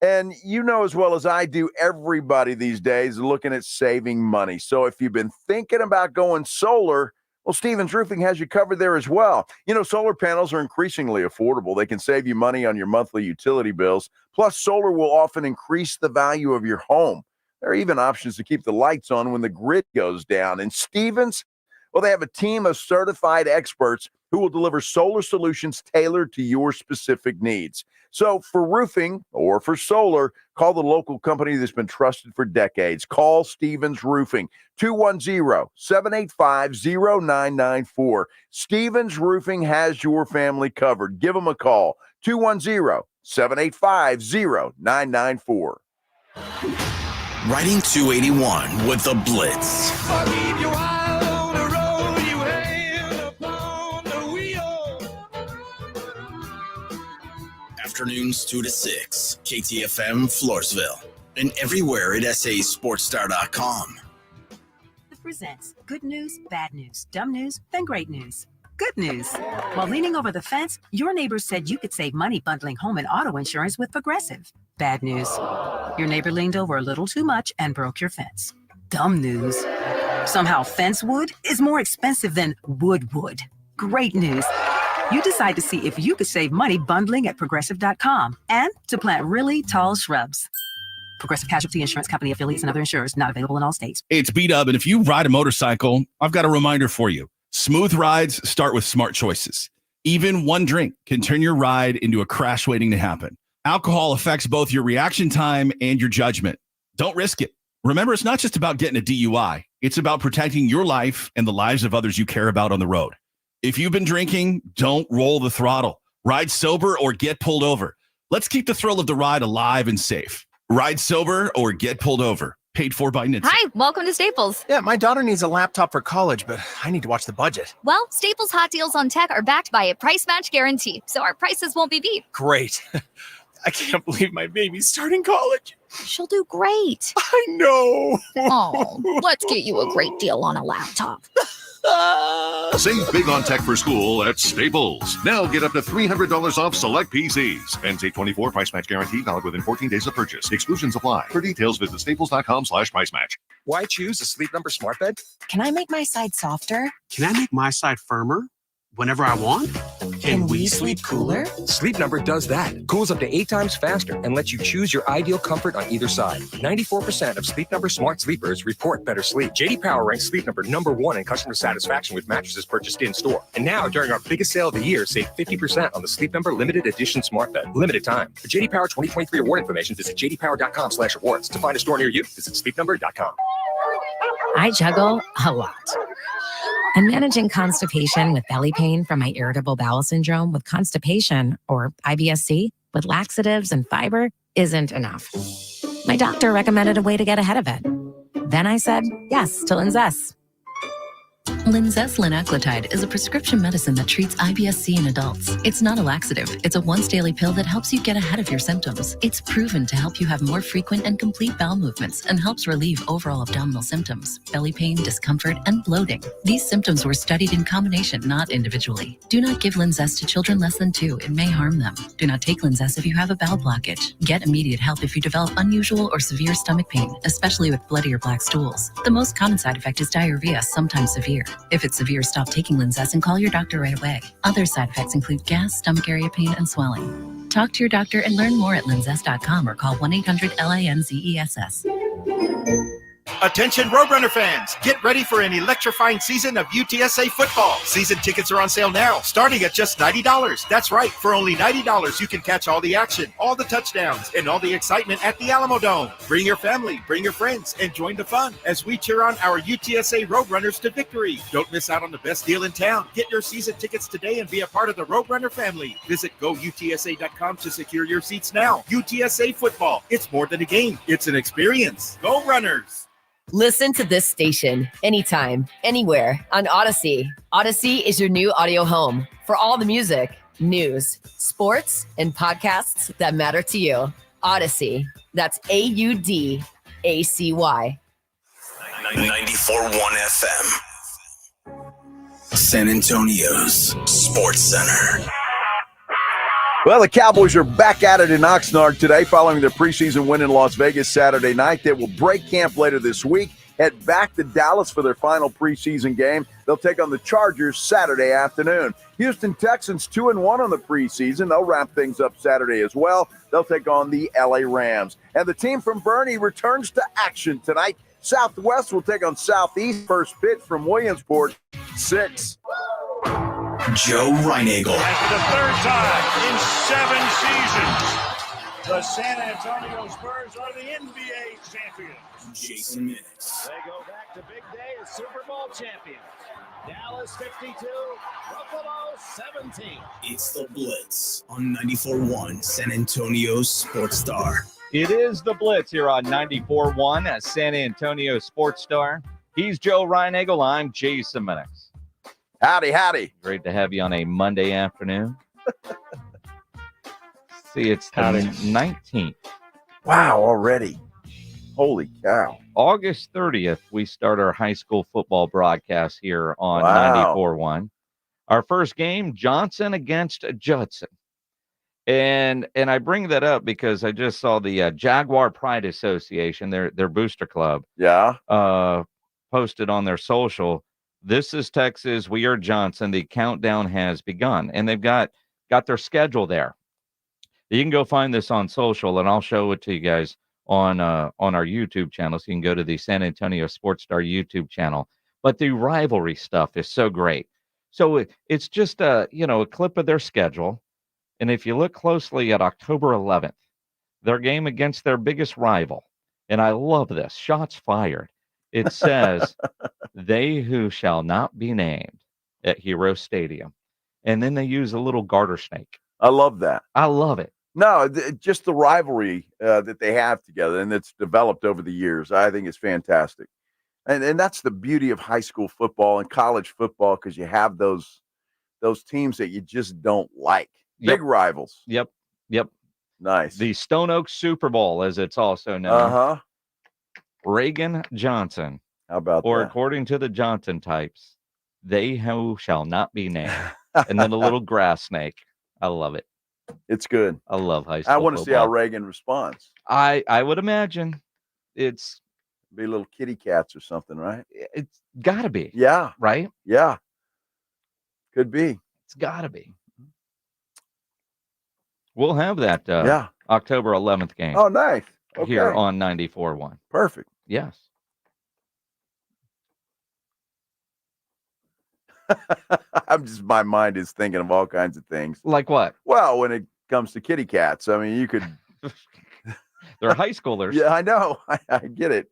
And as well as I do, everybody these days is looking at saving money. So if you've been thinking about going solar, well, Stevens Roofing has you covered there as well. Solar panels are increasingly affordable. They can save you money on your monthly utility bills. Plus, solar will often increase the value of your home. There are even options to keep the lights on when the grid goes down. And Stevens, they have a team of certified experts who will deliver solar solutions tailored to your specific needs. So for roofing or for solar, call the local company that's been trusted for decades. Call Stevens Roofing, 210-785-0994. Stevens Roofing has your family covered. Give them a call, 210-785-0994. Riding 281 with the Blitz. Afternoons 2 to 6, KTFM Floresville, and everywhere at sasportstar.com. The presents good news, bad news, dumb news, then great news. Good news. While leaning over the fence, your neighbor said you could save money bundling home and auto insurance with Progressive. Bad news. Your neighbor leaned over a little too much and broke your fence. Dumb news. Somehow fence wood is more expensive than wood. Great news. You decide to see if you could save money bundling at Progressive.com and to plant really tall shrubs. Progressive Casualty Insurance Company, affiliates, and other insurers not available in all states. Hey, it's B-Dub, and if you ride a motorcycle, I've got a reminder for you. Smooth rides start with smart choices. Even one drink can turn your ride into a crash waiting to happen. Alcohol affects both your reaction time and your judgment. Don't risk it. Remember, it's not just about getting a DUI. It's about protecting your life and the lives of others you care about on the road. If you've been drinking, don't roll the throttle. Ride sober or get pulled over. Let's keep the thrill of the ride alive and safe. Ride sober or get pulled over. Paid for by NHTSA. Hi, welcome to Staples. Yeah, my daughter needs a laptop for college, but I need to watch the budget. Well, Staples hot deals on tech are backed by a price match guarantee, so our prices won't be beat. Great. I can't believe my baby's starting college. She'll do great. I know. Oh, let's get you a great deal on a laptop. Save big on tech for school at Staples. Now get up to $300 off select PCs. NC24 price match guarantee valid within 14 days of purchase. Exclusions apply. For details, visit staples.com/price match. Why choose a Sleep Number smart bed? Can I make my side softer? Can I make my side firmer whenever I want? Can we sleep cooler? Sleep Number does that. Cools up to 8 times faster and lets you choose your ideal comfort on either side. 94% of Sleep Number smart sleepers report better sleep. JD Power ranks Sleep Number #1 in customer satisfaction with mattresses purchased in-store. And now, during our biggest sale of the year, save 50% on the Sleep Number limited edition smart bed. Limited time. For JD Power 2023 award information, visit jdpower.com/awards. To find a store near you, visit sleepnumber.com. I juggle a lot. And managing constipation with belly pain from my irritable bowel syndrome with constipation, or IBS-C, with laxatives and fiber isn't enough. My doctor recommended a way to get ahead of it. Then I said yes to Linzess. Linzess linaclotide is a prescription medicine that treats IBS-C in adults. It's not a laxative. It's a once-daily pill that helps you get ahead of your symptoms. It's proven to help you have more frequent and complete bowel movements and helps relieve overall abdominal symptoms, belly pain, discomfort, and bloating. These symptoms were studied in combination, not individually. Do not give Linzess to children less than 2. It may harm them. Do not take Linzess if you have a bowel blockage. Get immediate help if you develop unusual or severe stomach pain, especially with bloody or black stools. The most common side effect is diarrhea, sometimes severe. If it's severe, stop taking Linzess and call your doctor right away. Other side effects include gas, stomach area pain, and swelling. Talk to your doctor and learn more at linzess.com or call 1-800-LINZESS. Attention Roadrunner fans, get ready for an electrifying season of UTSA football. Season tickets are on sale now, starting at just $90. That's right, for only $90 you can catch all the action, all the touchdowns, and all the excitement at the Alamo Dome. Bring your family, bring your friends, and join the fun as we cheer on our UTSA Roadrunners to victory. Don't miss out on the best deal in town. Get your season tickets today and be a part of the Roadrunner family. Visit GoUTSA.com to secure your seats now. UTSA football, it's more than a game, it's an experience. Go Runners! Listen to this station anytime, anywhere on Odyssey. Odyssey is your new audio home for all the music, news, sports, and podcasts that matter to you. Odyssey. That's AUDACY. 94.1 FM. San Antonio's Sports Center. Well, the Cowboys are back at it in Oxnard today following their preseason win in Las Vegas Saturday night. They will break camp later this week, head back to Dallas for their final preseason game. They'll take on the Chargers Saturday afternoon. Houston Texans 2-1 on the preseason. They'll wrap things up Saturday as well. They'll take on the LA Rams. And the team from Bernie returns to action tonight. Southwest will take on Southeast. First pitch from Williamsport, 6. Joe Reinagel. For the third time in 7 seasons, the San Antonio Spurs are the NBA champions. Jason Minutes. They go back to big day as Super Bowl champions. Dallas 52, Buffalo 17. It's the Blitz on 94.1 San Antonio's Sports Star. It is the Blitz here on 94.1 at San Antonio Sports Star. He's Joe Reinagel. I'm Jason Minix. Howdy, howdy. Great to have you on a Monday afternoon. See, it's the 19th. Wow, already. Holy cow. August 30th, we start our high school football broadcast here on 94.1. Our first game, Johnson against Judson. And I bring that up because I just saw the Jaguar Pride Association, their booster club, posted on their social, "This is Texas. We are Johnson. The countdown has begun." And they've got their schedule there. You can go find this on social, and I'll show it to you guys on our YouTube channel. So you can go to the San Antonio Sports Star YouTube channel. But the rivalry stuff is so great. So it's just a clip of their schedule. And if you look closely at October 11th, their game against their biggest rival, and I love this, shots fired. It says, "They who shall not be named at Hero Stadium." And then they use a little garter snake. I love that. I love it. No, just the rivalry that they have together, and it's developed over the years. I think it's fantastic. And that's the beauty of high school football and college football, because you have those teams that you just don't like. Big rivals. Yep. Nice. The Stone Oak Super Bowl, as it's also known. Uh-huh. Reagan Johnson. How about or that? According to the Johnson types, "They who shall not be named." And then a little grass snake. I love it. It's good. I love high school I want to see how football. Reagan responds. I would imagine it's be little kitty cats or something, right? It's got to be. Yeah. Right? Yeah. Could be. It's got to be. We'll have that October 11th game. Oh, nice. Okay. Here on 94.1. Perfect. Yes. My mind is thinking of all kinds of things. Like what? Well, when it comes to kitty cats, I mean, you could. They're high schoolers. Yeah, I know. I get it.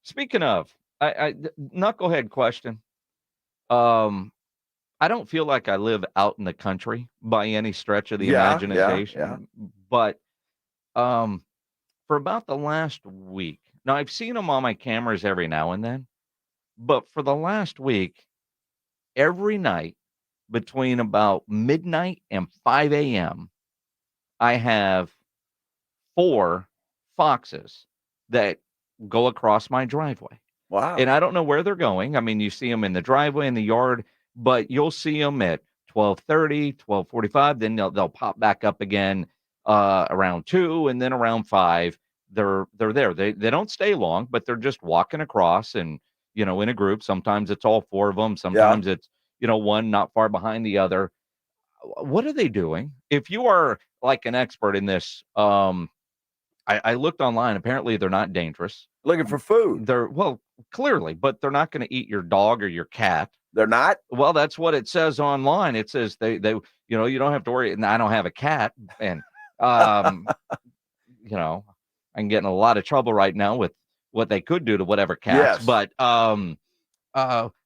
Speaking of, knucklehead question. I don't feel like I live out in the country by any stretch of the imagination. Yeah. But for about the last week, now I've seen them on my cameras every now and then, but for the last week, every night between about midnight and 5 a.m., I have 4 foxes that go across my driveway. Wow. And I don't know where they're going. I mean, you see them in the driveway, in the yard, but you'll see them at 12:30, 12:45. Then they'll pop back up again around 2, and then around 5. They're there. They don't stay long, but they're just walking across and, in a group. Sometimes it's all 4 of them. Sometimes it's, one not far behind the other. What are they doing? If you are like an expert in this, I looked online. Apparently, they're not dangerous. Looking for food. Well, clearly, but they're not going to eat your dog or your cat. They're not? Well, that's what it says online. It says they you don't have to worry. And I don't have a cat, and I'm getting a lot of trouble right now with what they could do to whatever cats. Yes.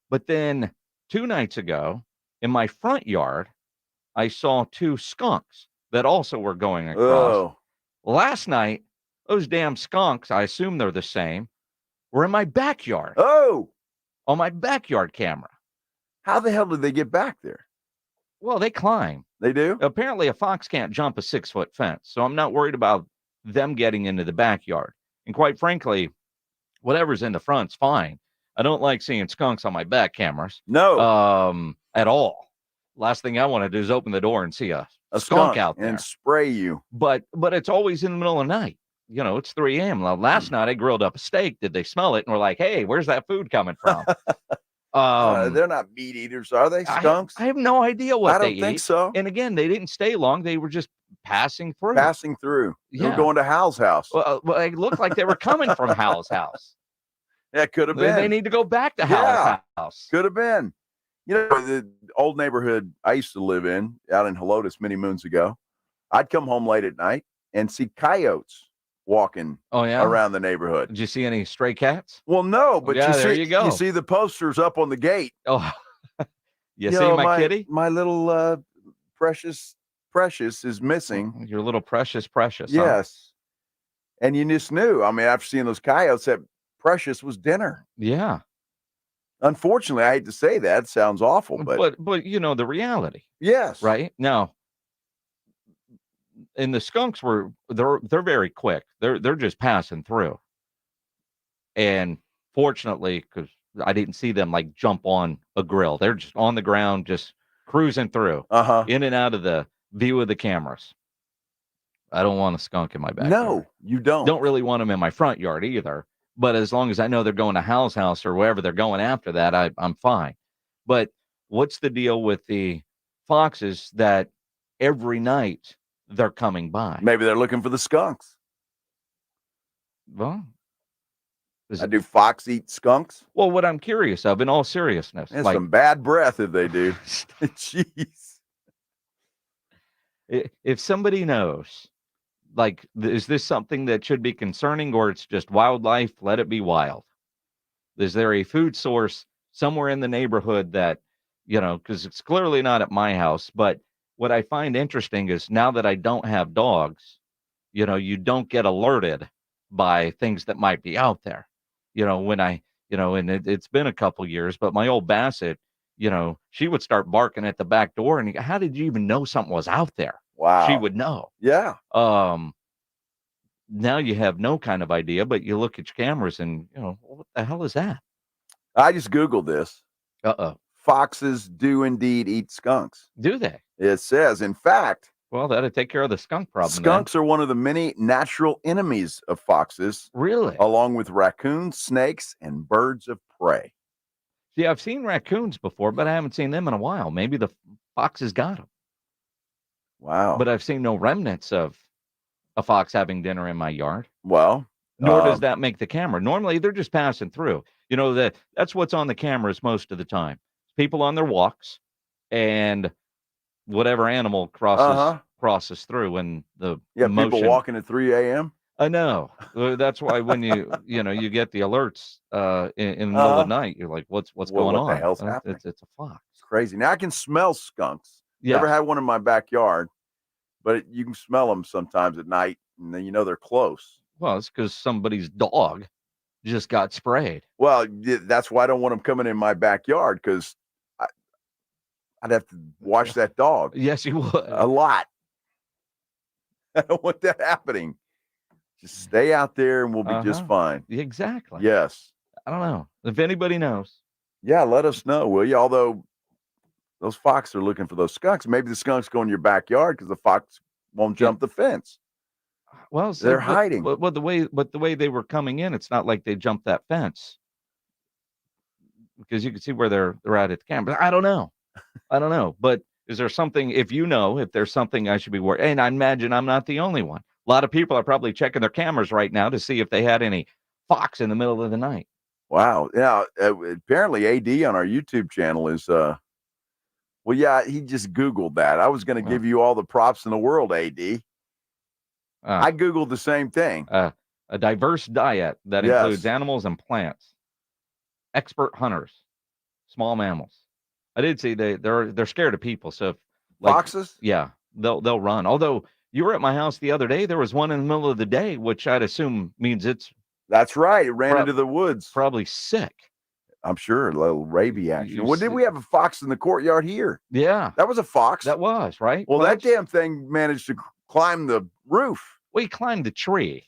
But then 2 nights ago, in my front yard, I saw 2 skunks that also were going across. Oh. Last night, those damn skunks, I assume they're the same, were in my backyard. Oh. On my backyard camera. How the hell did they get back there? Well, they climb. They do? Apparently, a fox can't jump a 6-foot fence, so I'm not worried about them getting into the backyard. And quite frankly, whatever's in the front's fine. I don't like seeing skunks on my back cameras. No. At all. Last thing I want to do is open the door and see a skunk out there and spray you. But it's always in the middle of the night. It's 3 a.m. Last night I grilled up a steak. Did they smell it and were like, "Hey, where's that food coming from?" They're not meat eaters, are they? Skunks? I have no idea what they eat. I don't think so. And again, they didn't stay long. They were just passing through. They were going to Hal's house. Well, it looked like they were coming from Hal's house. That could have been. They need to go back to Hal's house. Could have been. The old neighborhood I used to live in out in Helotes many moons ago, I'd come home late at night and see coyotes walking around the neighborhood. Did you see any stray cats? Well, no, but there you go. You see the posters up on the gate. Oh, you see my kitty? My little precious is missing. Your little precious. Yes. Huh? And you just knew. I mean, after seeing those coyotes, that Precious was dinner. Yeah. Unfortunately, I hate to say that. It sounds awful, but the reality. Yes. Right? Now, and the skunks they're very quick. They're just passing through. And fortunately, because I didn't see them like jump on a grill, they're just on the ground, just cruising through, Uh-huh. in and out of the view of the cameras. I don't want a skunk in my backyard. No, you don't. Don't really want them in my front yard either. But as long as I know they're going to Hal's house or wherever they're going after that, I'm fine. But what's the deal with the foxes that every night they're coming by? Maybe they're looking for the skunks. Well, do fox eat skunks? Well, what I'm curious of, in all seriousness, There's like, some bad breath if they do. Jeez. If somebody knows, like, is this something that should be concerning, or it's just wildlife? Let it be wild. Is there a food source somewhere in the neighborhood that, because it's clearly not at my house, but what I find interesting is now that I don't have dogs, you don't get alerted by things that might be out there. When I, and it's been a couple years, but my old Basset, she would start barking at the back door, and how did you even know something was out there? Wow. She would know. Yeah. Now you have no kind of idea, but you look at your cameras and, what the hell is that? I just Googled this. Uh-oh. Foxes do indeed eat skunks. Do they? It says, in fact. Well, that'll take care of the skunk problem. Skunks are one of the many natural enemies of foxes. Really? Along with raccoons, snakes, and birds of prey. See, I've seen raccoons before, but I haven't seen them in a while. Maybe the foxes got them. Wow. But I've seen no remnants of a fox having dinner in my yard. Well, nor does that make the camera. Normally, they're just passing through. That's what's on the cameras most of the time. People on their walks and whatever animal crosses through, and the motion. People walking at 3 a.m. I know. That's why when you get the alerts in the middle of the night, you're like, what's going on? What the hell's happening? It's a fox. It's crazy. Now I can smell skunks. Yes. Never had one in my backyard, but you can smell them sometimes at night, and then they're close. Well, it's because somebody's dog just got sprayed. Well, that's why I don't want them coming in my backyard, because I'd have to wash that dog. Yes, you would. A lot. I don't want that happening. Just stay out there and we'll be just fine. Exactly. Yes. I don't know. If anybody knows. Yeah, let us know, will you? Although those foxes are looking for those skunks. Maybe the skunks go in your backyard because the fox won't jump the fence. Well, they're hiding. But the way they were coming in, it's not like they jumped that fence, because you can see where they're at the camera. I don't know. But is there something, if there's something I should be worried? And I imagine I'm not the only one. A lot of people are probably checking their cameras right now to see if they had any fox in the middle of the night. Wow. Yeah. Apparently AD on our YouTube channel is, he just Googled that. I was going to give you all the props in the world, AD. I Googled the same thing. A diverse diet that includes animals and plants. Expert hunters. Small mammals. I did see they're scared of people. So if, foxes? Yeah, they'll run. Although you were at my house the other day, there was one in the middle of the day, which I'd assume means That's right. It ran into the woods. Probably sick. I'm sure a little rabies action. Well, did we have a fox in the courtyard here? Yeah. That was a fox. That was, right? Well, that damn thing managed to climb the roof. Well, he climbed the tree.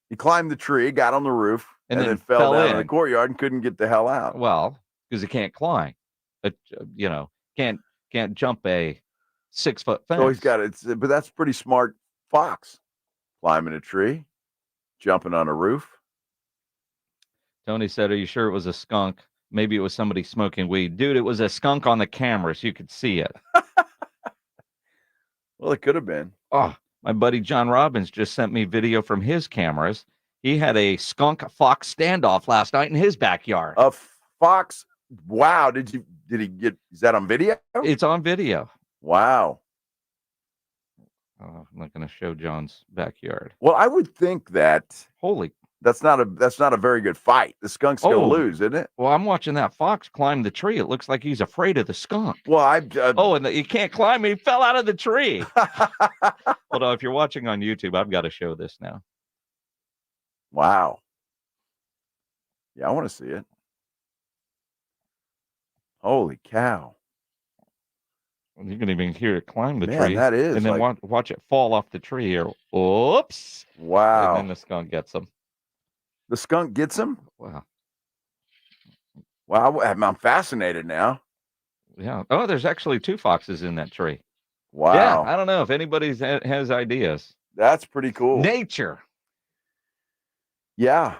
He climbed the tree, got on the roof, and then fell down in the courtyard and couldn't get the hell out. Well, because he can't climb. Can't jump a 6-foot fence. So he's got it. But that's pretty smart fox. Climbing a tree, jumping on a roof. Tony said, "Are you sure it was a skunk? Maybe it was somebody smoking weed." Dude, it was a skunk on the cameras. You could see it. Well, it could have been. Oh, my buddy John Robbins just sent me video from his cameras. He had a skunk-fox standoff last night in his backyard. A fox? Wow. Did he get, is that on video? It's on video. Wow. I'm not going to show John's backyard. Well, I would think that. Holy. That's not a very good fight. The skunk's going to lose, isn't it? Well, I'm watching that fox climb the tree. It looks like he's afraid of the skunk. Well, and he can't climb. He fell out of the tree. Although, if you're watching on YouTube, I've got to show this now. Wow. Yeah, I want to see it. Holy cow. You can even hear it climb the Man, tree. that is. And then watch it fall off the tree here. Oops. Wow. And then the skunk gets him. The skunk gets him? Wow. Wow, I'm fascinated now. Yeah. Oh, there's actually 2 foxes in that tree. Wow. Yeah, I don't know if anybody has ideas. That's pretty cool. Nature. Yeah.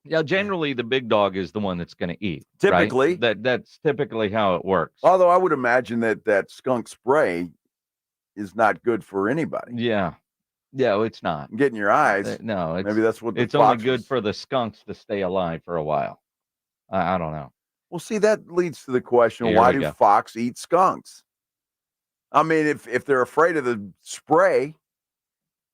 Yeah, generally the big dog is the one that's going to eat. Typically. Right? That's typically how it works. Although I would imagine that skunk spray is not good for anybody. Yeah. Yeah, it's not. Get in your eyes. No, maybe that's what it's only good for the skunks to stay alive for a while. I don't know. Well, see, that leads to the question, Here why we do go. fox eat skunks? I mean, if they're afraid of the spray,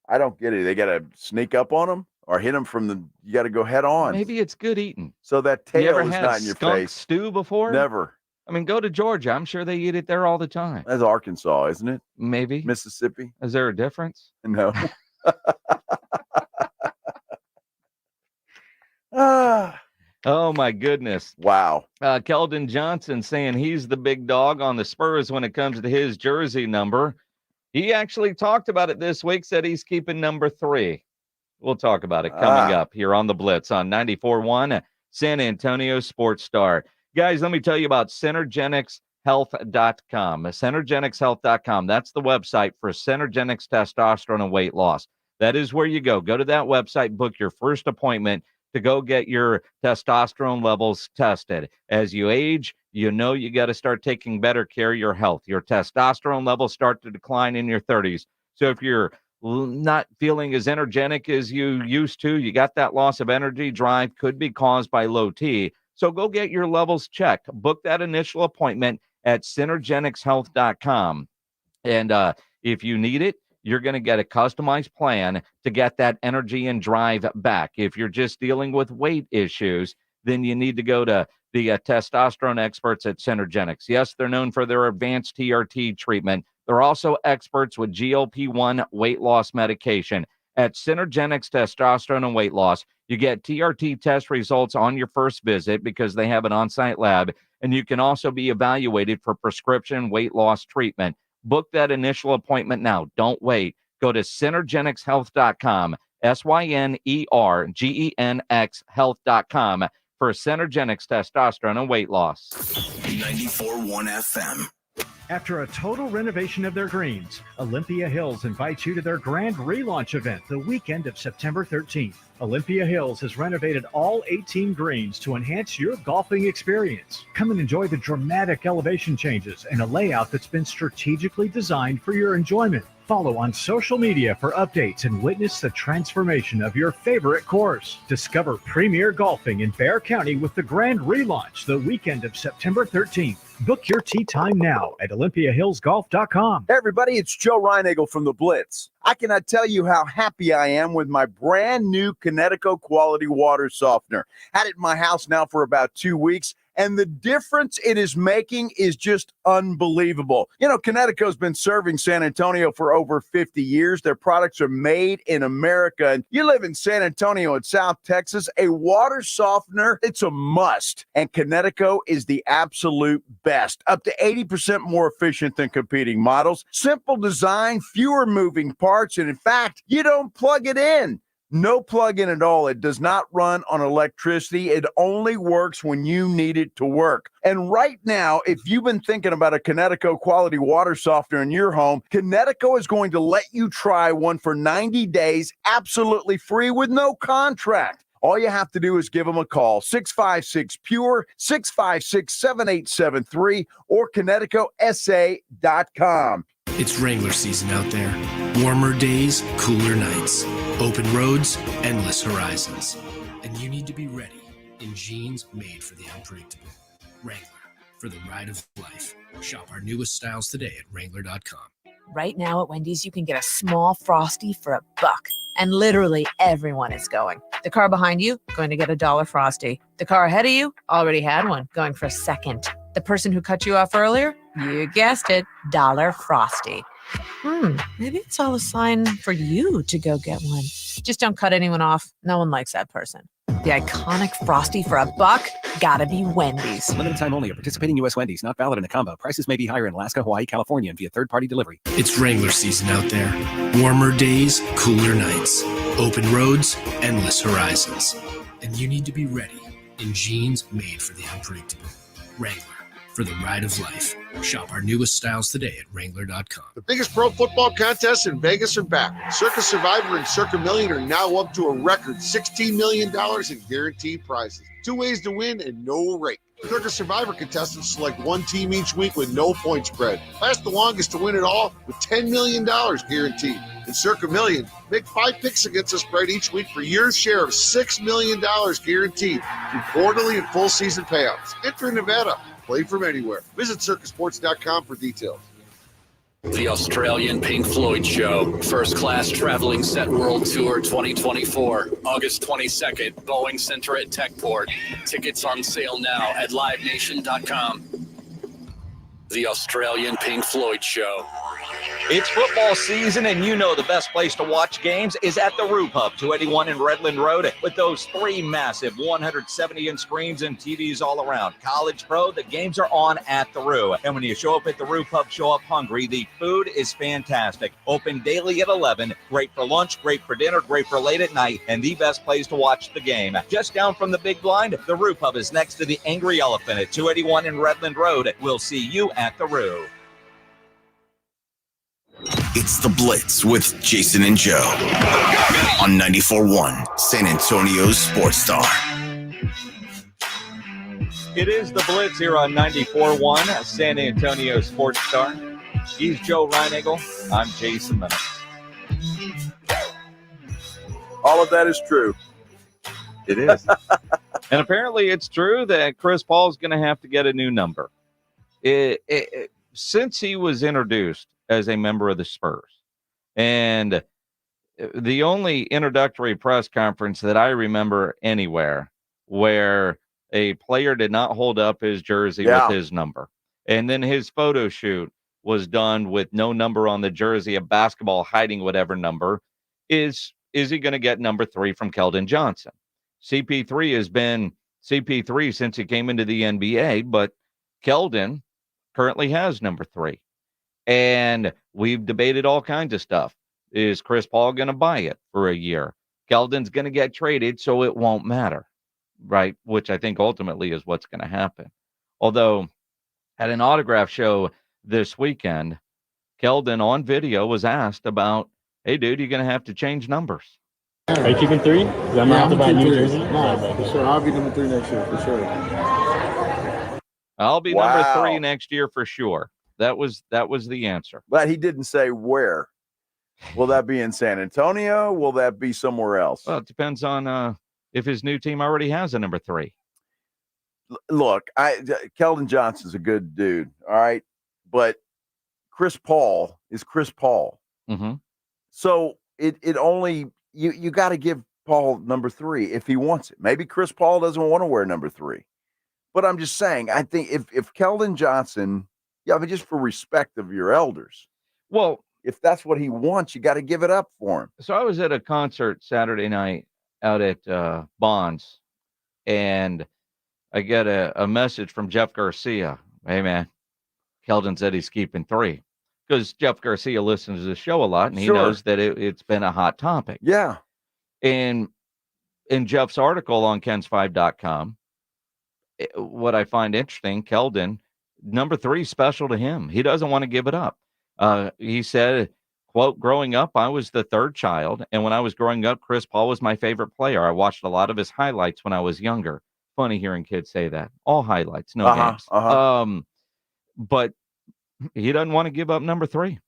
I don't get it. They got to sneak up on them or hit them you got to go head on. Maybe it's good eating. So that You tail ever is had not in your skunk face. stew before? Never. I mean, go to Georgia. I'm sure they eat it there all the time. That's Arkansas, isn't it? Maybe. Mississippi? Is there a difference? No. Oh, my goodness. Wow. Keldon Johnson saying he's the big dog on the Spurs when it comes to his jersey number. He actually talked about it this week, said he's keeping number 3. We'll talk about it coming up here on the Blitz on 94.1 San Antonio Sports Star. Guys, let me tell you about Synergenicshealth.com. Synergenicshealth.com. That's the website for Synergenics testosterone and weight loss. That is where you go. Go to that website, book your first appointment to go get your testosterone levels tested. As you age, you know you got to start taking better care of your health. Your testosterone levels start to decline in your 30s. So if you're not feeling as energetic as you used to, you got that loss of energy, drive, could be caused by low T. So go get your levels checked. Book that initial appointment at Synergenicshealth.com. And if you need it, you're going to get a customized plan to get that energy and drive back. If you're just dealing with weight issues, then you need to go to the testosterone experts at Synergenics. Yes, they're known for their advanced TRT treatment. They're also experts with GLP-1 weight loss medication. At Synergenics Testosterone and Weight Loss, you get TRT test results on your first visit because they have an on-site lab, and you can also be evaluated for prescription weight loss treatment. Book that initial appointment now. Don't wait. Go to Synergenicshealth.com, Synergenx health.com for Synergenics Testosterone and Weight Loss. 94.1 FM. After a total renovation of their greens, Olympia Hills invites you to their grand relaunch event the weekend of September 13th. Olympia Hills has renovated all 18 greens to enhance your golfing experience. Come and enjoy the dramatic elevation changes and a layout that's been strategically designed for your enjoyment. Follow on social media for updates and witness the transformation of your favorite course. Discover premier golfing in Bexar County with the grand relaunch the weekend of September 13th. Book your tee time now at OlympiaHillsGolf.com. Hey everybody, it's Joe Reinagle from the Blitz. I cannot tell you how happy I am with my brand new Connecticut quality water softener. Had it in my house now for about 2 weeks, and the difference it is making is just unbelievable. You know, Connecticut's been serving San Antonio for over 50 years. Their products are made in America. And you live in San Antonio in South Texas, a water softener, it's a must. And Connecticut is the absolute best. Up to 80% more efficient than competing models. Simple design, fewer moving parts. And in fact, you don't plug it in. No plug-in at all. It does not run on electricity. It only works when you need it to work. And right now, if you've been thinking about a Connecticut quality water softener in your home, Connecticut is going to let you try one for 90 days, absolutely free with no contract. All you have to do is give them a call, 656-PURE, 656-7873, or ConnecticutSA.com. It's Wrangler season out there. Warmer days, cooler nights. Open roads, endless horizons. And you need to be ready in jeans made for the unpredictable. Wrangler, for the ride of life. Shop our newest styles today at Wrangler.com. Right now at Wendy's, you can get a small Frosty for $1. And literally everyone is going. The car behind you, going to get a $1 Frosty. The car ahead of you, already had one, going for a second. The person who cut you off earlier, you guessed it, $1 Frosty. Maybe it's all a sign for you to go get one. Just don't cut anyone off. No one likes that person. The iconic Frosty for $1, gotta be Wendy's. Limited time only at participating U.S. Wendy's. Not valid in a combo. Prices may be higher in Alaska, Hawaii, California, and via third-party delivery. It's Wrangler season out there. Warmer days, cooler nights. Open roads, endless horizons. And you need to be ready in jeans made for the unpredictable. Wrangler, for the ride of life. Shop our newest styles today at Wrangler.com. The biggest pro football contests in Vegas are back. Circa Survivor and Circa Million are now up to a record $16 million in guaranteed prizes. 2 ways to win and no rate. Circa Survivor contestants select one team each week with no point spread. Last the longest to win it all with $10 million guaranteed. In Circa Million, make 5 picks against the spread each week for your share of $6 million guaranteed through quarterly and full season payouts. Enter in Nevada. Play from anywhere. Visit circusports.com for details. The Australian Pink Floyd Show, First Class Traveling Set World Tour 2024, August 22nd, Boeing Center at Techport. Tickets on sale now at livenation.com. The Australian Pink Floyd Show. It's football season, and you know the best place to watch games is at the Roo Pub, 281 in Redland Road, with those 3 massive 170-inch screens and TVs all around. College, pro, the games are on at the Roo. And when you show up at the Roo Pub, show up hungry. The food is fantastic. Open daily at 11. Great for lunch, great for dinner, great for late at night, and the best place to watch the game. Just down from the big blind, the Roo Pub is next to the Angry Elephant at 281 in Redland Road. We'll see you at the Roo. It's the Blitz with Jason and Joe on 94.1 San Antonio's Sports Star. It is the Blitz here on 94.1 San Antonio Sports Star. He's Joe Reinagle. I'm Jason Minnick. All of that is true. It is. And apparently it's true that Chris Paul's going to have to get a new number. Since he was introduced as a member of the Spurs, and the only introductory press conference that I remember anywhere where a player did not hold up his jersey with his number, and then his photo shoot was done with no number on the jersey, a basketball hiding whatever number, is he going to get number 3 from Keldon Johnson? CP3 has been CP3 since he came into the NBA, but Keldon currently has number 3. And we've debated all kinds of stuff. Is Chris Paul going to buy it for a year? Keldon's going to get traded, so it won't matter, right? Which I think ultimately is what's going to happen. Although at an autograph show this weekend, Keldon on video was asked about, hey, dude, you're going to have to change numbers. Are you keeping 3? I'm going to have to buy a new jersey? No, for sure. I'll be number 3 next year, for sure. I'll be number 3 next year for sure. That was the answer. But he didn't say where. Will that be in San Antonio? Will that be somewhere else? Well, it depends on if his new team already has a number 3. Look, Keldon Johnson's a good dude, all right? But Chris Paul is Chris Paul. Mm-hmm. So it only you got to give Paul number 3 if he wants it. Maybe Chris Paul doesn't want to wear number 3. But I'm just saying, I think if Keldon Johnson, but just for respect of your elders. Well, if that's what he wants, you got to give it up for him. So I was at a concert Saturday night out at Bonds, and I get a message from Jeff Garcia. Hey, man, Keldon said he's keeping 3. Because Jeff Garcia listens to the show a lot, and he knows that it's been a hot topic. Yeah. And in Jeff's article on Kens5.com, what I find interesting, Keldon, number 3 special to him. He doesn't want to give it up. He said, quote, growing up, I was the 3rd child. And when I was growing up, Chris Paul was my favorite player. I watched a lot of his highlights when I was younger. Funny hearing kids say that. All highlights, no games. But he doesn't want to give up number 3.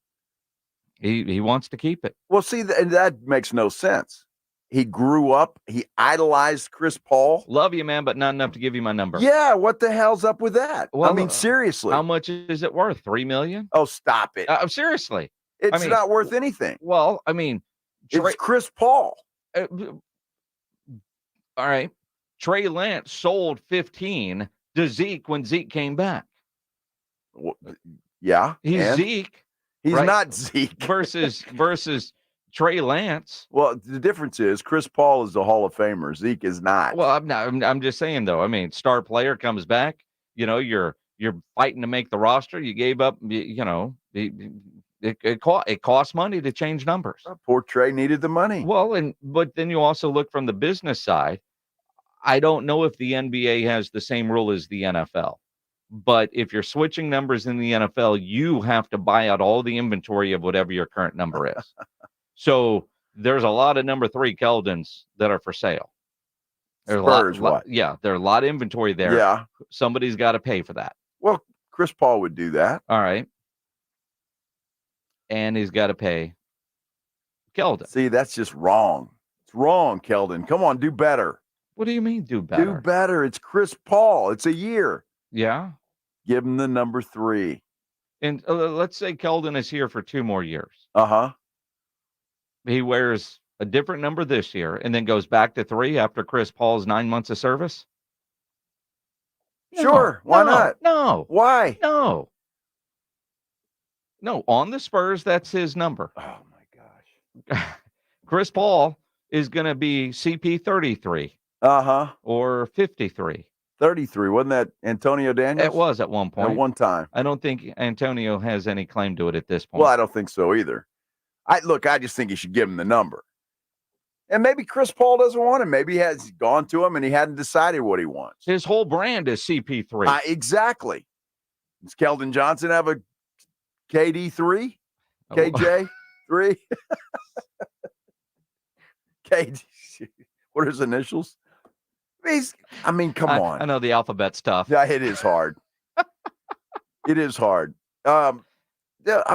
He wants to keep it. Well, see, that makes no sense. He grew up. He idolized Chris Paul. Love you, man, but not enough to give you my number. Yeah, what the hell's up with that? Well, I mean, seriously. How much is it worth? $3 million? Oh, stop it. Seriously. It's not worth anything. Well, I mean. It's Chris Paul. All right. Trey Lance sold 15 to Zeke when Zeke came back. Yeah. He's Zeke. He's not Zeke. versus Trey Lance. Well, the difference is Chris Paul is a Hall of Famer. Zeke is not. Well, I'm just saying though. I mean, star player comes back. You know, you're fighting to make the roster. You gave up. You know, it costs money to change numbers. Poor Trey needed the money. Well, but then you also look from the business side. I don't know if the NBA has the same rule as the NFL, But if you're switching numbers in the NFL, you have to buy out all the inventory of whatever your current number is. So there's a lot of number 3 Keldons that are for sale. There's Spurs, yeah, there's a lot of inventory there. Yeah. Somebody's got to pay for that. Well, Chris Paul would do that. All right. And he's got to pay Keldon. See, that's just wrong. It's wrong, Keldon. Come on, do better. What do you mean do better? Do better. It's Chris Paul. It's a year. Yeah. Give him the number 3. And let's say Keldon is here for 2 more years. Uh-huh. He wears a different number this year and then goes back to 3 after Chris Paul's 9 months of service. Sure. Why not? No. Why? No. No, on the Spurs, that's his number. Oh, my gosh. Chris Paul is going to be CP 33. Uh-huh. Or 53. 33. Wasn't that Antonio Daniels? It was at one point. At one time. I don't think Antonio has any claim to it at this point. Well, I don't think so either. I just think you should give him the number. And maybe Chris Paul doesn't want him. Maybe he has gone to him and he hadn't decided what he wants. His whole brand is CP3. Exactly. Does Keldon Johnson have a KD3? KJ3? KD. What are his initials? Come on. I know the alphabet stuff. Yeah, it is hard. It is hard.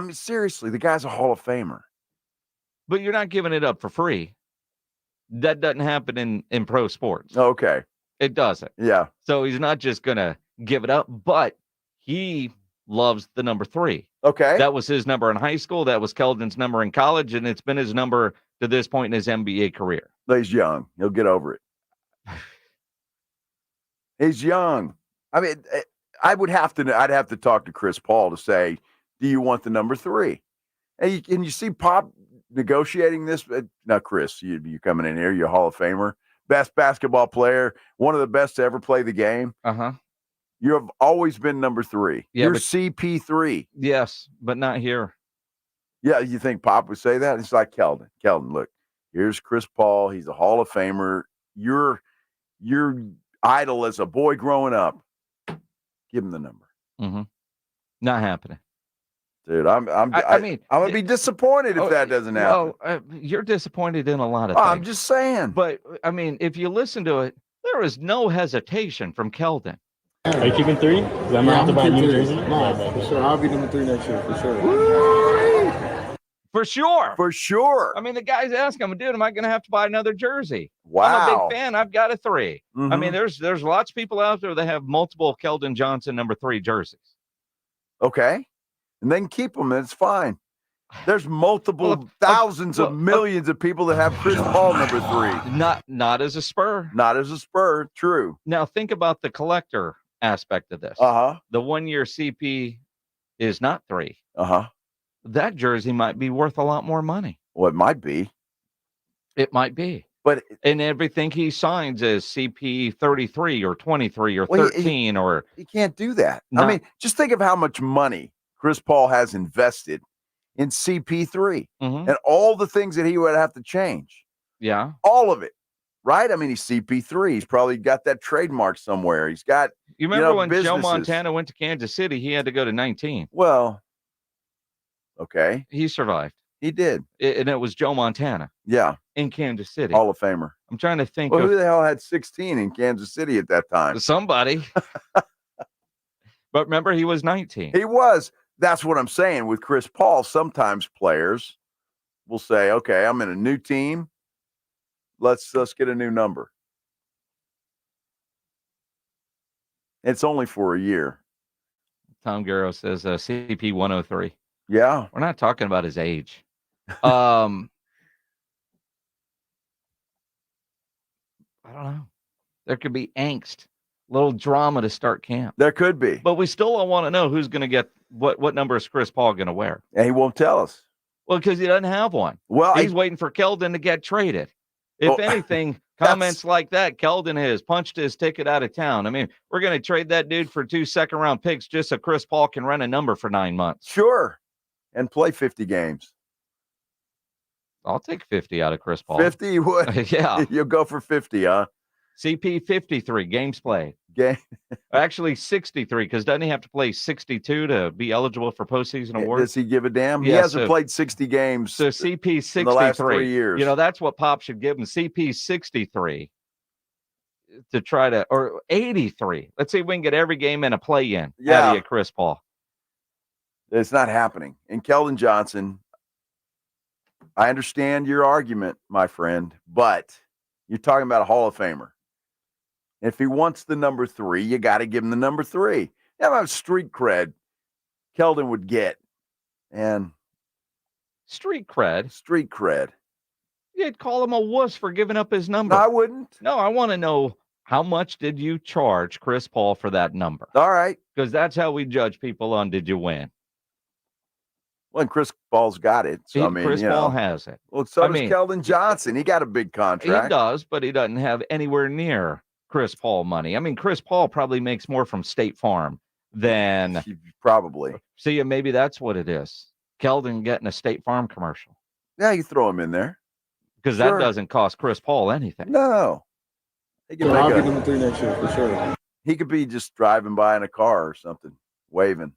Seriously, the guy's a Hall of Famer. But you're not giving it up for free. That doesn't happen in pro sports. Okay. It doesn't. Yeah. So he's not just going to give it up, but he loves the number 3. Okay. That was his number in high school. That was Keldon's number in college, and it's been his number to this point in his NBA career. He's young. He'll get over it. He's young. I'd have to talk to Chris Paul to say, do you want the number 3? And you see Pop negotiating this. Now, Chris, you're coming in here. You're a Hall of Famer, best basketball player, one of the best to ever play the game. Uh-huh. You have always been number 3. Yeah, you're CP3. Yes, but not here. Yeah, you think Pop would say that? It's like Keldon. Keldon, look, here's Chris Paul. He's a Hall of Famer. Your idol as a boy growing up. Give him the number. Mm-hmm. Not happening. Dude, I'm gonna be disappointed if that doesn't happen. Well, you're disappointed in a lot of things. I'm just saying. But if you listen to it, there is no hesitation from Keldon. Are you keeping 3? Because I might have to buy a new jersey. No, for sure. I'll be number 3 next year, for sure. For sure. For sure. The guy's asking him, dude, am I going to have to buy another jersey? Wow. I'm a big fan. I've got a 3. Mm-hmm. There's lots of people out there that have multiple Keldon Johnson number 3 jerseys. Okay. And then keep them. It's fine. There's multiple thousands of millions of people that have Chris Paul number 3. Not as a Spur. Not as a Spur. True. Now think about the collector aspect of this. Uh-huh. The 1 year CP is not 3. Uh-huh. That jersey might be worth a lot more money. Well, it might be. It might be. But and everything he signs is CP 33 or 23 or 13 or you can't do that. Just think of how much money Chris Paul has invested in CP3 and all the things that he would have to change. Yeah. All of it. Right? He's CP3. He's probably got that trademark somewhere. He's got You remember when businesses. Joe Montana went to Kansas City, he had to go to 19. Well, okay. He survived. He did. And it was Joe Montana. Yeah. In Kansas City. Hall of Famer. I'm trying to think who the hell had 16 in Kansas City at that time? Somebody. But remember, he was 19. He was. That's what I'm saying with Chris Paul. Sometimes players will say, okay, I'm in a new team. Let's get a new number. It's only for a year. Tom Garrow says CP 103. Yeah. We're not talking about his age. I don't know. There could be angst, little drama to start camp. There could be. But we still don't want to know who's going to get what number is Chris Paul going to wear. And he won't tell us. Well, because he doesn't have one. Well, he's waiting for Keldon to get traded. If anything, comments like that, Keldon has punched his ticket out of town. We're going to trade that dude for 2 second-round picks just so Chris Paul can run a number for 9 months. Sure. And play 50 games. I'll take 50 out of Chris Paul. 50 you would? Yeah. You'll go for 50, huh? CP 53, games played. game. Actually, 63, because doesn't he have to play 62 to be eligible for postseason awards? Does he give a damn? He Yeah, hasn't played 60 games. So CP 63. In the last 3 years. You know, that's what Pop should give him. CP 63 to try to, or 83. Let's see if we can get every game in a play-in out of you, Chris Paul. It's not happening. And Keldon Johnson, I understand your argument, my friend, but you're talking about a Hall of Famer. If he wants the number 3, you got to give him the number 3. How about street cred Keldon would get? And street cred? Street cred. You'd call him a wuss for giving up his number. No, I wouldn't. No, I want to know, how much did you charge Chris Paul for that number? All right. Because that's how we judge people on did you win. Well, and Chris Paul's got it. So, I mean, Chris Paul has it. Well, so does Keldon Johnson. He got a big contract. He does, but he doesn't have anywhere near Chris Paul money. I mean, Chris Paul probably makes more from State Farm than probably. See, maybe that's what it is. Keldon getting a State Farm commercial. Yeah, you throw him in there. Because that doesn't cost Chris Paul anything. No. I'll be number 3 next year for sure. He could be just driving by in a car or something, waving.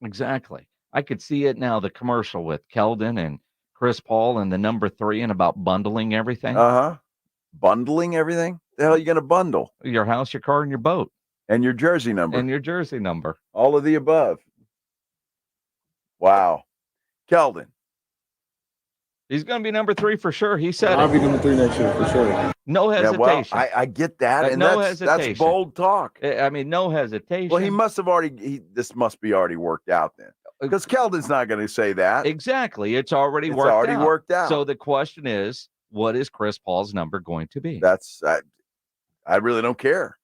Exactly. I could see it now, the commercial with Keldon and Chris Paul and the number 3 and about bundling everything. Uh-huh. Bundling everything? The hell are you going to bundle? Your house, your car, and your boat. And your jersey number. And your jersey number. All of the above. Wow. Keldon. He's going to be number 3 for sure. He said I'll be number 3 next year for sure. No hesitation. Yeah, well, I get that. And no that's hesitation. bold talk. I mean, no hesitation. Well, he must have this must be already worked out then. Because Keldon's not going to say that. Exactly. It's already worked out. So the question is, what is Chris Paul's number going to be? I really don't care.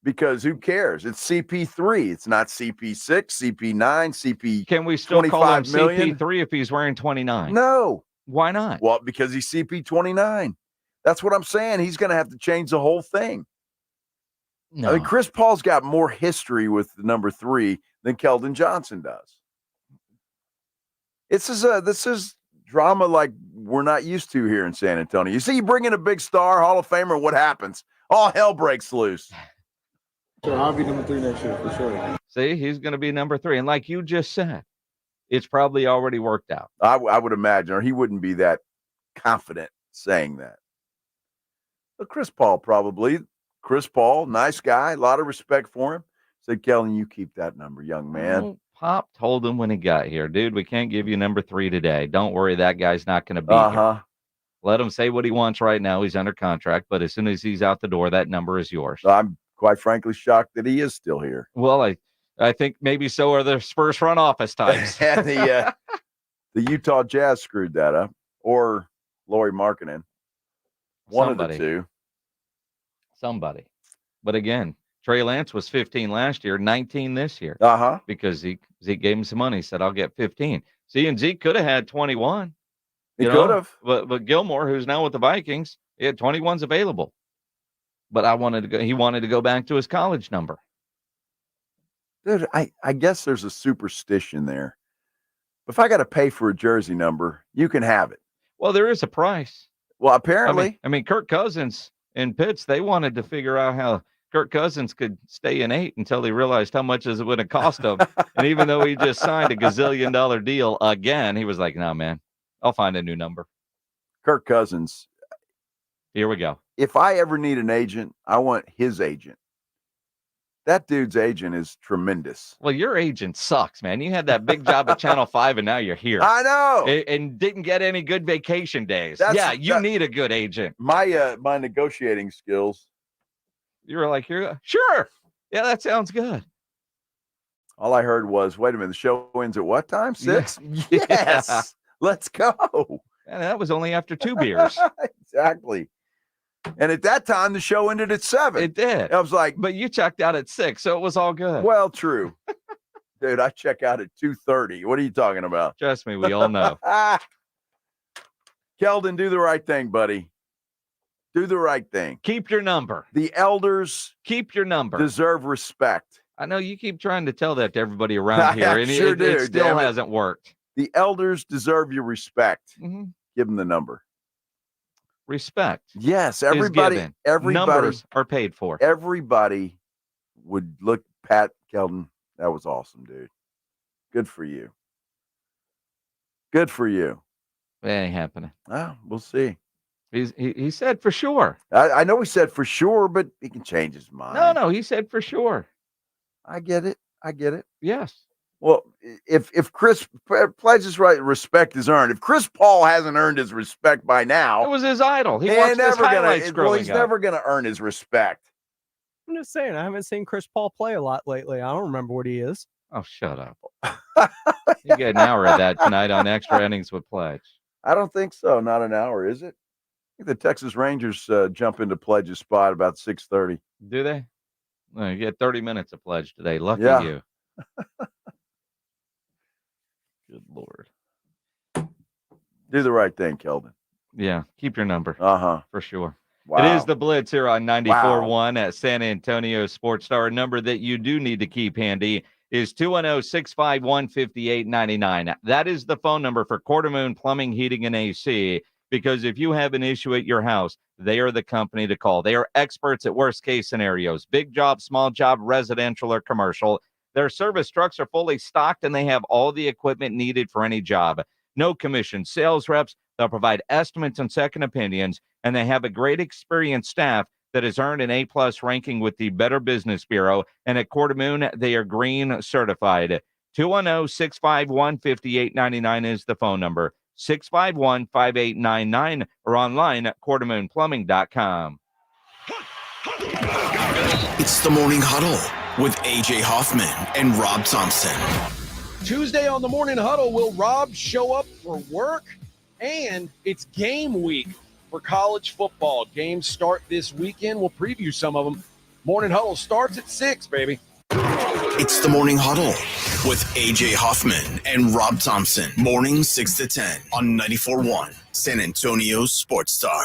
Because who cares? It's CP3. It's not CP6, CP9, CP. Can we still call him million? CP3 if he's wearing 29? No. Why not? Well, because he's CP29. That's what I'm saying. He's going to have to change the whole thing. No. I mean, Chris Paul's got more history with the number 3 than Keldon Johnson does. This is drama like we're not used to here in San Antonio. You see, you bring in a big star, Hall of Famer, what happens? All hell breaks loose. Sure, I'll be number 3 next year for sure. See, he's going to be number 3. And like you just said, it's probably already worked out. I would imagine, or he wouldn't be that confident saying that. But Chris Paul probably. Chris Paul, nice guy, a lot of respect for him. Said, Keldon, you keep that number, young man. Oh, Pop told him when he got here, dude, we can't give you number 3 today. Don't worry, that guy's not going to be here. Let him say what he wants right now. He's under contract, but as soon as he's out the door, that number is yours. I'm quite frankly shocked that he is still here. Well, I think maybe so are the Spurs front office types. And the Utah Jazz screwed that up, or Lauri Markkanen. One of the two. Somebody. But again, Trey Lance was 15 last year, 19 this year. Because Zeke gave him some money, said, I'll get 15. See, and Zeke could have had 21. He could have. But Gilmore, who's now with the Vikings, he had 21s available. But he wanted to go back to his college number. Dude, I guess there's a superstition there. If I got to pay for a jersey number, you can have it. Well, there is a price. Well, apparently. I mean, Kirk Cousins in Pitts, they wanted to figure out how Kirk Cousins could stay in 8 until he realized how much it would have cost him. And even though he just signed a gazillion-dollar deal again, he was like, nah, man, I'll find a new number. Kirk Cousins. Here we go. If I ever need an agent, I want his agent. That dude's agent is tremendous. Well, your agent sucks, man. You had that big job at Channel 5, and now you're here. I know. And didn't get any good vacation days. You need a good agent. My negotiating skills. You were like, sure. Yeah, that sounds good. All I heard was, wait a minute, the show ends at what time? 6? Yeah. Yes. Let's go. And that was only after 2 beers. Exactly. And at that time, the show ended at 7. It did. I was like, but you checked out at 6, so it was all good. Well, true. Dude, I check out at 2:30. What are you talking about? Trust me, we all know. Keldon, do the right thing, buddy. Do the right thing. Keep your number. The elders keep your number. Deserve respect. I know you keep trying to tell that to everybody around here, and sure it still hasn't worked. The elders deserve your respect. Mm-hmm. Give them the number. Respect. Yes, everybody numbers are paid for. Everybody would look, Pat Keldon, that was awesome, dude. Good for you. Good for you. It ain't happening. Oh, we'll see. He said for sure. I know he said for sure, but he can change his mind. No, he said for sure. I get it. Yes. Well, if Chris pledges right, respect is earned. If Chris Paul hasn't earned his respect by now, It was his idol. He watched his highlights growing he's up. never going to earn his respect. I'm just saying, I haven't seen Chris Paul play a lot lately. I don't remember what he is. Oh, shut up. You get an hour of that tonight on Extra Innings with Pledge. I don't think so. Not an hour, is it? I think the Texas Rangers jump into Pledge's spot about 6:30. Do they? No, you get 30 minutes of Pledge today. Lucky Yeah. you. Good Lord. Do the right thing, Keldon. Yeah, keep your number. For sure. Wow. It is the Blitz here on 94.1 at San Antonio Sports Star. A number that you do need to keep handy is 210-651-5899. That is the phone number for Quartermoon Plumbing, Heating, and AC, because if you have an issue at your house, they are the company to call. They are experts at worst-case scenarios, big job, small job, residential or commercial. Their service trucks are fully stocked, and they have all the equipment needed for any job. No commission sales reps. They'll provide estimates and second opinions, and they have a great experienced staff that has earned an A-plus ranking with the Better Business Bureau. And at Quartermoon, they are green certified. 210-651-5899 is the phone number. 651-5899 or online at quartermoonplumbing.com. It's the Morning Huddle with A.J. Hoffman and Rob Thompson. Tuesday on the Morning Huddle, will Rob show up for work? And it's game week for college football. Games start this weekend. We'll preview some of them. Morning Huddle starts at 6, baby. It's the Morning Huddle with A.J. Hoffman and Rob Thompson. Morning 6 to 10 on 94.1 San Antonio Sports Star.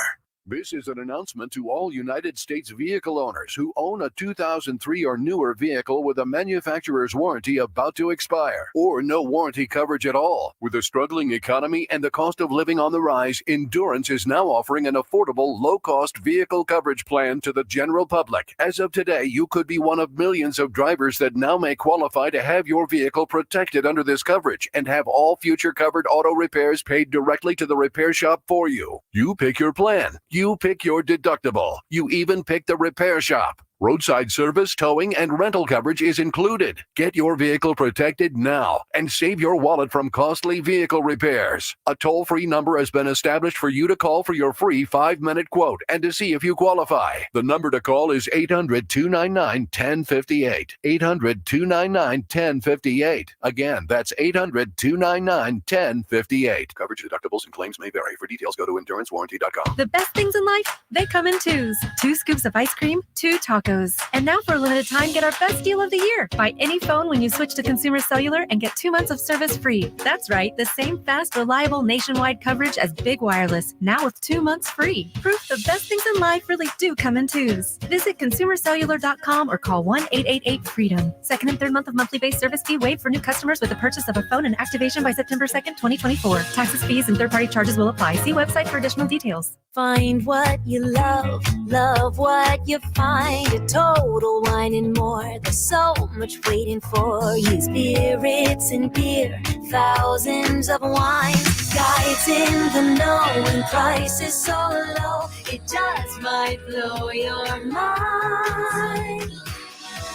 This is an announcement to all United States vehicle owners who own a 2003 or newer vehicle with a manufacturer's warranty about to expire, or no warranty coverage at all. With a struggling economy and the cost of living on the rise, Endurance is now offering an affordable, low-cost vehicle coverage plan to the general public. As of today, you could be one of millions of drivers that now may qualify to have your vehicle protected under this coverage and have all future covered auto repairs paid directly to the repair shop for you. You pick your plan. You pick your deductible. You even pick the repair shop. Roadside service, towing, and rental coverage is included. Get your vehicle protected now and save your wallet from costly vehicle repairs. A toll-free number has been established for you to call for your free 5-minute quote and to see if you qualify. The number to call is 800-299-1058. 800-299-1058. Again, that's 800-299-1058. Coverage, deductibles, and claims may vary. For details, go to endurancewarranty.com. The best things in life, they come in twos. 2 scoops of ice cream, 2 tacos. And now for a limited time, get our best deal of the year. Buy any phone when you switch to Consumer Cellular and get 2 months of service free. That's right, the same fast, reliable nationwide coverage as Big Wireless, now with 2 months free. Proof the best things in life really do come in twos. Visit consumercellular.com or call 1-888-FREEDOM. Second and third month of monthly base service fee waived for new customers with the purchase of a phone and activation by September 2nd, 2024. Taxes, fees, and third-party charges will apply. See website for additional details. Find what you love, love what you find. A Total Wine and More. There's so much waiting for you. Spirits and beer, thousands of wines. Guides in the know and prices so low, it just might blow your mind.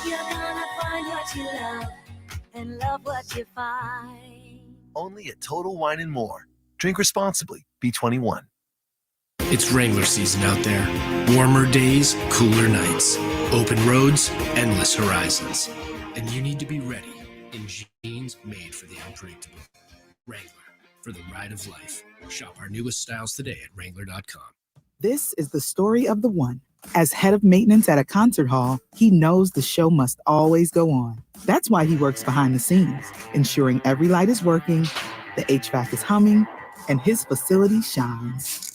You're gonna find what you love and love what you find. Only at Total Wine and More. Drink responsibly. Be 21. It's Wrangler season out there. Warmer days, cooler nights. Open roads, endless horizons. And you need to be ready in jeans made for the unpredictable. Wrangler, for the ride of life. Shop our newest styles today at Wrangler.com. This is the story of the one. As head of maintenance at a concert hall, he knows the show must always go on. That's why he works behind the scenes, ensuring every light is working, the HVAC is humming, and his facility shines.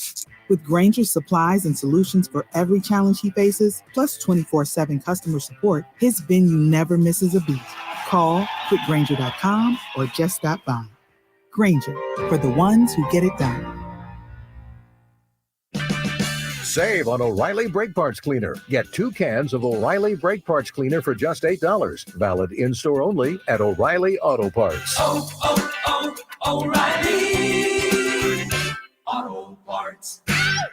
With Grainger's supplies and solutions for every challenge he faces, plus 24/7 customer support, his venue never misses a beat. Call quickgrainger.com or just stop by. Grainger, for the ones who get it done. Save on O'Reilly Brake Parts Cleaner. Get 2 cans of O'Reilly Brake Parts Cleaner for just $8. Valid in-store only at O'Reilly Auto Parts. O'Reilly Auto Parts.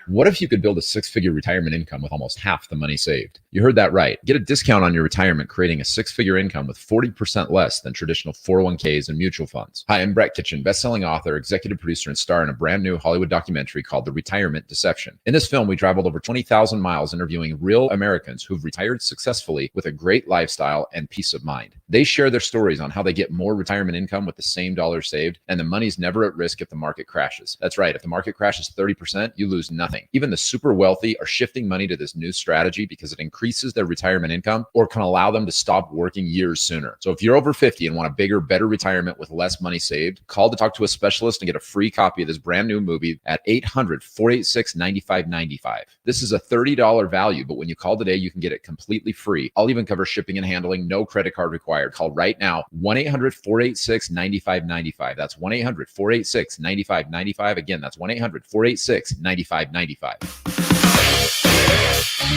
What if you could build a 6-figure retirement income with almost half the money saved? You heard that right. Get a discount on your retirement, creating a 6-figure income with 40% less than traditional 401ks and mutual funds. Hi, I'm Brett Kitchen, best-selling author, executive producer, and star in a brand new Hollywood documentary called The Retirement Deception. In this film, we traveled over 20,000 miles interviewing real Americans who've retired successfully with a great lifestyle and peace of mind. They share their stories on how they get more retirement income with the same dollars saved, and the money's never at risk if the market crashes. That's right. If the market crashes 30%, you lose nothing. Even the super wealthy are shifting money to this new strategy because it increases their retirement income or can allow them to stop working years sooner. So if you're over 50 and want a bigger, better retirement with less money saved, call to talk to a specialist and get a free copy of this brand new movie at 800-486-9595. This is a $30 value, but when you call today, you can get it completely free. I'll even cover shipping and handling, no credit card required. Call right now, 1-800-486-9595. That's 1-800-486-9595. Again, that's 1-800-486-9595.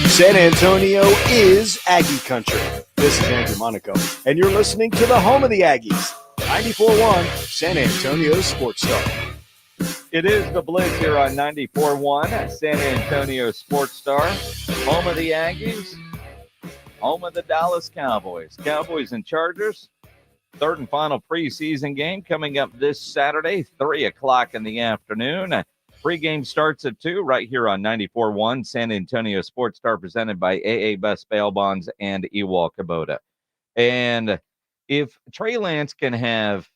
San Antonio is Aggie country. This is Andrew Monaco, and you're listening to the home of the Aggies, 94.1 San Antonio Sports Star. It is the Blitz here on 94.1 San Antonio Sports Star, home of the Aggies, home of the Dallas Cowboys. Cowboys and Chargers, third and final preseason game coming up this Saturday, 3 o'clock in the afternoon. Pre-game starts at 2 right here on 94.1 San Antonio Sports Star, presented by AA Best Bail Bonds and Ewald Kubota. And if Trey Lance can have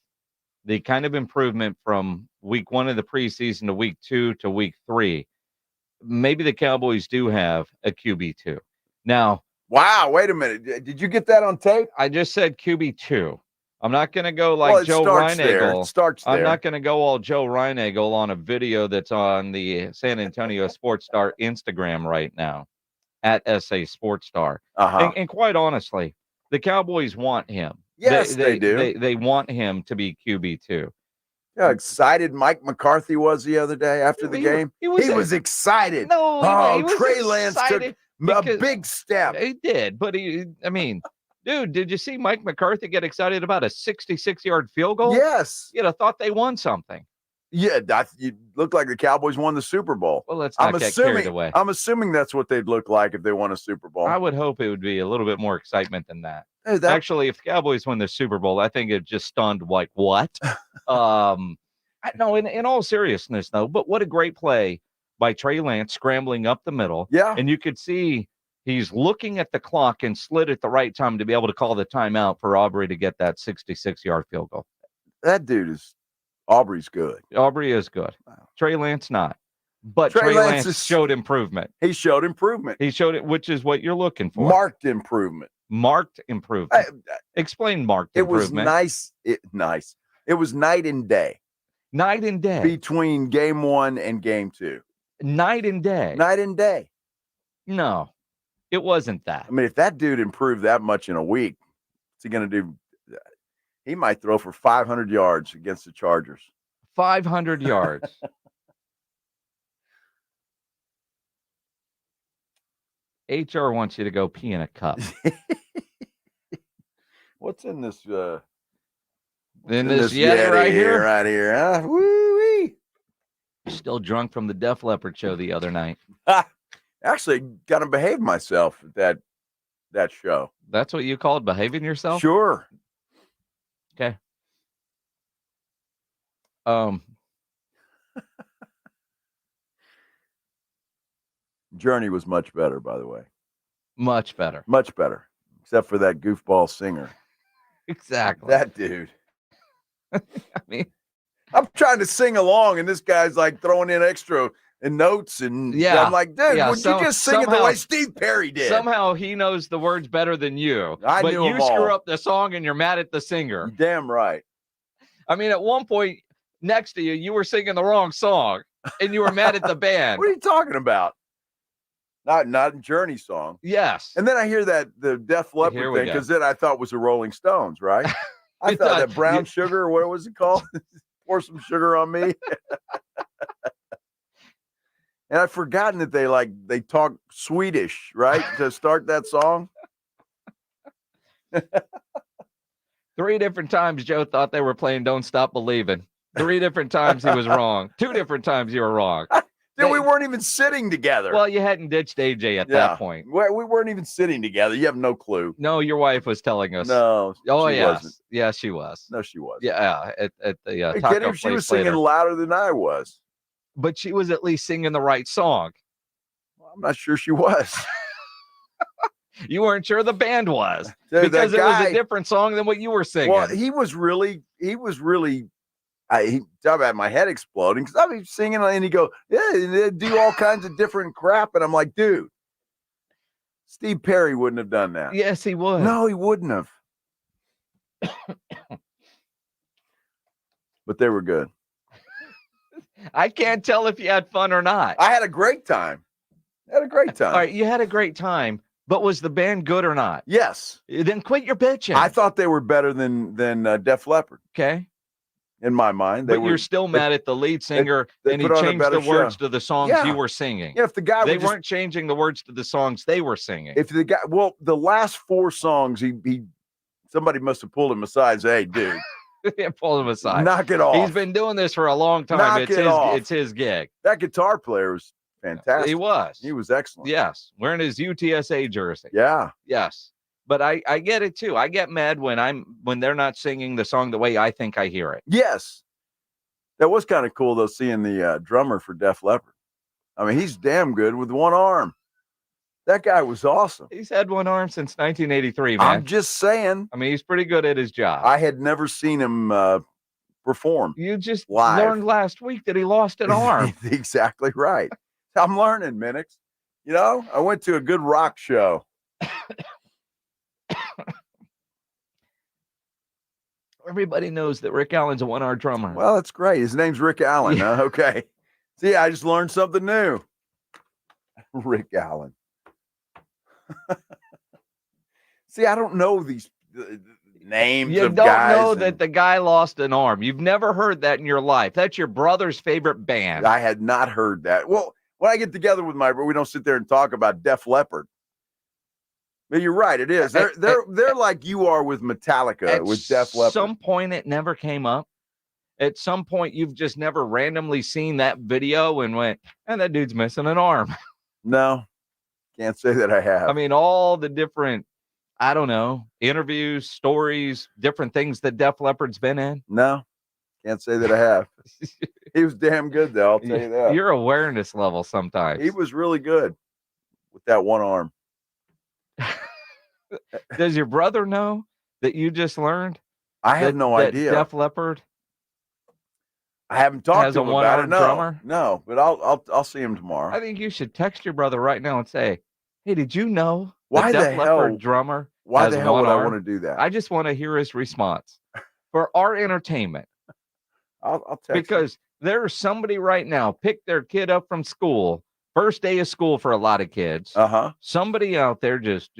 the kind of improvement from week 1 of the preseason to week 2 to week 3, maybe the Cowboys do have a QB2. Now, wow, wait a minute. Did you get that on tape? I just said QB2. I'm not going to go like Joe Reinagel. I'm not going to go all Joe Reinagel on a video that's on the San Antonio Sports Star Instagram right now at SA Sports Star. And quite honestly, the Cowboys want him. Yes, they do. They want him to be QB2. How excited Mike McCarthy was the other day after the game. He was excited. No, Trey Lance took a big step. He did, but dude, did you see Mike McCarthy get excited about a 66-yard field goal? Yes. You'd have thought they won something. Yeah, you look like the Cowboys won the Super Bowl. Well, let's not get carried away. I'm assuming that's what they'd look like if they won a Super Bowl. I would hope it would be a little bit more excitement than that. Actually, if the Cowboys win the Super Bowl, I think it just stunned like, what? No, in all seriousness, though, but what a great play by Trey Lance scrambling up the middle. Yeah. And you could see he's looking at the clock and slid at the right time to be able to call the timeout for Aubrey to get that 66-yard field goal. That dude Aubrey's good. Aubrey is good. Wow. Trey Lance not. But Trey Lance showed improvement. He showed improvement. He showed it, which is what you're looking for. Marked improvement. Explain marked improvement. It was nice. It was night and day. Night and day. Between game 1 and game 2. Night and day. Night and day. No. It wasn't that. I mean, if that dude improved that much in a week, what's he going to do? He might throw for 500 yards against the Chargers. 500 yards. HR wants you to go pee in a cup. What's in this? In this Yeti right here? Right here, huh? Woo-wee. Still drunk from the Def Leppard show the other night. Actually, got to behave myself at that show. That's what you called behaving yourself? Sure. Okay. Journey was much better, by the way. Much better. Much better. Except for that goofball singer. Exactly. That dude. I mean, I'm trying to sing along, and this guy's like throwing in extra and notes, and I'm like, dude, would you just sing it the way Steve Perry did? Somehow he knows the words better than you. But you screw up the song, and you're mad at the singer. You're damn right. I mean, at one point next to you, you were singing the wrong song, and you were mad at the band. What are you talking about? Not a Journey song. Yes. And then I hear that the Def Leppard thing, because then I thought was the Rolling Stones, right? I thought that Brown Sugar, what was it called? Pour some sugar on me. And I've forgotten that they talk Swedish, right, to start that song. 3 different times Joe thought they were playing Don't Stop Believing. 3 different times he was wrong. 2 different times you were wrong. Dude, we weren't even sitting together. Well, you hadn't ditched AJ at that point. We weren't even sitting together. You have no clue. No, your wife was telling us. No. Oh, she yes. wasn't. Yeah, she was. No, she wasn't. Yeah, at the Hey, taco kidding? place She was later. singing louder than I was. But she was at least singing the right song. I'm not sure she was. You weren't sure the band was. Dude, because that it was guy- a different song than what you were singing. Well, he talked about my head exploding because I was singing and he go, yeah, and they do all kinds of different crap. And I'm like, dude, Steve Perry wouldn't have done that. Yes, he would. No, he wouldn't have. But they were good. I can't tell if you had fun or not. I had a great time. All right, you had a great time, but was the band good or not? Yes. Then quit your bitching. I thought they were better than Def Leppard. Okay. In my mind. But you're still mad at the lead singer, they and he put on a changed better the words show. to the songs Yeah. you were singing. Yeah, if the guy they would just- weren't changing the words to the songs they were singing. If the guy, well, the last 4 songs, he somebody must have pulled him aside and said, hey, dude. Pull him aside. Knock it off. He's been doing this for a long time. Knock it off. It's his gig. That guitar player was fantastic. He was. He was excellent. Yes. Wearing his UTSA jersey. Yeah. Yes. But I get it too. I get mad when they're not singing the song the way I think I hear it. Yes. That was kind of cool, though, seeing the drummer for Def Leppard. I mean, he's damn good with one arm. That guy was awesome. He's had one arm since 1983, man. I'm just saying. I mean, he's pretty good at his job. I had never seen him perform. You just live. learned last week that he lost an arm. Exactly right. I'm learning, Minix. You know, I went to a good rock show. Everybody knows that Rick Allen's a one-arm drummer. Well, that's great. His name's Rick Allen. Yeah. Huh? Okay. See, I just learned something new. Rick Allen. See, I don't know these names You of don't guys. know that the guy lost an arm. You've never heard that in your life. That's your brother's favorite band. I had not heard that. Well, when I get together with my brother, we don't sit there and talk about Def Leppard. But you're right, it is. They're like you are with Metallica, with Def Leppard. At some point, it never came up. At some point, you've just never randomly seen that video and went, and that dude's missing an arm. No, can't say that I have. I mean, all the different, I don't know, interviews, stories, different things that Def Leppard's been in. No, can't say that I have. He was damn good, though. I'll tell you that. Your awareness level sometimes. He was really good with that one arm. Does your brother know that you just learned? I had no idea. Def Leppard. I haven't talked has to a him about it. one-arm No, drummer? no, but I'll see him tomorrow. I think you should text your brother right now and say, "Hey, did you know Why the the Def hell- Leppard drummer Why has the hell one would I arm?" want to do that? I just want to hear his response for our entertainment. I'll text Because there's somebody right now picked their kid up from school, first day of school for a lot of kids. Somebody out there just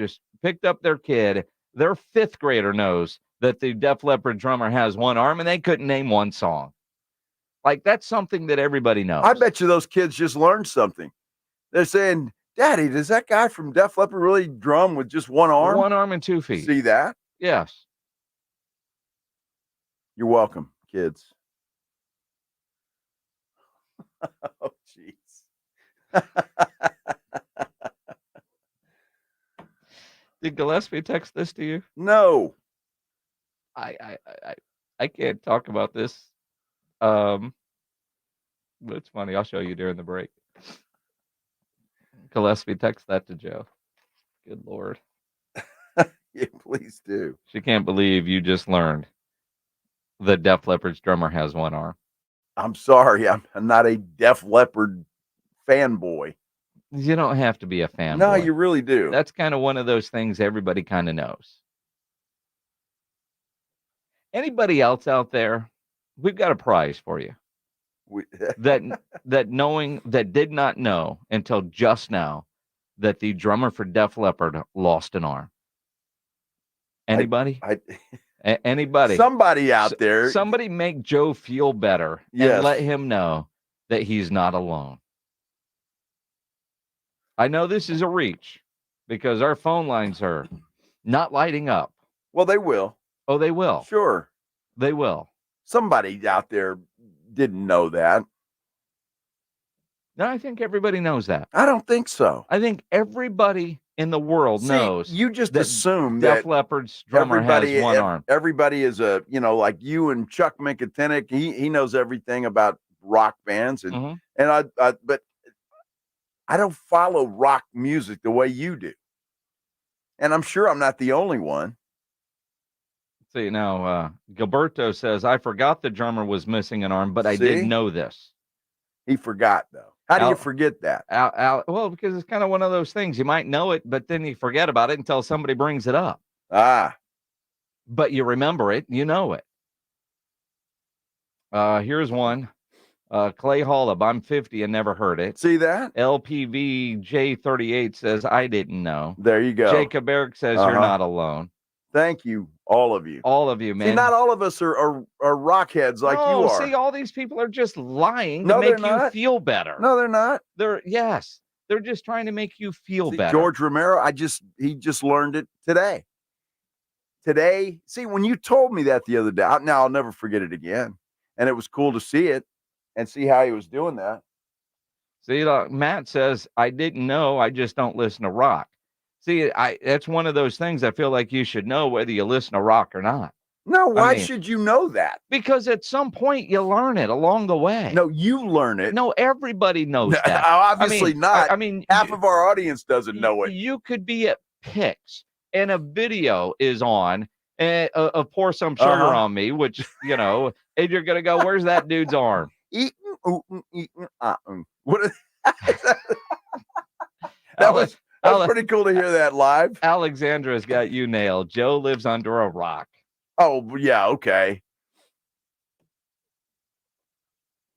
picked up their kid. Their 5th grader knows that the Def Leppard drummer has one arm, and they couldn't name one song. Like, that's something that everybody knows. I bet you those kids just learned something. They're saying, Daddy, does that guy from Def Leppard really drum with just one arm? One arm and 2 feet. See that? Yes. You're welcome, kids. Oh, jeez. Did Gillespie text this to you? No. I can't talk about this. But it's funny. I'll show you during the break. Gillespie text that to Joe. Good Lord. Yeah, please do. She can't believe you just learned that Def Leppard's drummer has one arm. I'm sorry. I'm not a Def Leppard fanboy. You don't have to be a fan. No, you really do. That's kind of one of those things everybody kind of knows. Anybody else out there? We've got a prize for you. that did not know until just now that the drummer for Def Leppard lost an arm. Anybody? Anybody? Somebody out there. Somebody make Joe feel better Yes. and let him know that he's not alone. I know this is a reach because our phone lines are not lighting up. Well, they will. Oh, they will. Sure. They will. Somebody out there didn't know that. No, I think everybody knows that. I don't think so. I think everybody in the world knows. You just that assume Def that Leppard's drummer has one arm. Everybody is like you and Chuck Minkatinick. He knows everything about rock bands, and but I don't follow rock music the way you do, and I'm sure I'm not the only one. See, now Gilberto says, I forgot the drummer was missing an arm, but I didn't know this. He forgot, though. How do you forget that? Well, because it's kind of one of those things. You might know it, but then you forget about it until somebody brings it up. But you remember it. You know it. Here's one. Clay Hollab, I'm 50 and never heard it. See that? LPV J38 says, I didn't know. There you go. Jacob Eric says, you're not alone. Thank you, all of you. All of you, man. See, not all of us are rockheads like you are. See, all these people are just lying to make you feel better. No, they're not. They're just trying to make you feel better. George Romero, he just learned it today. See, when you told me that the other day, now I'll never forget it again. And it was cool to see it and see how he was doing that. See, Matt says, I didn't know. I just don't listen to rock. See, that's one of those things I feel like you should know whether you listen to rock or not. No, why should you know that? Because at some point you learn it along the way. No, you learn it. No, everybody knows that. Obviously not. I mean, half of our audience doesn't know it. You could be at Picks and a video is on of Pour Some Sugar on Me, which, and you're going to go, where's that dude's arm? What? That was pretty cool to hear that live. Alexandra's got you nailed. Joe lives under a rock. Oh, yeah, okay.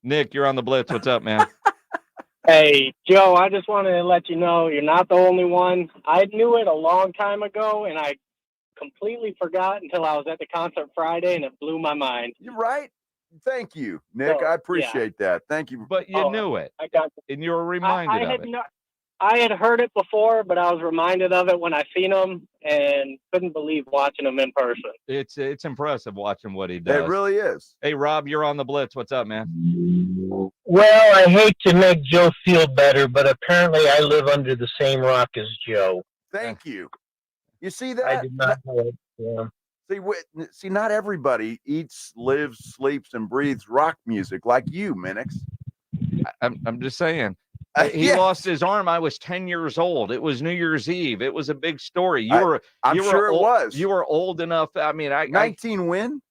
Nick, you're on the Blitz. What's up, man? Hey, Joe, I just wanted to let you know you're not the only one. I knew it a long time ago, and I completely forgot until I was at the concert Friday, and it blew my mind. You're right. Thank you, Nick. I appreciate that. Thank you. But you knew it. I got and you were reminded of it. I had heard it before, but I was reminded of it when I seen him and couldn't believe watching him in person. It's impressive watching what he does. It really is. Hey, Rob, you're on the Blitz. What's up, man? Well, I hate to make Joe feel better, but apparently I live under the same rock as Joe. Thank you. You see that? I did not know it. Yeah. See, not everybody eats, lives, sleeps, and breathes rock music like you, Minix. I'm just saying. He lost his arm. I was 10 years old. It was New Year's Eve. It was a big story. I'm sure it was. You were old enough. I mean, 19 when?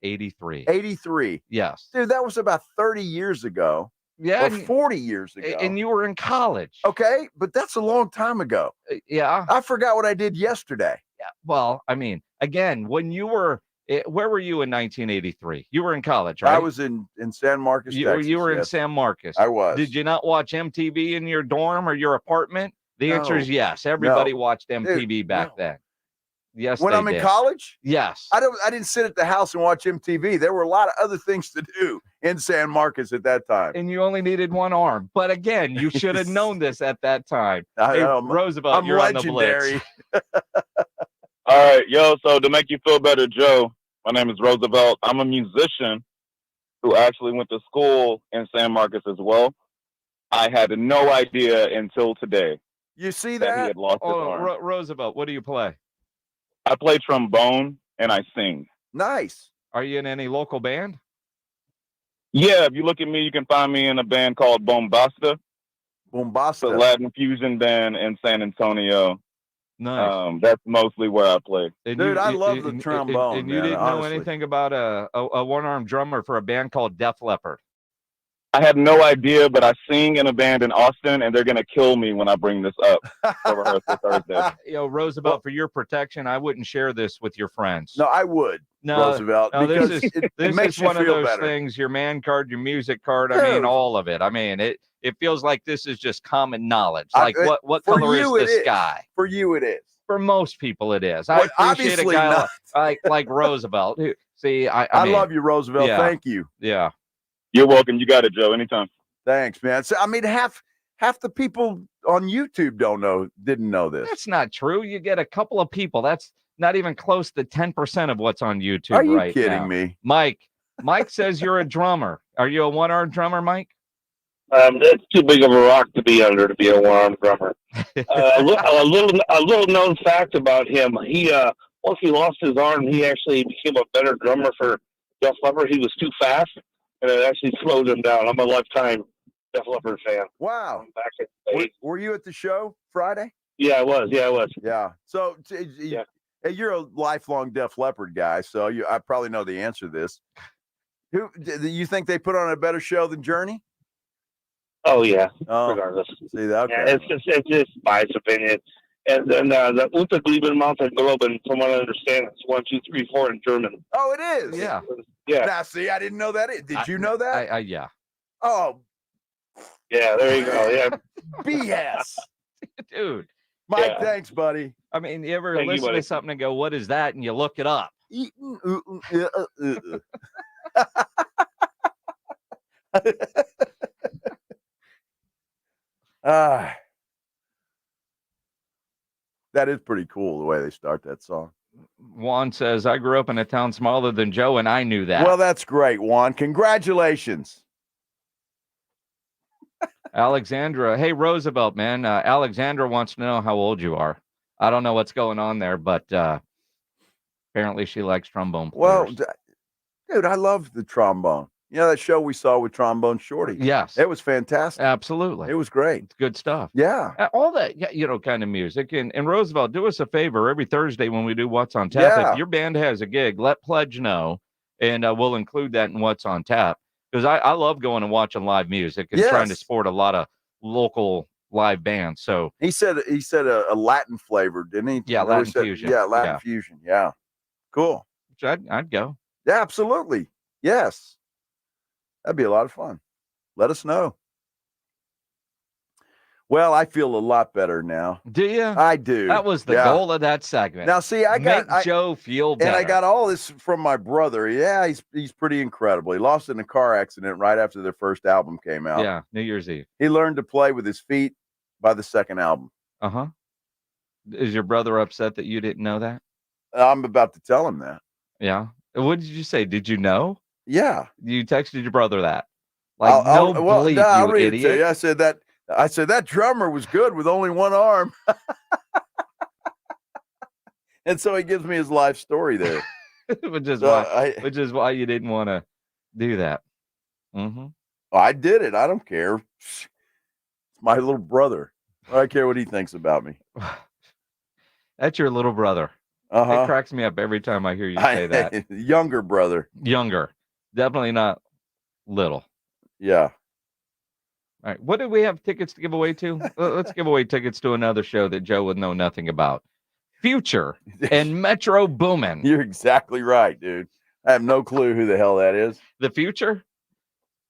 83. 83. Yes. Dude, that was about 30 years ago. Yeah. Or 40 years ago. And you were in college. Okay, but that's a long time ago. Yeah. I forgot what I did yesterday. Yeah. Well, I mean, again, when you were, where were you in 1983? You were in college, right? I was in San Marcos, Texas. You were in San Marcos. I was. Did you not watch MTV in your dorm or your apartment? The answer is yes. Everybody watched MTV back then. Yes. When I'm in college? Yes. I didn't sit at the house and watch MTV. There were a lot of other things to do in San Marcos at that time. And you only needed one arm. But again, you should have known this at that time. I know. Roosevelt, I'm you're legendary. on the Blitz. All right, so to make you feel better, Joe, my name is Roosevelt. I'm a musician who actually went to school in San Marcos as well. I had no idea until today. You see that? He had lost his arm. Roosevelt, what do you play? I play trombone and I sing. Nice. Are you in any local band? Yeah, if you look at me, you can find me in a band called Bombasta. Bombasta. It's a Latin fusion band in San Antonio. Nice. That's mostly where I play. Dude, I love the trombone. And you didn't know anything about a one-armed drummer for a band called Def Leppard? I had no idea, but I sing in a band in Austin, and they're going to kill me when I bring this up for rehearsal Thursday. Roosevelt, for your protection, I wouldn't share this with your friends. No, I would, Roosevelt. Because this is one of those things, your man card, your music card, I mean, all of it. I mean, it feels like this is just common knowledge. Like, what color is the sky? For you, it is. For most people, it is. I appreciate a guy like Roosevelt. See, I mean, love you, Roosevelt. Yeah, Thank you. Yeah. You're welcome. You got it, Joe. Anytime. Thanks, man. So, I mean, half Half the people on YouTube didn't know this. That's not true. You get a couple of people. That's not even close to 10% of what's on YouTube Are you right kidding now. me? Mike says you're a drummer. Are you a one-armed drummer, Mike? That's too big of a rock to be under to be a one-armed drummer. A little known fact about him: he once he lost his arm, he actually became a better drummer for Def Leppard. He was too fast, and it actually slowed him down. I'm a lifetime Def Leppard fan. Wow! Back in the day. Were you at the show Friday? Yeah, I was. Yeah. So you're a lifelong Def Leppard guy, so I probably know the answer to this. Who do you think they put on a better show than Journey? Oh yeah, Oh, regardless. See that? Yeah, it's just biased opinion. And then the Unterglieben Mountain Globen, from what I understand, it's 1, 2, 3, 4 in German. Oh, it is. Yeah. Now, see, I didn't know that. Did you know that? Yeah. Oh. Yeah, there you go. Yeah. BS. Dude. Mike, thanks, buddy. I mean, you ever listen to something and go, what is that? And you look it up. That is pretty cool the way they start that song. Juan says, I grew up in a town smaller than Joe, and I knew that. Well, that's great, Juan. Congratulations. Alexandra, hey, Roosevelt, man. Alexandra wants to know how old you are. I don't know what's going on there, but apparently she likes trombone players. Well, dude, I love the trombone. You know that show we saw with Trombone Shorty? Yes. It was fantastic. Absolutely. It was great. It's good stuff. Yeah. All that, kind of music. And Roosevelt, do us a favor every Thursday when we do What's on Tap. Yeah. If your band has a gig, let Pledge know, and we'll include that in What's on Tap. Because I love going and watching live music and trying to support a lot of local live bands. So he said a Latin flavor, didn't he? Yeah, Latin fusion. Yeah, Latin fusion. Yeah. Cool. I'd go. Yeah, absolutely. Yes. That'd be a lot of fun. Let us know. Well, I feel a lot better now. Do you? I do. That was the goal of that segment. Now, see, Make Joe feel better. And I got all this from my brother. Yeah, he's pretty incredible. He lost in a car accident right after their first album came out. Yeah, New Year's Eve. He learned to play with his feet by the second album. Uh-huh. Is your brother upset that you didn't know that? I'm about to tell him that. Yeah. What did you say? Did you know? Yeah. You texted your brother that. I'll read idiot. it to you. I said that drummer was good with only one arm. And so he gives me his life story there. which is why you didn't want to do that. Mm-hmm. I did it. I don't care. It's my little brother. I don't care what he thinks about me. That's your little brother. Uh-huh. It cracks me up every time I hear you say that. Younger brother. Younger. Definitely not little. Yeah. All right. What do we have tickets to give away to? Let's give away tickets to another show that Joe would know nothing about. Future and Metro Boomin. You're exactly right, dude. I have no clue who the hell that is. The Future?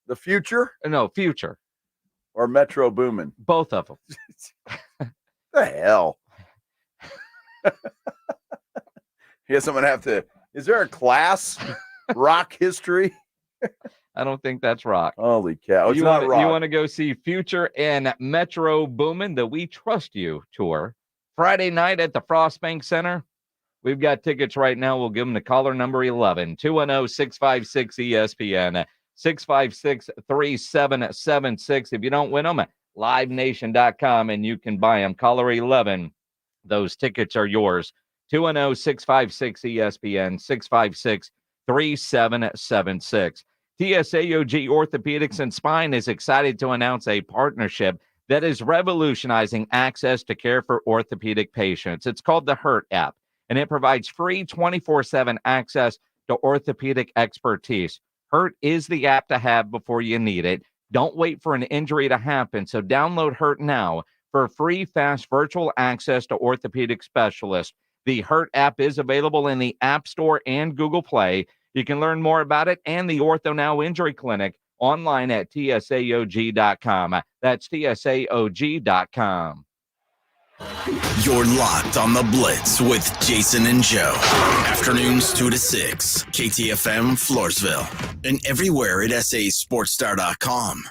The Future? No, Future. Or Metro Boomin. Both of them. The hell? Guess I'm going to have to. Is there a class? Rock history? I don't think that's rock. Holy cow. It's not rock. You want to go see Future and Metro Boomin, the We Trust You tour, Friday night at the Frostbank Center? We've got tickets right now. We'll give them to caller number 11, 210-656-ESPN, 656-3776. If you don't win them, livenation.com, and you can buy them. Caller 11, those tickets are yours. 210-656-ESPN, 656-3776. TSAOG Orthopedics and Spine is excited to announce a partnership that is revolutionizing access to care for orthopedic patients. It's called the Hurt app, and it provides free 24/7 access to orthopedic expertise. Hurt is the app to have before you need it. Don't wait for an injury to happen, so download Hurt now for free, fast virtual access to orthopedic specialists. The Hurt app is available in the App Store and Google Play. You can learn more about it and the Ortho Now Injury Clinic online at tsaog.com. That's tsaog.com. You're locked on the Blitz with Jason and Joe. Afternoons 2 to 6. KTFM Floresville. And everywhere at sasportstar.com.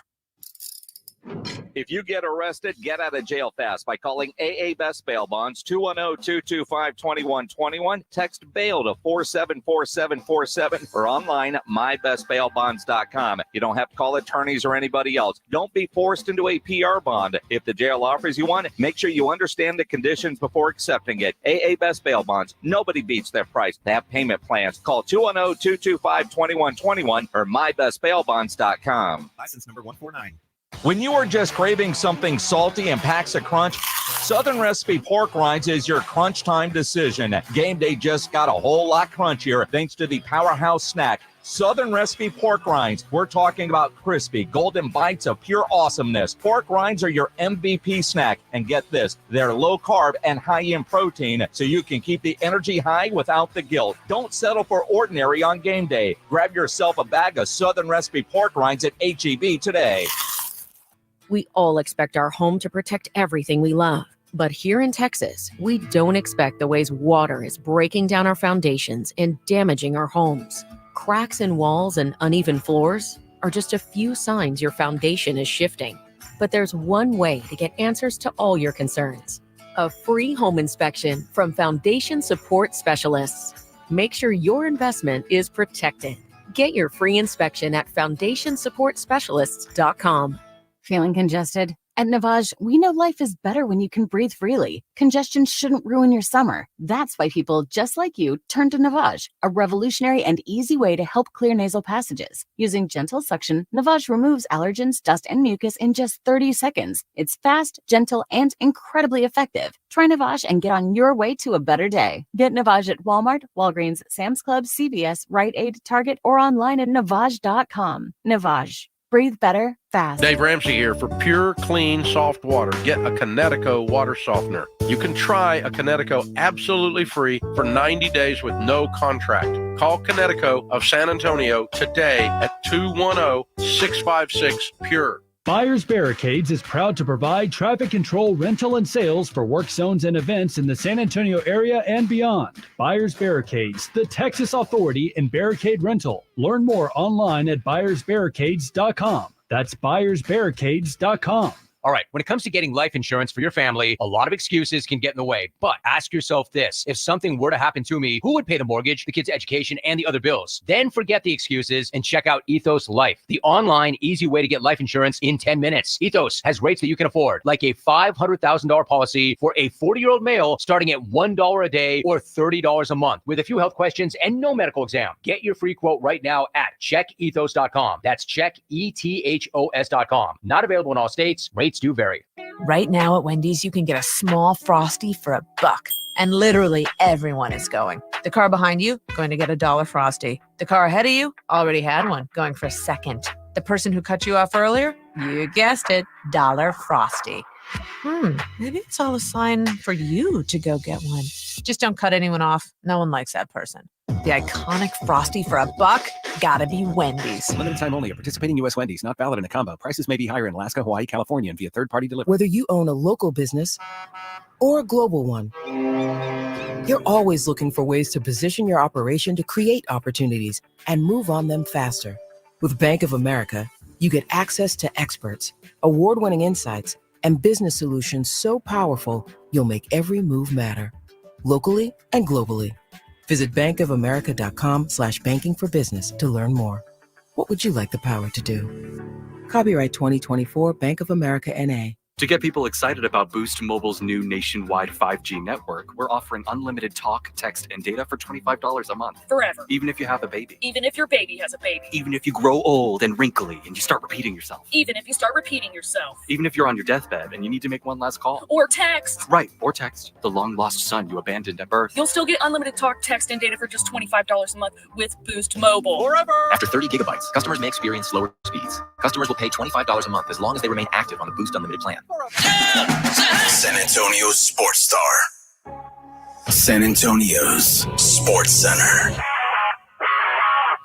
If you get arrested, get out of jail fast by calling AA Best Bail Bonds, 210-225-2121. Text bail to 474747 or online at mybestbailbonds.com. You don't have to call attorneys or anybody else. Don't be forced into a PR bond. If the jail offers you one, make sure you understand the conditions before accepting it. AA Best Bail Bonds. Nobody beats their price. They have payment plans. Call 210-225-2121 or mybestbailbonds.com. License number 149. When you are just craving something salty and packs a crunch, Southern Recipe Pork Rinds is your crunch time decision. Game day just got a whole lot crunchier thanks to the powerhouse snack, Southern Recipe Pork Rinds. We're talking about crispy, golden bites of pure awesomeness. Pork rinds are your MVP snack. And get this, they're low carb and high in protein, so you can keep the energy high without the guilt. Don't settle for ordinary on game day. Grab yourself a bag of Southern Recipe Pork Rinds at H-E-B today. We all expect our home to protect everything we love. But here in Texas, we don't expect the ways water is breaking down our foundations and damaging our homes. Cracks in walls and uneven floors are just a few signs your foundation is shifting. But there's one way to get answers to all your concerns. A free home inspection from Foundation Support Specialists. Make sure your investment is protected. Get your free inspection at foundationsupportspecialists.com. Feeling congested? At Navage, we know life is better when you can breathe freely. Congestion shouldn't ruin your summer. That's why people just like you turn to Navage, a revolutionary and easy way to help clear nasal passages. Using gentle suction, Navage removes allergens, dust, and mucus in just 30 seconds. It's fast, gentle, and incredibly effective. Try Navage and get on your way to a better day. Get Navage at Walmart, Walgreens, Sam's Club, CVS, Rite Aid, Target, or online at Navage.com. Navage. Breathe better, fast. Dave Ramsey here for pure, clean, soft water. Get a Connecticut water softener. You can try a Connecticut absolutely free for 90 days with no contract. Call Connecticut of San Antonio today at 210-656-PURE. Buyers Barricades is proud to provide traffic control, rental, and sales for work zones and events in the San Antonio area and beyond. Buyers Barricades, the Texas authority in barricade rental. Learn more online at buyersbarricades.com. That's buyersbarricades.com. All right, when it comes to getting life insurance for your family, a lot of excuses can get in the way. But ask yourself this: if something were to happen to me, who would pay the mortgage, the kids' education, and the other bills? Then forget the excuses and check out Ethos Life, the online, easy way to get life insurance in 10 minutes. Ethos has rates that you can afford, like a $500,000 policy for a 40-year-old male starting at $1 a day or $30 a month, with a few health questions and no medical exam. Get your free quote right now at checkethos.com. That's checkethos.com. Not available in all states. Rates do vary. Right now at Wendy's, you can get a small Frosty for $1. And literally everyone is going. The car behind you, going to get a $1 Frosty. The car ahead of you, already had one, going for a second. The person who cut you off earlier, you guessed it, $1 Frosty. Maybe it's all a sign for you to go get one. Just don't cut anyone off. No one likes that person. The iconic Frosty for $1, gotta be Wendy's. Limited time only at participating U.S. Wendy's. Not valid in a combo. Prices may be higher in Alaska, Hawaii, California, and via third-party delivery. Whether you own a local business or a global one, you're always looking for ways to position your operation to create opportunities and move on them faster. With Bank of America, you get access to experts, award-winning insights, and business solutions so powerful, you'll make every move matter, locally and globally. Visit bankofamerica.com/banking for business to learn more. What would you like the power to do? Copyright 2024 Bank of America N.A. To get people excited about Boost Mobile's new nationwide 5G network, we're offering unlimited talk, text, and data for $25 a month. Forever. Even if you have a baby. Even if your baby has a baby. Even if you grow old and wrinkly and you start repeating yourself. Even if you start repeating yourself. Even if you're on your deathbed and you need to make one last call. Or text. Right, or text. The long-lost son you abandoned at birth. You'll still get unlimited talk, text, and data for just $25 a month with Boost Mobile. Forever. After 30 gigabytes, customers may experience slower speeds. Customers will pay $25 a month as long as they remain active on the Boost Unlimited plan. San Antonio's Sports Star. San Antonio's Sports Center.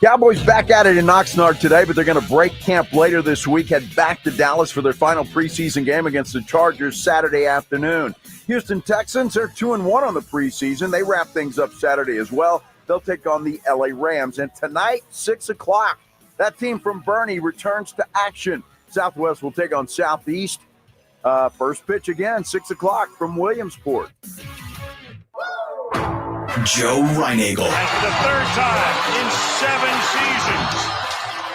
Cowboys back at it in Oxnard today, but they're going to break camp later this week, head back to Dallas for their final preseason game against the Chargers Saturday afternoon. Houston Texans are 2-1 on the preseason. They wrap things up Saturday as well. They'll take on the LA Rams. And tonight, 6 o'clock, that team from Bernie returns to action. Southwest will take on Southeast. First pitch again, 6 o'clock from Williamsport. Joe Reinagel. For the third time in 7 seasons,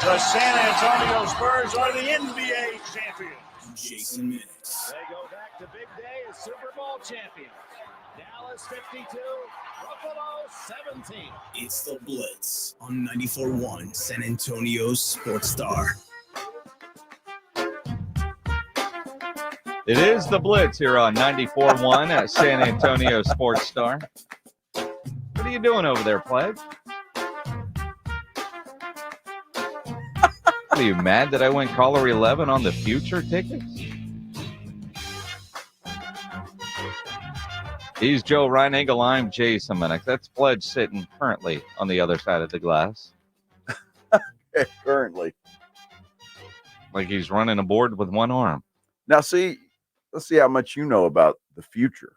the San Antonio Spurs are the NBA champions. Jason Minutes. They go back to big day as Super Bowl champions. Dallas 52, Buffalo 17. It's the Blitz on 94.1 San Antonio's Sports Star. It is the Blitz here on 94.1 at San Antonio Sports Star. What are you doing over there, Pledge? Are you mad that I went caller 11 on the future tickets? He's Joe Reinagel. I'm Jason Minnick. That's Pledge sitting currently on the other side of the glass. Currently. Like he's running a board with one arm. Now, see, let's see how much you know about the future.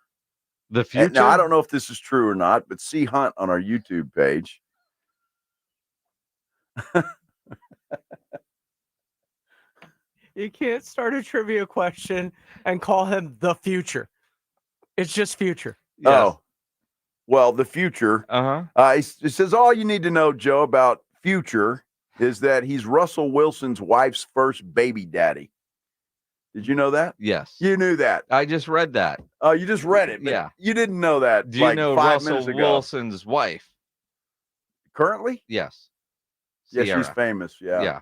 The future? Now, I don't know if this is true or not, but see Hunt on our YouTube page. You can't start a trivia question and call him the future. It's just future. Yes. Oh, well, the future. It says all you need to know, Joe, about future is that he's Russell Wilson's wife's first baby daddy. Did you know that? Yes. You knew that. I just read that. Oh, you just read it. But yeah. You didn't know that. Do you know 5 Russell minutes ago. Wilson's wife? Currently? Yes. Yeah, Sierra. she's famous. Yeah. Yeah.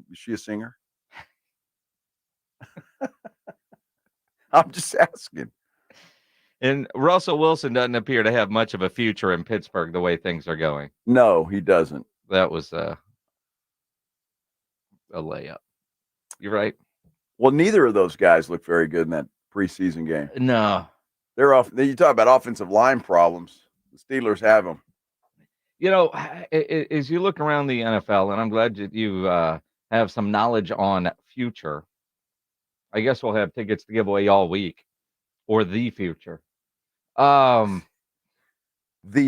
Is she a singer? I'm just asking. And Russell Wilson doesn't appear to have much of a future in Pittsburgh the way things are going. No, he doesn't. That was a layup. You're right. Well, neither of those guys look very good in that preseason game. No. They're off. You talk about offensive line problems. The Steelers have them. You know, as you look around the NFL, and I'm glad that you have some knowledge on future. I guess we'll have tickets to give away all week, or the future. The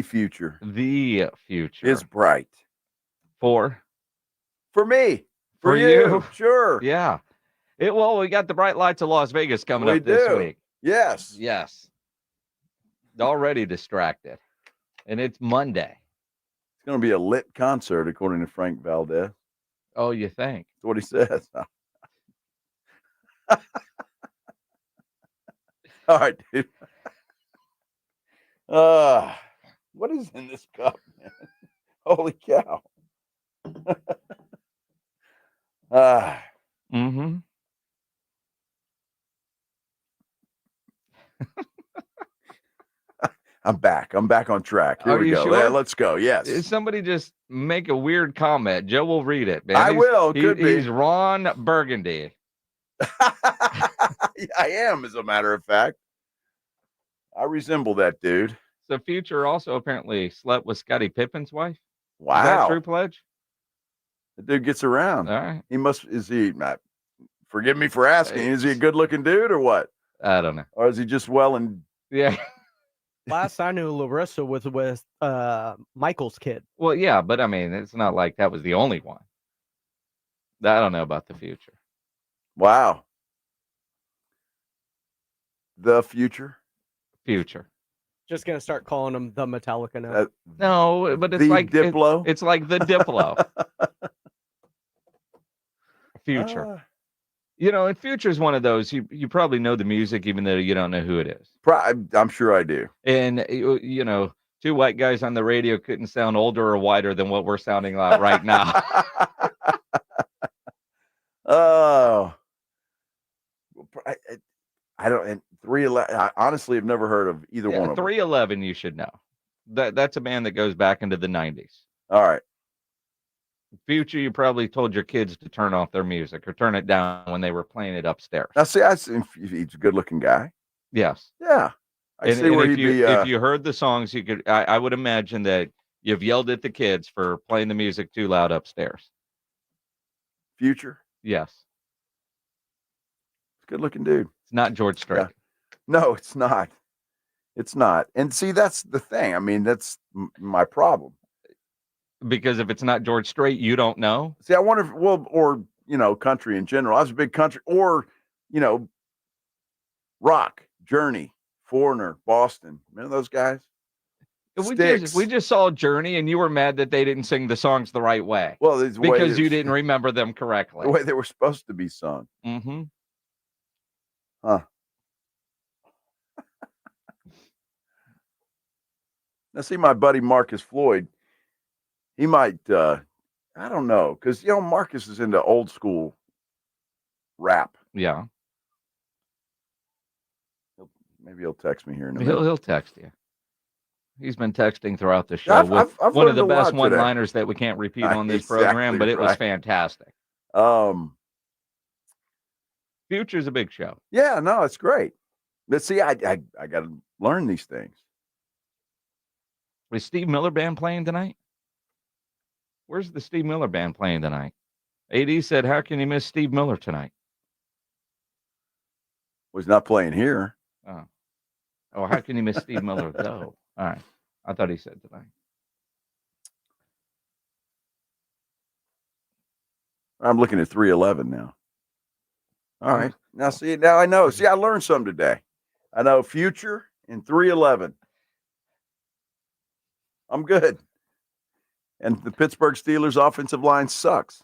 future. The future is bright. For me. For you. Sure. Yeah. Well, we got the bright lights of Las Vegas coming We up this do. week. Yes. Yes. Already distracted. And it's Monday. It's going to be a lit concert, according to Frank Valdez. Oh, you think? That's what he says. All right, dude. What is in this cup, man? Holy cow. Mm-hmm. I'm back. I'm back on track. Here Are we you go. sure? Yeah, let's go. Yes. Did somebody just make a weird comment? Joe will read it, man. I will. Could be. He's Ron Burgundy. I am, as a matter of fact. I resemble that dude. So Future also apparently slept with Scottie Pippen's wife. Wow. Is that true, Pledge? The dude gets around. All right. Is he, forgive me for asking, is he a good looking dude or what? I don't know. Or is he just well and yeah. Last I knew, Larissa was with Michael's kid. Well, yeah, but I mean, it's not like that was the only one. I don't know about the future. Wow. The future? Future. Just gonna start calling him the Metallica now. No, but it's the like Diplo. It's like the Diplo. Future. You know, and Future is one of those you probably know the music even though you don't know who it is. I'm sure I do. And you know, two white guys on the radio couldn't sound older or whiter than what we're sounding like right now. Oh, I don't. And 311. I honestly have never heard of either one of them. 311, you should know. That's a band that goes back into the 90s. All right. Future, you probably told your kids to turn off their music or turn it down when they were playing it upstairs. Now, see, he's a good-looking guy. Yes. Yeah. I see where he'd be. If you heard the songs, you could. I would imagine that you've yelled at the kids for playing the music too loud upstairs. Future. Yes. It's a good-looking dude. It's not George Strait. Yeah. No, it's not. It's not. And see, that's the thing. I mean, that's my problem. Because if it's not George Strait, you don't know. See, I wonder if, or country in general. I was a big country or, rock, Journey, Foreigner, Boston. Remember those guys? We just saw Journey, and you were mad that they didn't sing the songs the right way. Well, because you didn't remember them correctly. The way they were supposed to be sung. Mm-hmm. Huh. Now, see, my buddy Marcus Floyd, he might, I don't know, because, Marcus is into old school rap. Yeah. Maybe he'll text me here in a minute. He'll text you. He's been texting throughout the show with I've one of the learned a best lot today. one-liners that we can't repeat on this Exactly program, but it was right. fantastic. Future's a big show. Yeah, no, it's great. But see, I got to learn these things. Is Steve Miller Band playing tonight? Where's the Steve Miller Band playing tonight? AD said, how can you miss Steve Miller tonight? Well, he's not playing here. Oh, how can you miss Steve Miller, though? All right. I thought he said tonight. I'm looking at 311 now. All right. Now I know. See, I learned something today. I know Future and 311. I'm good. And the Pittsburgh Steelers offensive line sucks,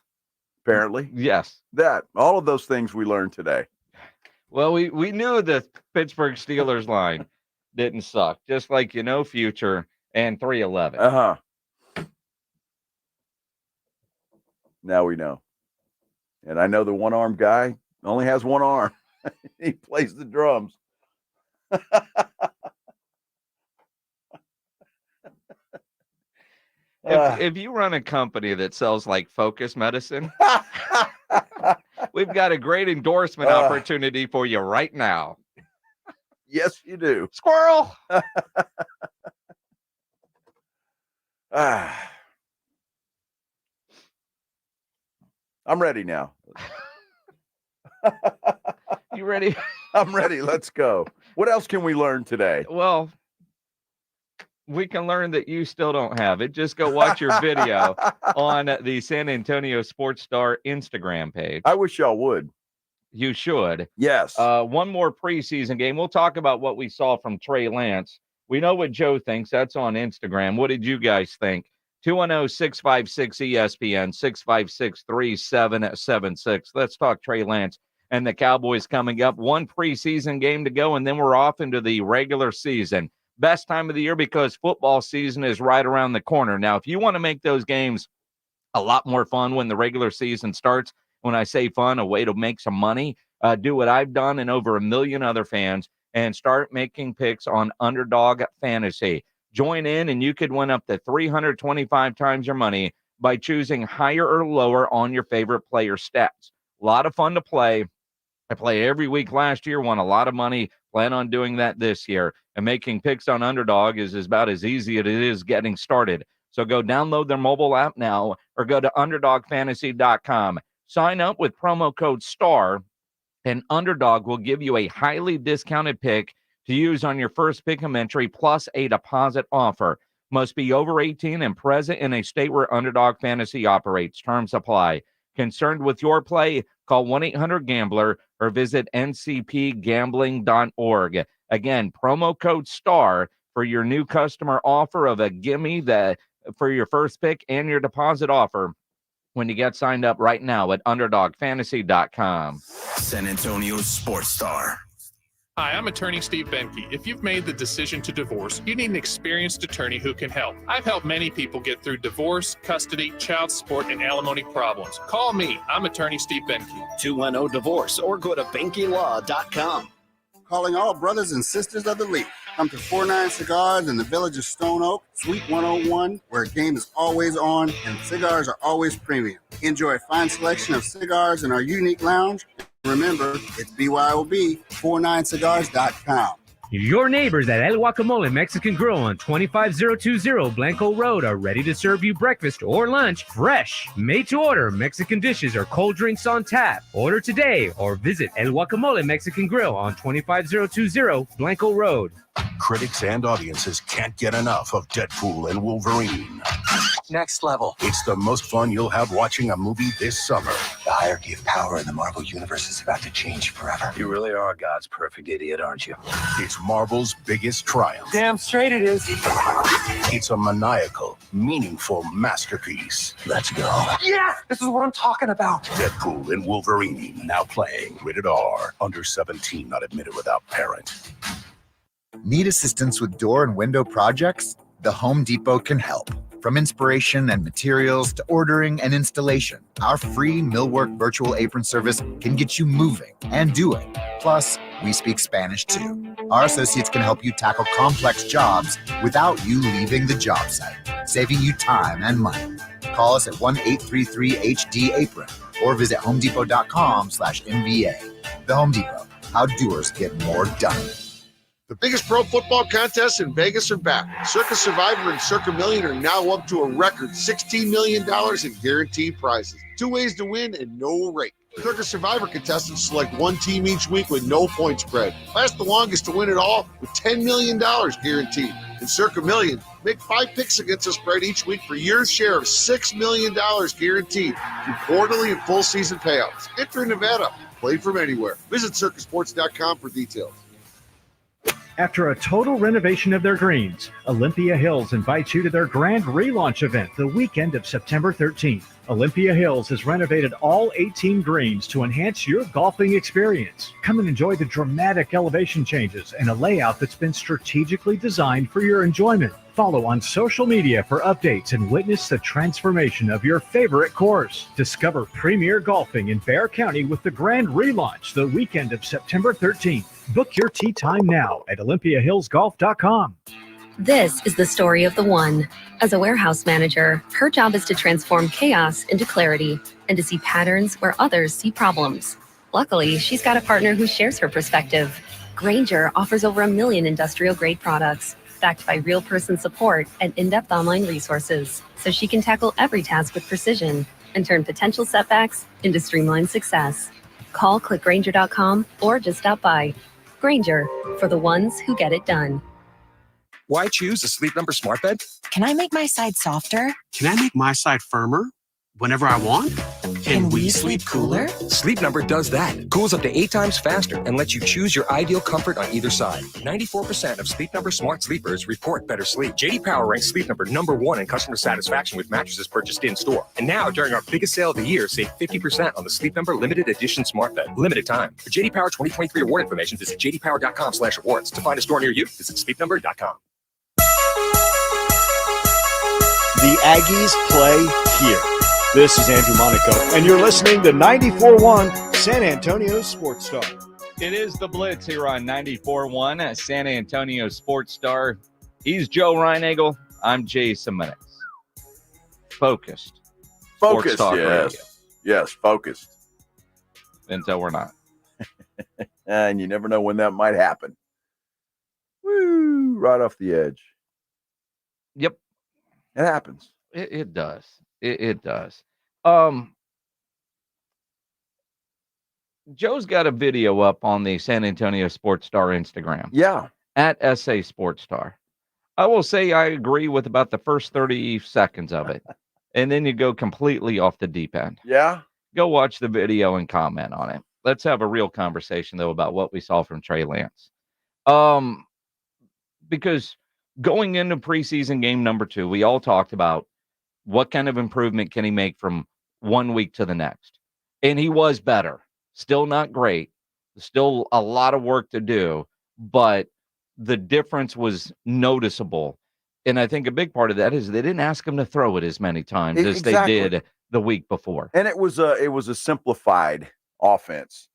apparently. Yes. All of those things we learned today. Well, we knew the Pittsburgh Steelers line didn't suck, just like Future and 311. Now we know. And I know the one-armed guy only has one arm. He plays the drums. If you run a company that sells like Focus Medicine, we've got a great endorsement opportunity for you right now. Yes, you do. Squirrel. I'm ready now. You ready? I'm ready. Let's go. What else can we learn today? Well, we can learn that you still don't have it. Just go watch your video on the San Antonio Sports Star Instagram page. I wish y'all would. You should. Yes. One more preseason game. We'll talk about what we saw from Trey Lance. We know what Joe thinks. That's on Instagram. What did you guys think? 210-656-ESPN, 656-3776. Let's talk Trey Lance and the Cowboys coming up. One preseason game to go, and then we're off into the regular season. Best time of the year because football season is right around the corner. Now, if you want to make those games a lot more fun when the regular season starts, when I say fun, a way to make some money, do what I've done and over 1 million other fans and start making picks on Underdog Fantasy. Join in and you could win up to 325 times your money by choosing higher or lower on your favorite player stats. A lot of fun to play. I play every week last year, won a lot of money. Plan on doing that this year. And making picks on Underdog is about as easy as it is getting started. So go download their mobile app now or go to UnderdogFantasy.com. Sign up with promo code STAR, and Underdog will give you a highly discounted pick to use on your first pick-em entry plus a deposit offer. Must be over 18 and present in a state where Underdog Fantasy operates. Terms apply. Concerned with your play? Call 1-800-GAMBLER or visit ncpgambling.org. Again, promo code STAR for your new customer offer of a gimme for your first pick and your deposit offer when you get signed up right now at UnderdogFantasy.com. San Antonio Sports Star. Hi, I'm attorney Steve Benke. If you've made the decision to divorce, you need an experienced attorney who can help. I've helped many people get through divorce, custody, child support, and alimony problems. Call me. I'm attorney Steve Benke. 210-DIVORCE or go to BenkeLaw.com. Calling all brothers and sisters of the league. Come to 49 Cigars in the village of Stone Oak, Suite 101, where game is always on and cigars are always premium. Enjoy a fine selection of cigars in our unique lounge. Remember, it's BYOB, 49cigars.com. Your neighbors at El Guacamole Mexican Grill on 25020 Blanco Road are ready to serve you breakfast or lunch fresh, made to order Mexican dishes or cold drinks on tap. Order today or visit El Guacamole Mexican Grill on 25020 Blanco Road. Critics and audiences can't get enough of Deadpool and Wolverine. Next level. It's the most fun you'll have watching a movie this summer. The hierarchy of power in the Marvel Universe is about to change forever. You really are God's perfect idiot, aren't you? It's Marvel's biggest triumph. Damn straight it is. It's a maniacal, meaningful masterpiece. Let's go. Yes! This is what I'm talking about. Deadpool and Wolverine, now playing. Rated R. Under 17, not admitted without parent. Need assistance with door and window projects? The Home Depot can help. From inspiration and materials to ordering and installation, our free Millwork virtual apron service can get you moving and doing. Plus, we speak Spanish too. Our associates can help you tackle complex jobs without you leaving the job site, saving you time and money. Call us at 1-833-HD-APRON or visit homedepot.com/MVA. The Home Depot, how doers get more done. The biggest pro football contests in Vegas are back. Circa Survivor and Circa Million are now up to a record $16 million in guaranteed prizes. 2 ways to win and no rate. Circa Survivor contestants select one team each week with no point spread. Last the longest to win it all with $10 million guaranteed. In Circa Million, make 5 picks against the spread each week for your share of $6 million guaranteed through quarterly and full season payouts. Enter in Nevada. Play from anywhere. Visit circasports.com for details. After a total renovation of their greens, Olympia Hills invites you to their grand relaunch event the weekend of September 13th. Olympia Hills has renovated all 18 greens to enhance your golfing experience. Come and enjoy the dramatic elevation changes and a layout that's been strategically designed for your enjoyment. Follow on social media for updates and witness the transformation of your favorite course. Discover premier golfing in Bexar County with the grand relaunch the weekend of September 13th. Book your tee time now at olympiahillsgolf.com. This is the story of the one. As a warehouse manager, her job is to transform chaos into clarity and to see patterns where others see problems. Luckily, she's got a partner who shares her perspective. Grainger offers over 1 million industrial-grade products, backed by real person support and in-depth online resources, so she can tackle every task with precision and turn potential setbacks into streamlined success. Call clickgrainger.com or just stop by. Grainger, for the ones who get it done. Why choose a Sleep Number smart bed? Can I make my side softer? Can I make my side firmer whenever I want? Can we sleep cooler? Sleep Number does that. Cools up to 8 times faster and lets you choose your ideal comfort on either side. 94% of Sleep Number smart sleepers report better sleep. JD Power ranks Sleep Number #1 in customer satisfaction with mattresses purchased in-store. And now, during our biggest sale of the year, save 50% on the Sleep Number limited edition smart bed. Limited time. For JD Power 2023 award information, visit jdpower.com/awards. To find a store near you, visit sleepnumber.com. The Aggies play here. This is Andrew Monaco, and you're listening to 94.1 San Antonio Sports Star. It is the Blitz here on 94.1 San Antonio Sports Star. He's Joe Reinagel. I'm Jason Minix. Focused. Focused, Sports Talk yes. Radio. Yes, focused. Until we're not. And you never know when that might happen. Woo, right off the edge. Yep. It happens. It does. It does. Joe's got a video up on the San Antonio Sports Star Instagram. Yeah. At SA Sports Star. I will say I agree with about the first 30 seconds of it. And then you go completely off the deep end. Yeah. Go watch the video and comment on it. Let's have a real conversation, though, about what we saw from Trey Lance. Because going into preseason game number 2, we all talked about what kind of improvement can he make from 1 week to the next. And he was better. Still not great. Still a lot of work to do. But the difference was noticeable. And I think a big part of that is they didn't ask him to throw it as many times as they did the week before. And it was a simplified offense.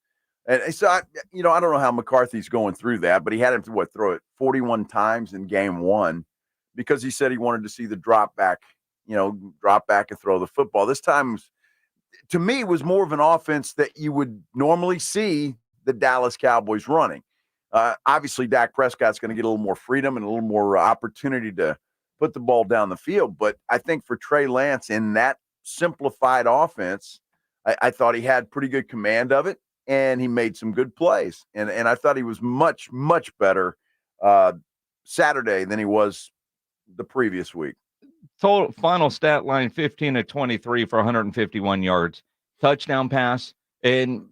And so, I don't know how McCarthy's going through that, but he had him to throw it 41 times in game 1 because he said he wanted to see the drop back and throw the football. This time, to me, was more of an offense that you would normally see the Dallas Cowboys running. Obviously, Dak Prescott's going to get a little more freedom and a little more opportunity to put the ball down the field. But I think for Trey Lance in that simplified offense, I thought he had pretty good command of it, and he made some good plays. And I thought he was much, much better Saturday than he was the previous week. Total final stat line 15 of 23 for 151 yards, touchdown pass, and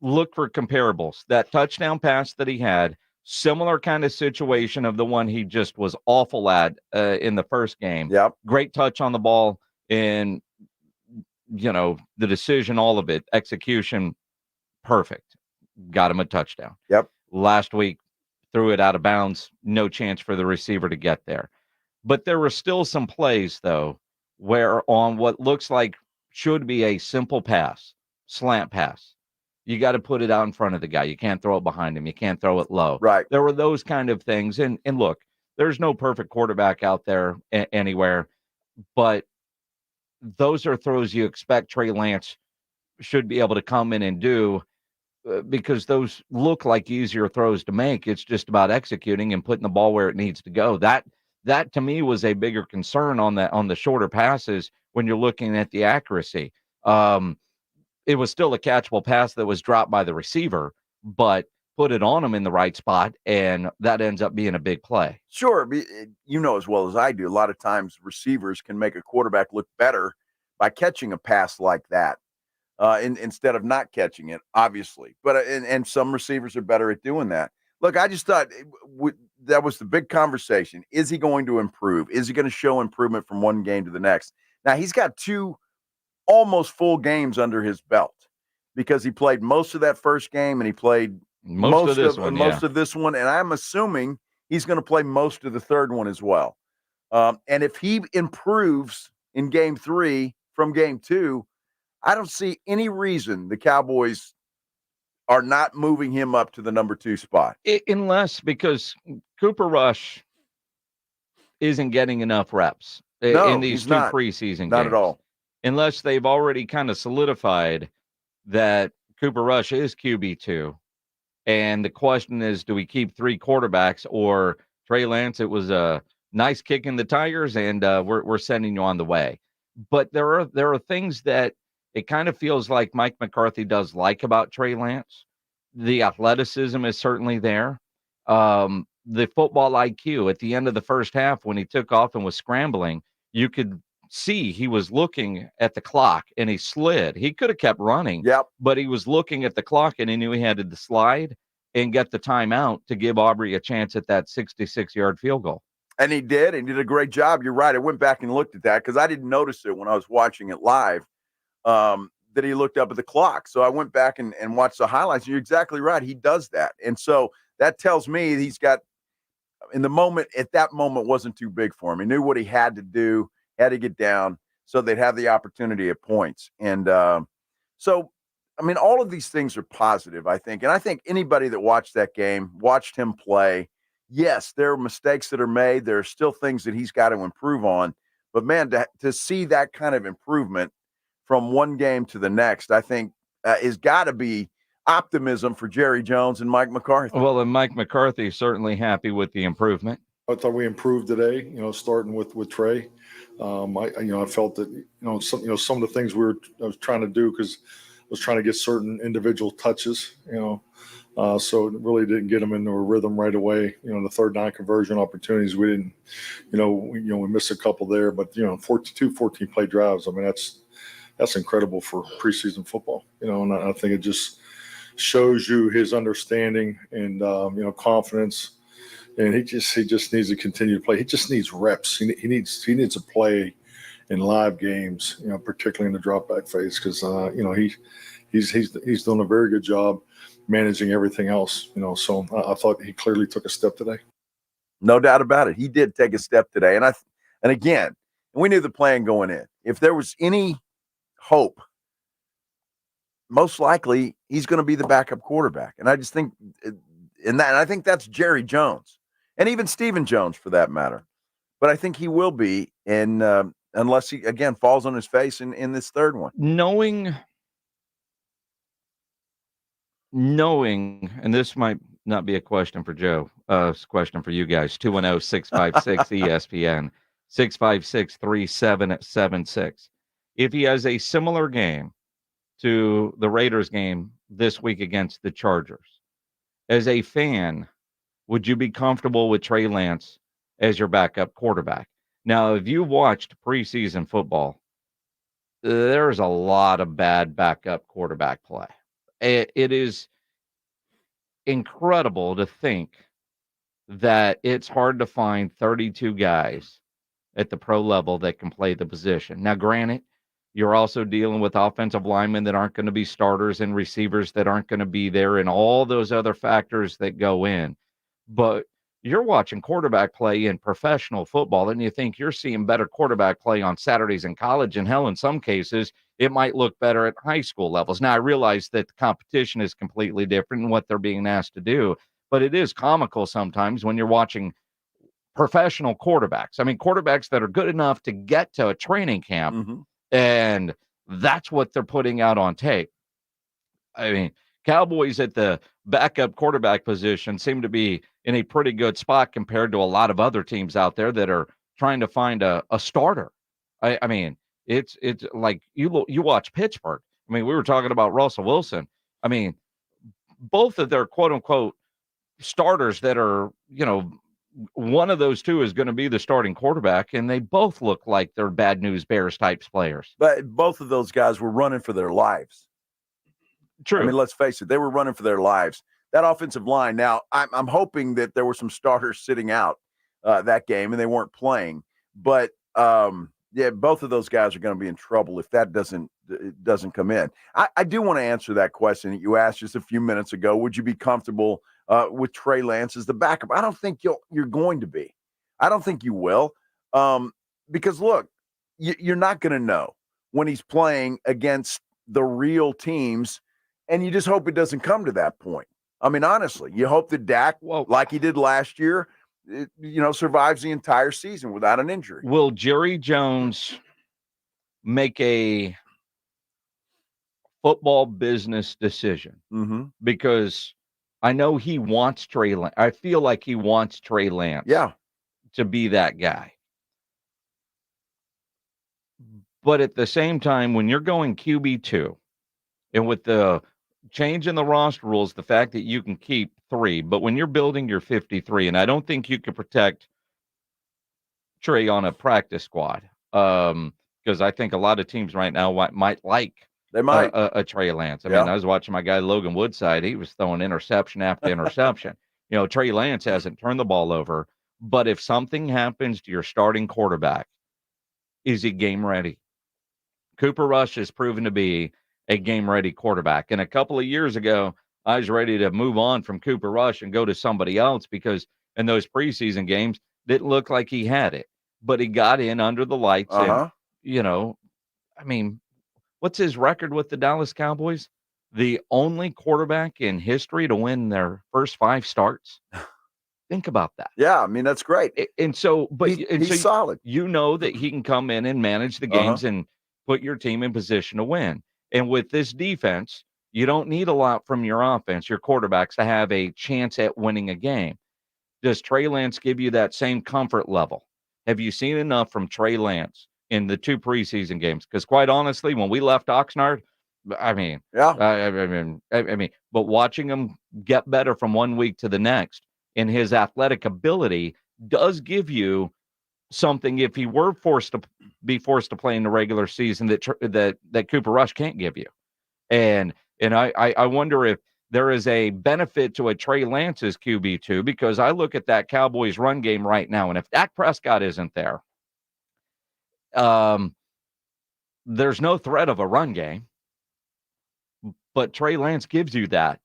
look for comparables. That touchdown pass that he had, similar kind of situation of the one he just was awful at in the first game. Yep. Great touch on the ball, and the decision, all of it, execution, perfect. Got him a touchdown. Yep. Last week, threw it out of bounds. No chance for the receiver to get there. But there were still some plays, though, where on what looks like should be a simple pass, slant pass, you got to put it out in front of the guy. You can't throw it behind him. You can't throw it low. Right. There were those kind of things. And look, there's no perfect quarterback out there anywhere, but those are throws you expect Trey Lance should be able to come in and do, because those look like easier throws to make. It's just about executing and putting the ball where it needs to go. That to me was a bigger concern on the shorter passes when you're looking at the accuracy. It was still a catchable pass that was dropped by the receiver, but put it on him in the right spot, and that ends up being a big play. Sure. You know as well as I do, a lot of times receivers can make a quarterback look better by catching a pass like that. Instead of not catching it, obviously. But and some receivers are better at doing that. Look, I just thought that was the big conversation. Is he going to improve? Is he going to show improvement from one game to the next? Now, he's got 2 almost full games under his belt because he played most of that first game and he played most of this one. And I'm assuming he's going to play most of the third one as well. And if he improves in game 3 from game 2, I don't see any reason the Cowboys are not moving him up to the number 2 spot. Unless because Cooper Rush isn't getting enough reps in these 2 preseason games. Not at all. Unless they've already kind of solidified that Cooper Rush is QB2. And the question is, do we keep 3 quarterbacks, or Trey Lance, it was a nice kick in the tires and we're sending you on the way. But there are things that it kind of feels like Mike McCarthy does like about Trey Lance. The athleticism is certainly there. The football IQ at the end of the first half, when he took off and was scrambling, you could see he was looking at the clock and he slid. He could have kept running, but he was looking at the clock and he knew he had to slide and get the timeout to give Aubrey a chance at that 66-yard field goal. And he did a great job. You're right. I went back and looked at that because I didn't notice it when I was watching it live. That he looked up at the clock. So I went back and watched the highlights. You're exactly right. He does that. And so that tells me he's got, in the moment, at that moment wasn't too big for him. He knew what he had to do, had to get down so they'd have the opportunity at points. And so, I mean, all of these things are positive, I think. And I think anybody that watched that game, watched him play, yes, there are mistakes that are made. There are still things that he's got to improve on. But, man, to see that kind of improvement from one game to the next, I think has got to be optimism for Jerry Jones and Mike McCarthy. Well, and Mike McCarthy is certainly happy with the improvement. I thought we improved today, starting with Trey. I felt that, some of the things I was trying to do, because I was trying to get certain individual touches, so it really didn't get them into a rhythm right away. The third down conversion opportunities, we didn't, we missed a couple there, but 14 play drives. I mean, that's incredible for preseason football, and I think it just shows you his understanding and, confidence. And he just needs to continue to play. He just needs reps. He needs to play in live games, particularly in the drop back phase, because, he's doing a very good job managing everything else, so I thought he clearly took a step today. No doubt about it. He did take a step today. And again, we knew the plan going in. If there was any hope, most likely he's going to be the backup quarterback. And I just think I think that's Jerry Jones and even Stephen Jones for that matter. But I think he will be, unless he again falls on his face in this third one. Knowing, and this might not be a question for Joe, it's a question for you guys. 210-656-ESPN 656-3776. If he has a similar game to the Raiders game this week against the Chargers, as a fan, would you be comfortable with Trey Lance as your backup quarterback? Now, if you watched preseason football, there's a lot of bad backup quarterback play. It is incredible to think that it's hard to find 32 guys at the pro level that can play the position. Now, granted, you're also dealing with offensive linemen that aren't going to be starters and receivers that aren't going to be there and all those other factors that go in. But you're watching quarterback play in professional football, and you think you're seeing better quarterback play on Saturdays in college. And hell, in some cases, it might look better at high school levels. Now, I realize that the competition is completely different in what they're being asked to do, but it is comical sometimes when you're watching professional quarterbacks. I mean, quarterbacks that are good enough to get to a training camp, and that's what they're putting out on tape. I mean, Cowboys at the backup quarterback position seem to be in a pretty good spot compared to a lot of other teams out there that are trying to find a starter. I mean, it's like you watch Pittsburgh. I mean, we were talking about Russell Wilson. I mean, both of their quote unquote starters that are, one of those two is going to be the starting quarterback, and they both look like they're bad news bears types players. But both of those guys were running for their lives. True. I mean, let's face it, they were running for their lives. That offensive line. Now, I'm hoping that there were some starters sitting out that game and they weren't playing. But yeah, both of those guys are going to be in trouble if that doesn't come in. I do want to answer that question that you asked just a few minutes ago. Would you be comfortable with Trey Lance as the backup? I don't think you're going to be. I don't think you will, because look, you're not going to know when he's playing against the real teams. And you just hope it doesn't come to that point. I mean, honestly, you hope that Dak, like he did last year, survives the entire season without an injury. Will Jerry Jones make a football business decision? Because I know he wants Trey Lance. I feel like he wants Trey Lance to be that guy. But at the same time, when you're going QB2, and with the change in the roster rules, the fact that you can keep 3, but when you're building your 53, and I don't think you can protect Trey on a practice squad, because I think a lot of teams right now might like a Trey Lance. I mean, I was watching my guy Logan Woodside. He was throwing interception after interception. Trey Lance hasn't turned the ball over, but if something happens to your starting quarterback, is he game ready? Cooper Rush has proven to be a game-ready quarterback. And a couple of years ago, I was ready to move on from Cooper Rush and go to somebody else because in those preseason games, didn't look like he had it. But he got in under the lights. And, I mean, what's his record with the Dallas Cowboys? The only quarterback in history to win their first 5 starts. Think about that. Yeah, I mean, that's great. And so, but he's solid. You know that he can come in and manage the games and put your team in position to win. And with this defense, you don't need a lot from your offense, your quarterbacks, to have a chance at winning a game. Does Trey Lance give you that same comfort level? Have you seen enough from Trey Lance in the 2 preseason games? Because quite honestly, when we left Oxnard, I mean, but watching him get better from one week to the next, and his athletic ability does give you something if he were forced to play in the regular season that Cooper Rush can't give you. And I wonder if there is a benefit to a Trey Lance's QB2, because I look at that Cowboys run game right now, and if Dak Prescott isn't there, there's no threat of a run game, but Trey Lance gives you that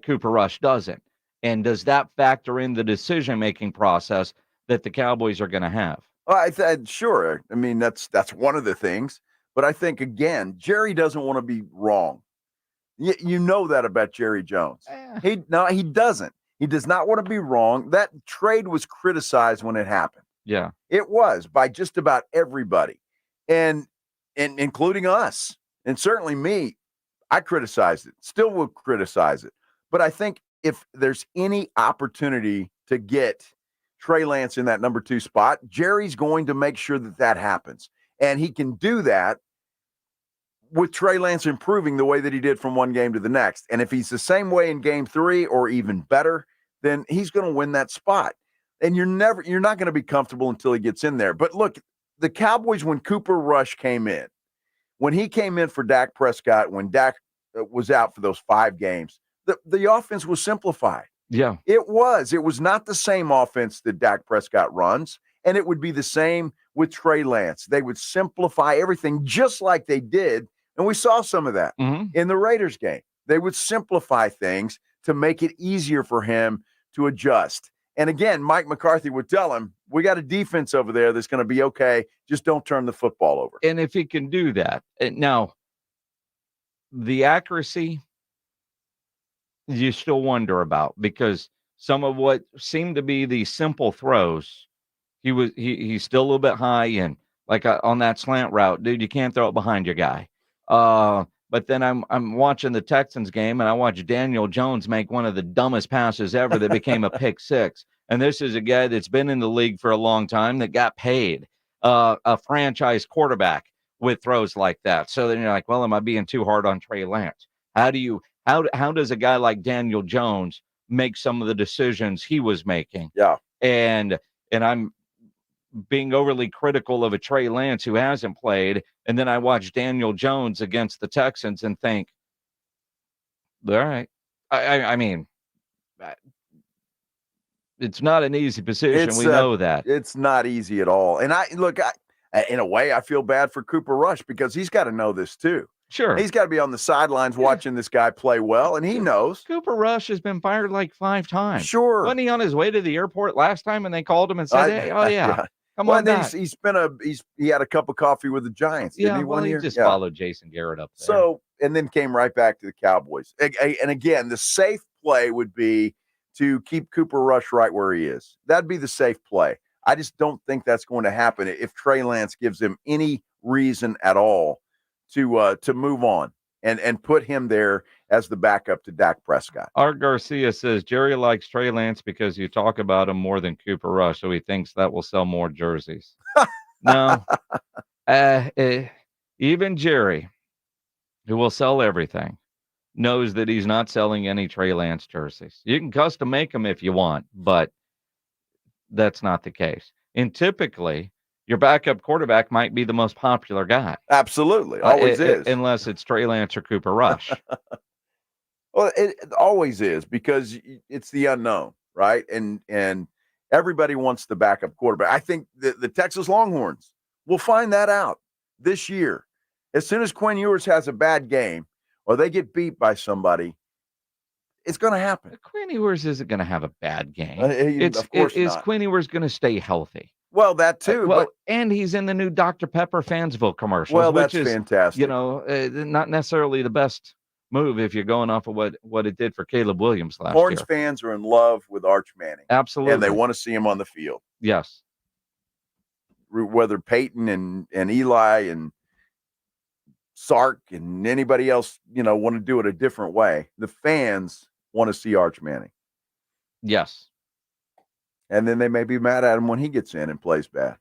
Cooper Rush doesn't. And does that factor in the decision-making process that the Cowboys are going to have? Well, sure. I mean, that's one of the things. But I think, again, Jerry doesn't want to be wrong. You know that about Jerry Jones. He doesn't. He does not want to be wrong. That trade was criticized when it happened. Yeah. It was by just about everybody, and including us. And certainly me. I criticized it. Still will criticize it. But I think if there's any opportunity to get Trey Lance in that number 2 spot, Jerry's going to make sure that happens. And he can do that with Trey Lance improving the way that he did from one game to the next. And if he's the same way in game 3 or even better, then he's going to win that spot. And you're not going to be comfortable until he gets in there. But look, the Cowboys, when Cooper Rush came in, when he came in for Dak Prescott, when Dak was out for those 5 games, the offense was simplified. Yeah. It was. It was not the same offense that Dak Prescott runs, and it would be the same with Trey Lance. They would simplify everything just like they did, and we saw some of that in the Raiders game. They would simplify things to make it easier for him to adjust. And again, Mike McCarthy would tell him, we got a defense over there that's going to be okay. Just don't turn the football over. And if he can do that, now, the accuracy, you still wonder about, because some of what seemed to be the simple throws, he's still a little bit high in, like on that slant route, dude, you can't throw it behind your guy. But then I'm watching the Texans game, and I watch Daniel Jones make one of the dumbest passes ever that became a pick six. And this is a guy that's been in the league for a long time that got paid, a franchise quarterback with throws like that. So then you're like, well, am I being too hard on Trey Lance? How does a guy like Daniel Jones make some of the decisions he was making? Yeah. And I'm being overly critical of a Trey Lance who hasn't played, and then I watch Daniel Jones against the Texans and think, all right. I mean, it's not an easy position. We know that. It's not easy at all. And in a way, I feel bad for Cooper Rush because he's got to know this too. Sure. He's got to be on the sidelines watching this guy play well, and he knows. Cooper Rush has been fired like 5 times. Sure. Wasn't he on his way to the airport last time and they called him and said, hey, oh, yeah. Come on back. He had a cup of coffee with the Giants. Didn't he, one year? Just followed Jason Garrett up there. So, and then came right back to the Cowboys. And again, the safe play would be to keep Cooper Rush right where he is. That'd be the safe play. I just don't think that's going to happen if Trey Lance gives him any reason at all to move on and put him there as the backup to Dak Prescott. Art Garcia says Jerry likes Trey Lance because you talk about him more than Cooper Rush, so he thinks that will sell more jerseys. No. Even Jerry, who will sell everything, knows that he's not selling any Trey Lance jerseys. You can custom make them if you want, but that's not the case. And typically, your backup quarterback might be the most popular guy. Absolutely. Always is. Unless it's Trey Lance or Cooper Rush. Well, it always is because it's the unknown, right? And everybody wants the backup quarterback. I think the Texas Longhorns will find that out this year. As soon as Quinn Ewers has a bad game or they get beat by somebody, it's going to happen. Quinn Ewers isn't going to have a bad game. Of course is not. Quinn Ewers going to stay healthy? Well, that too. And he's in the new Dr. Pepper Fansville commercials. Well, which that's is fantastic. Not necessarily the best move if you're going off of what it did for Caleb Williams last Horns year. fans are in love with Arch Manning. Absolutely. And they want to see him on the field. Yes. Whether Peyton and Eli and Sark and anybody else, want to do it a different way. The fans want to see Arch Manning. Yes. And then they may be mad at him when he gets in and plays bad.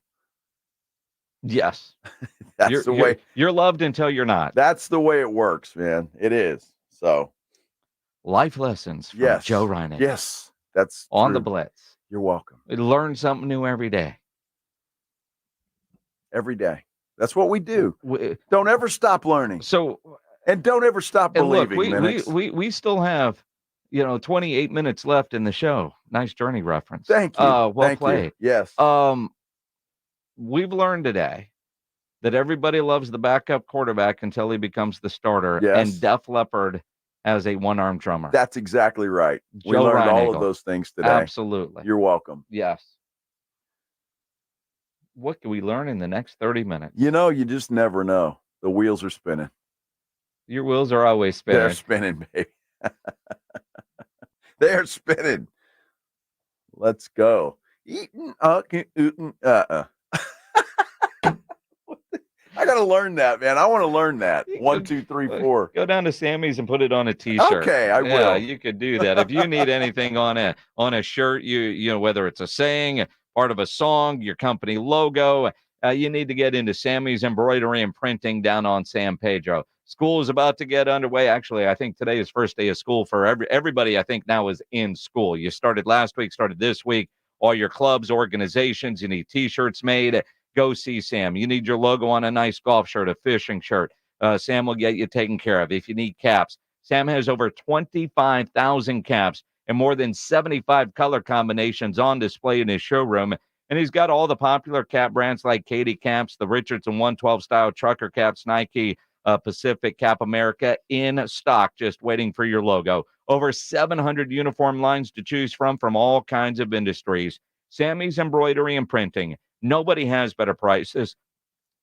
Yes. That's the way. You're loved until you're not. That's the way it works, man. It is. So. Life lessons from Joe Reinick. Yes. That's on true. the Blitz. You're welcome. We learn something new every day. Every day. That's what we do. Don't ever stop learning. And don't ever stop believing. Look, we still have 28 minutes left in the show. Nice Journey reference. Thank you. Well played. Yes. We've learned today that everybody loves the backup quarterback until he becomes the starter. Yes. And Def Leppard has a one-arm drummer. That's exactly right. We Joe learned all Reinick. of those things today. Absolutely. You're welcome. Yes. What can we learn in the next 30 minutes? You just never know. The wheels are spinning. Your wheels are always spinning. They're spinning, baby. They're spinning. Let's go. I got to learn that, man. I want to learn that. 1, 2, 3, 4. Go down to Sammy's and put it on a T-shirt. Okay, I will. You could do that. If you need anything on a shirt, whether it's a saying, part of a song, your company logo, you need to get into Sammy's Embroidery and Printing down on San Pedro. School is about to get underway. Actually, I think today is first day of school for everybody. I think now is in school. You started last week, started this week. All your clubs, organizations, you need T-shirts made. Go see Sam. You need your logo on a nice golf shirt, a fishing shirt. Sam will get you taken care of. If you need caps, Sam has over 25,000 caps and more than 75 color combinations on display in his showroom. And he's got all the popular cap brands like Katie Caps, the Richardson 112 style trucker caps, Nike, Pacific Cap America in stock, just waiting for your logo. Over 700 uniform lines to choose from all kinds of industries. Sammy's Embroidery and Printing. Nobody has better prices.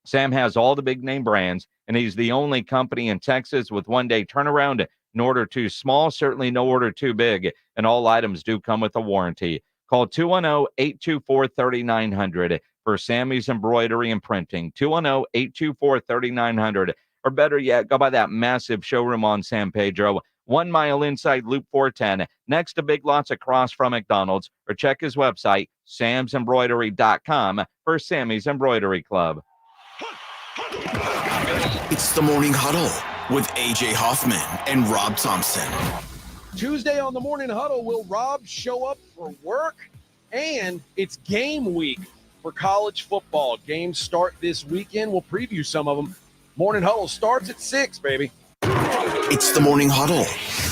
Sam has all the big name brands, and he's the only company in Texas with one-day turnaround. An order too small, certainly no order too big, and all items do come with a warranty. Call 210-824-3900 for Sammy's Embroidery and Printing. 210-824-3900. Or better yet, go by that massive showroom on San Pedro, 1 mile inside Loop 410, next to Big Lots across from McDonald's, or check his website, samsembroidery.com, for Sammy's Embroidery Club. It's the Morning Huddle with A.J. Hoffman and Rob Thompson. Tuesday on the Morning Huddle, will Rob show up for work? And it's game week for college football. Games start this weekend. We'll preview some of them. Morning Huddle starts at 6, baby. It's the Morning Huddle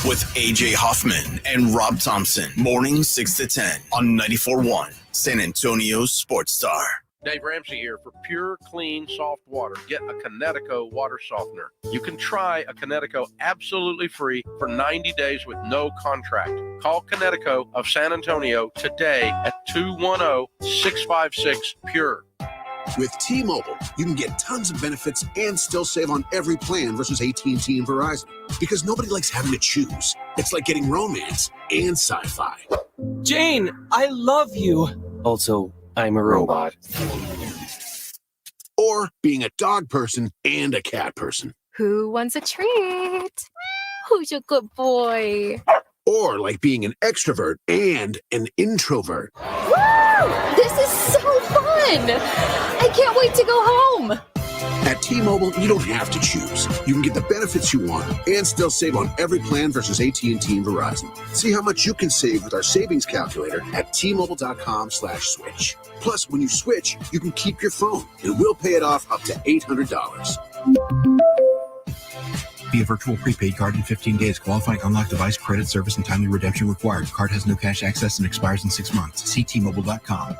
with A.J. Hoffman and Rob Thompson. Morning 6 to 10 on 94.1 San Antonio's Sports Star. Dave Ramsey here for pure, clean, soft water. Get a Connecticut water softener. You can try a Connecticut absolutely free for 90 days with no contract. Call Connecticut of San Antonio today at 210-656-PURE. With T-Mobile, you can get tons of benefits and still save on every plan versus AT&T and Verizon. Because nobody likes having to choose. It's like getting romance and sci-fi. Jane, I love you. Also, I'm a robot. Or being a dog person and a cat person. Who wants a treat? Who's a good boy? Or like being an extrovert and an introvert. Woo! This is so fun! I can't wait to go home! At T-Mobile, you don't have to choose. You can get the benefits you want and still save on every plan versus AT&T and Verizon. See how much you can save with our savings calculator at T-Mobile.com/switch. Plus, when you switch, you can keep your phone, and we'll pay it off up to $800. Via virtual prepaid card in 15 days. Qualifying unlocked device, credit, service, and timely redemption required. Card has no cash access and expires in 6 months. See T-Mobile.com.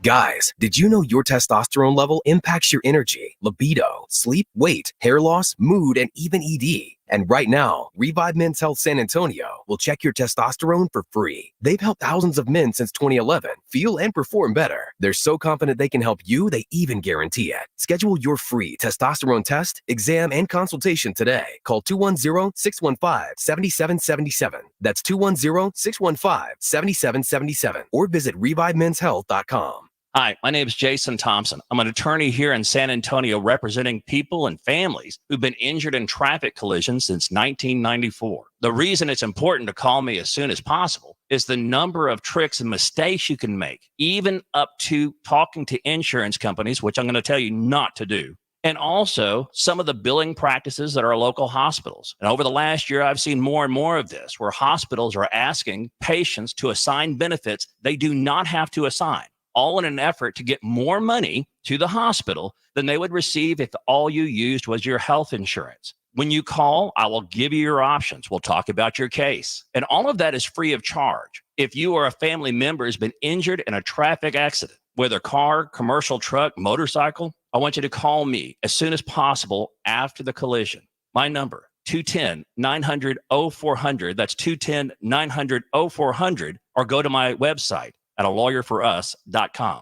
Guys, did you know your testosterone level impacts your energy, libido, sleep, weight, hair loss, mood, and even ED? And right now, Revive Men's Health San Antonio will check your testosterone for free. They've helped thousands of men since 2011 feel and perform better. They're so confident they can help you, they even guarantee it. Schedule your free testosterone test, exam, and consultation today. Call 210-615-7777. That's 210-615-7777. Or visit ReviveMen'sHealth.com. Hi, my name is Jason Thompson. I'm an attorney here in San Antonio representing people and families who've been injured in traffic collisions since 1994. The reason it's important to call me as soon as possible is the number of tricks and mistakes you can make, even up to talking to insurance companies, which I'm going to tell you not to do. And also some of the billing practices at our local hospitals. And over the last year, I've seen more and more of this, where hospitals are asking patients to assign benefits they do not have to assign, all in an effort to get more money to the hospital than they would receive if all you used was your health insurance. When you call, I will give you your options. We'll talk about your case. And all of that is free of charge. If you or a family member has been injured in a traffic accident, whether car, commercial truck, motorcycle, I want you to call me as soon as possible after the collision. My number, 210-900-0400. That's 210-900-0400. Or go to my website at alawyerforus.com.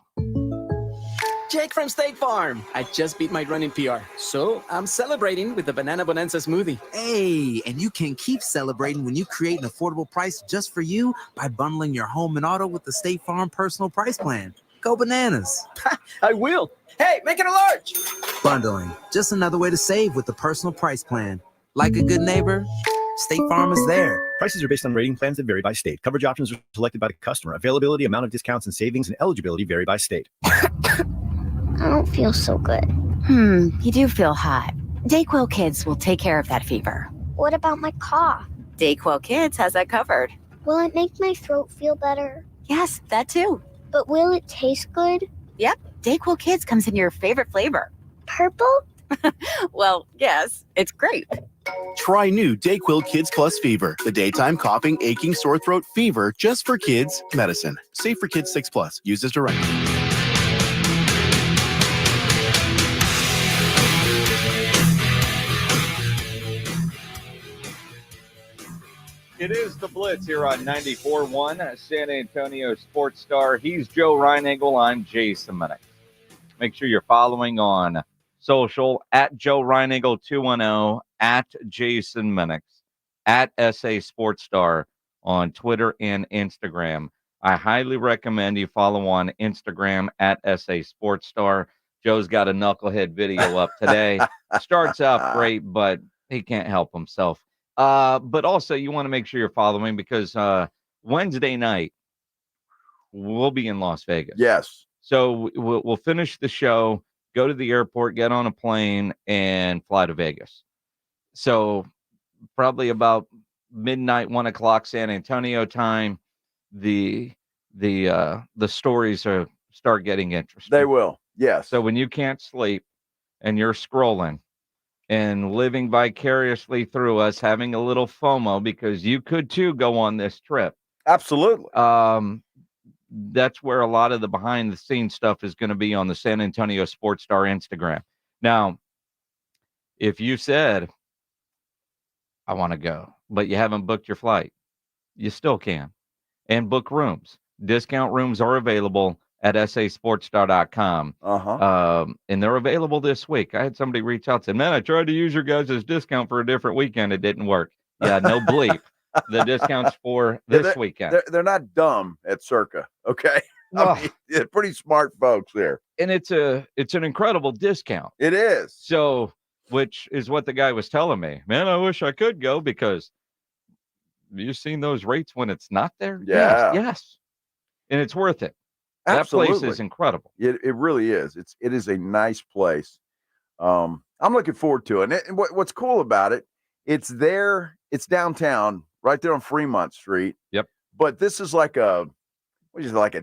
Jake from State Farm. I just beat my running PR, so I'm celebrating with the Banana Bonanza smoothie. Hey, and you can keep celebrating when you create an affordable price just for you by bundling your home and auto with the State Farm Personal Price Plan. Go bananas. I will. Hey, make it a large. Bundling, just another way to save with the Personal Price Plan. Like a good neighbor, State Farm is there. Prices are based on rating plans that vary by state. Coverage options are selected by the customer. Availability, amount of discounts and savings, and eligibility vary by state. I don't feel so good. You do feel hot. Dayquil Kids will take care of that fever. What about my cough? Dayquil Kids has that covered. Will it make my throat feel better? Yes, that too. But will it taste good? Yep, Dayquil Kids comes in your favorite flavor. Purple? Well, yes, it's great. Try new DayQuil Kids Plus Fever, the daytime coughing, aching, sore throat fever just for kids medicine. Safe for kids 6+. Use as directed. It is the Blitz here on 94.1 San Antonio Sports Star. He's Joe Reinagle. I'm Jason Minnick. Make sure you're following on social at Joe Reinagle 210, at Jason Minnick, at SA Sports Star on Twitter and Instagram. I highly recommend you follow on Instagram at SA Sports Star. Joe's got a knucklehead video up today. Starts out great, but he can't help himself. But also, you want to make sure you're following because Wednesday night, we'll be in Las Vegas. Yes. So we'll finish the show, go to the airport, get on a plane, and fly to Vegas. So probably about midnight, 1 o'clock San Antonio time, the stories start getting interesting. They will, yes. So when you can't sleep and you're scrolling and living vicariously through us, having a little FOMO because you could too go on this trip. Absolutely. That's where a lot of the behind the scenes stuff is going to be on the San Antonio Sports Star Instagram. Now, if you said, I want to go, but you haven't booked your flight, you still can. And book rooms. Discount rooms are available at sasportstar.com. And they're available this week. I had somebody reach out and say, man, I tried to use your guys' discount for a different weekend. It didn't work. Yeah, no bleep. The discounts for this weekend. They're not dumb at Circa, okay? Well, I mean, they're pretty smart folks there. And it's an incredible discount. It is. So, which is what the guy was telling me. Man, I wish I could go because you've seen those rates when it's not there? Yeah. Yes. And it's worth it. Absolutely. That place is incredible. It really is. It is a nice place. I'm looking forward to it. And what's cool about it, it's there, it's downtown, right there on Fremont Street. Yep. But this is like a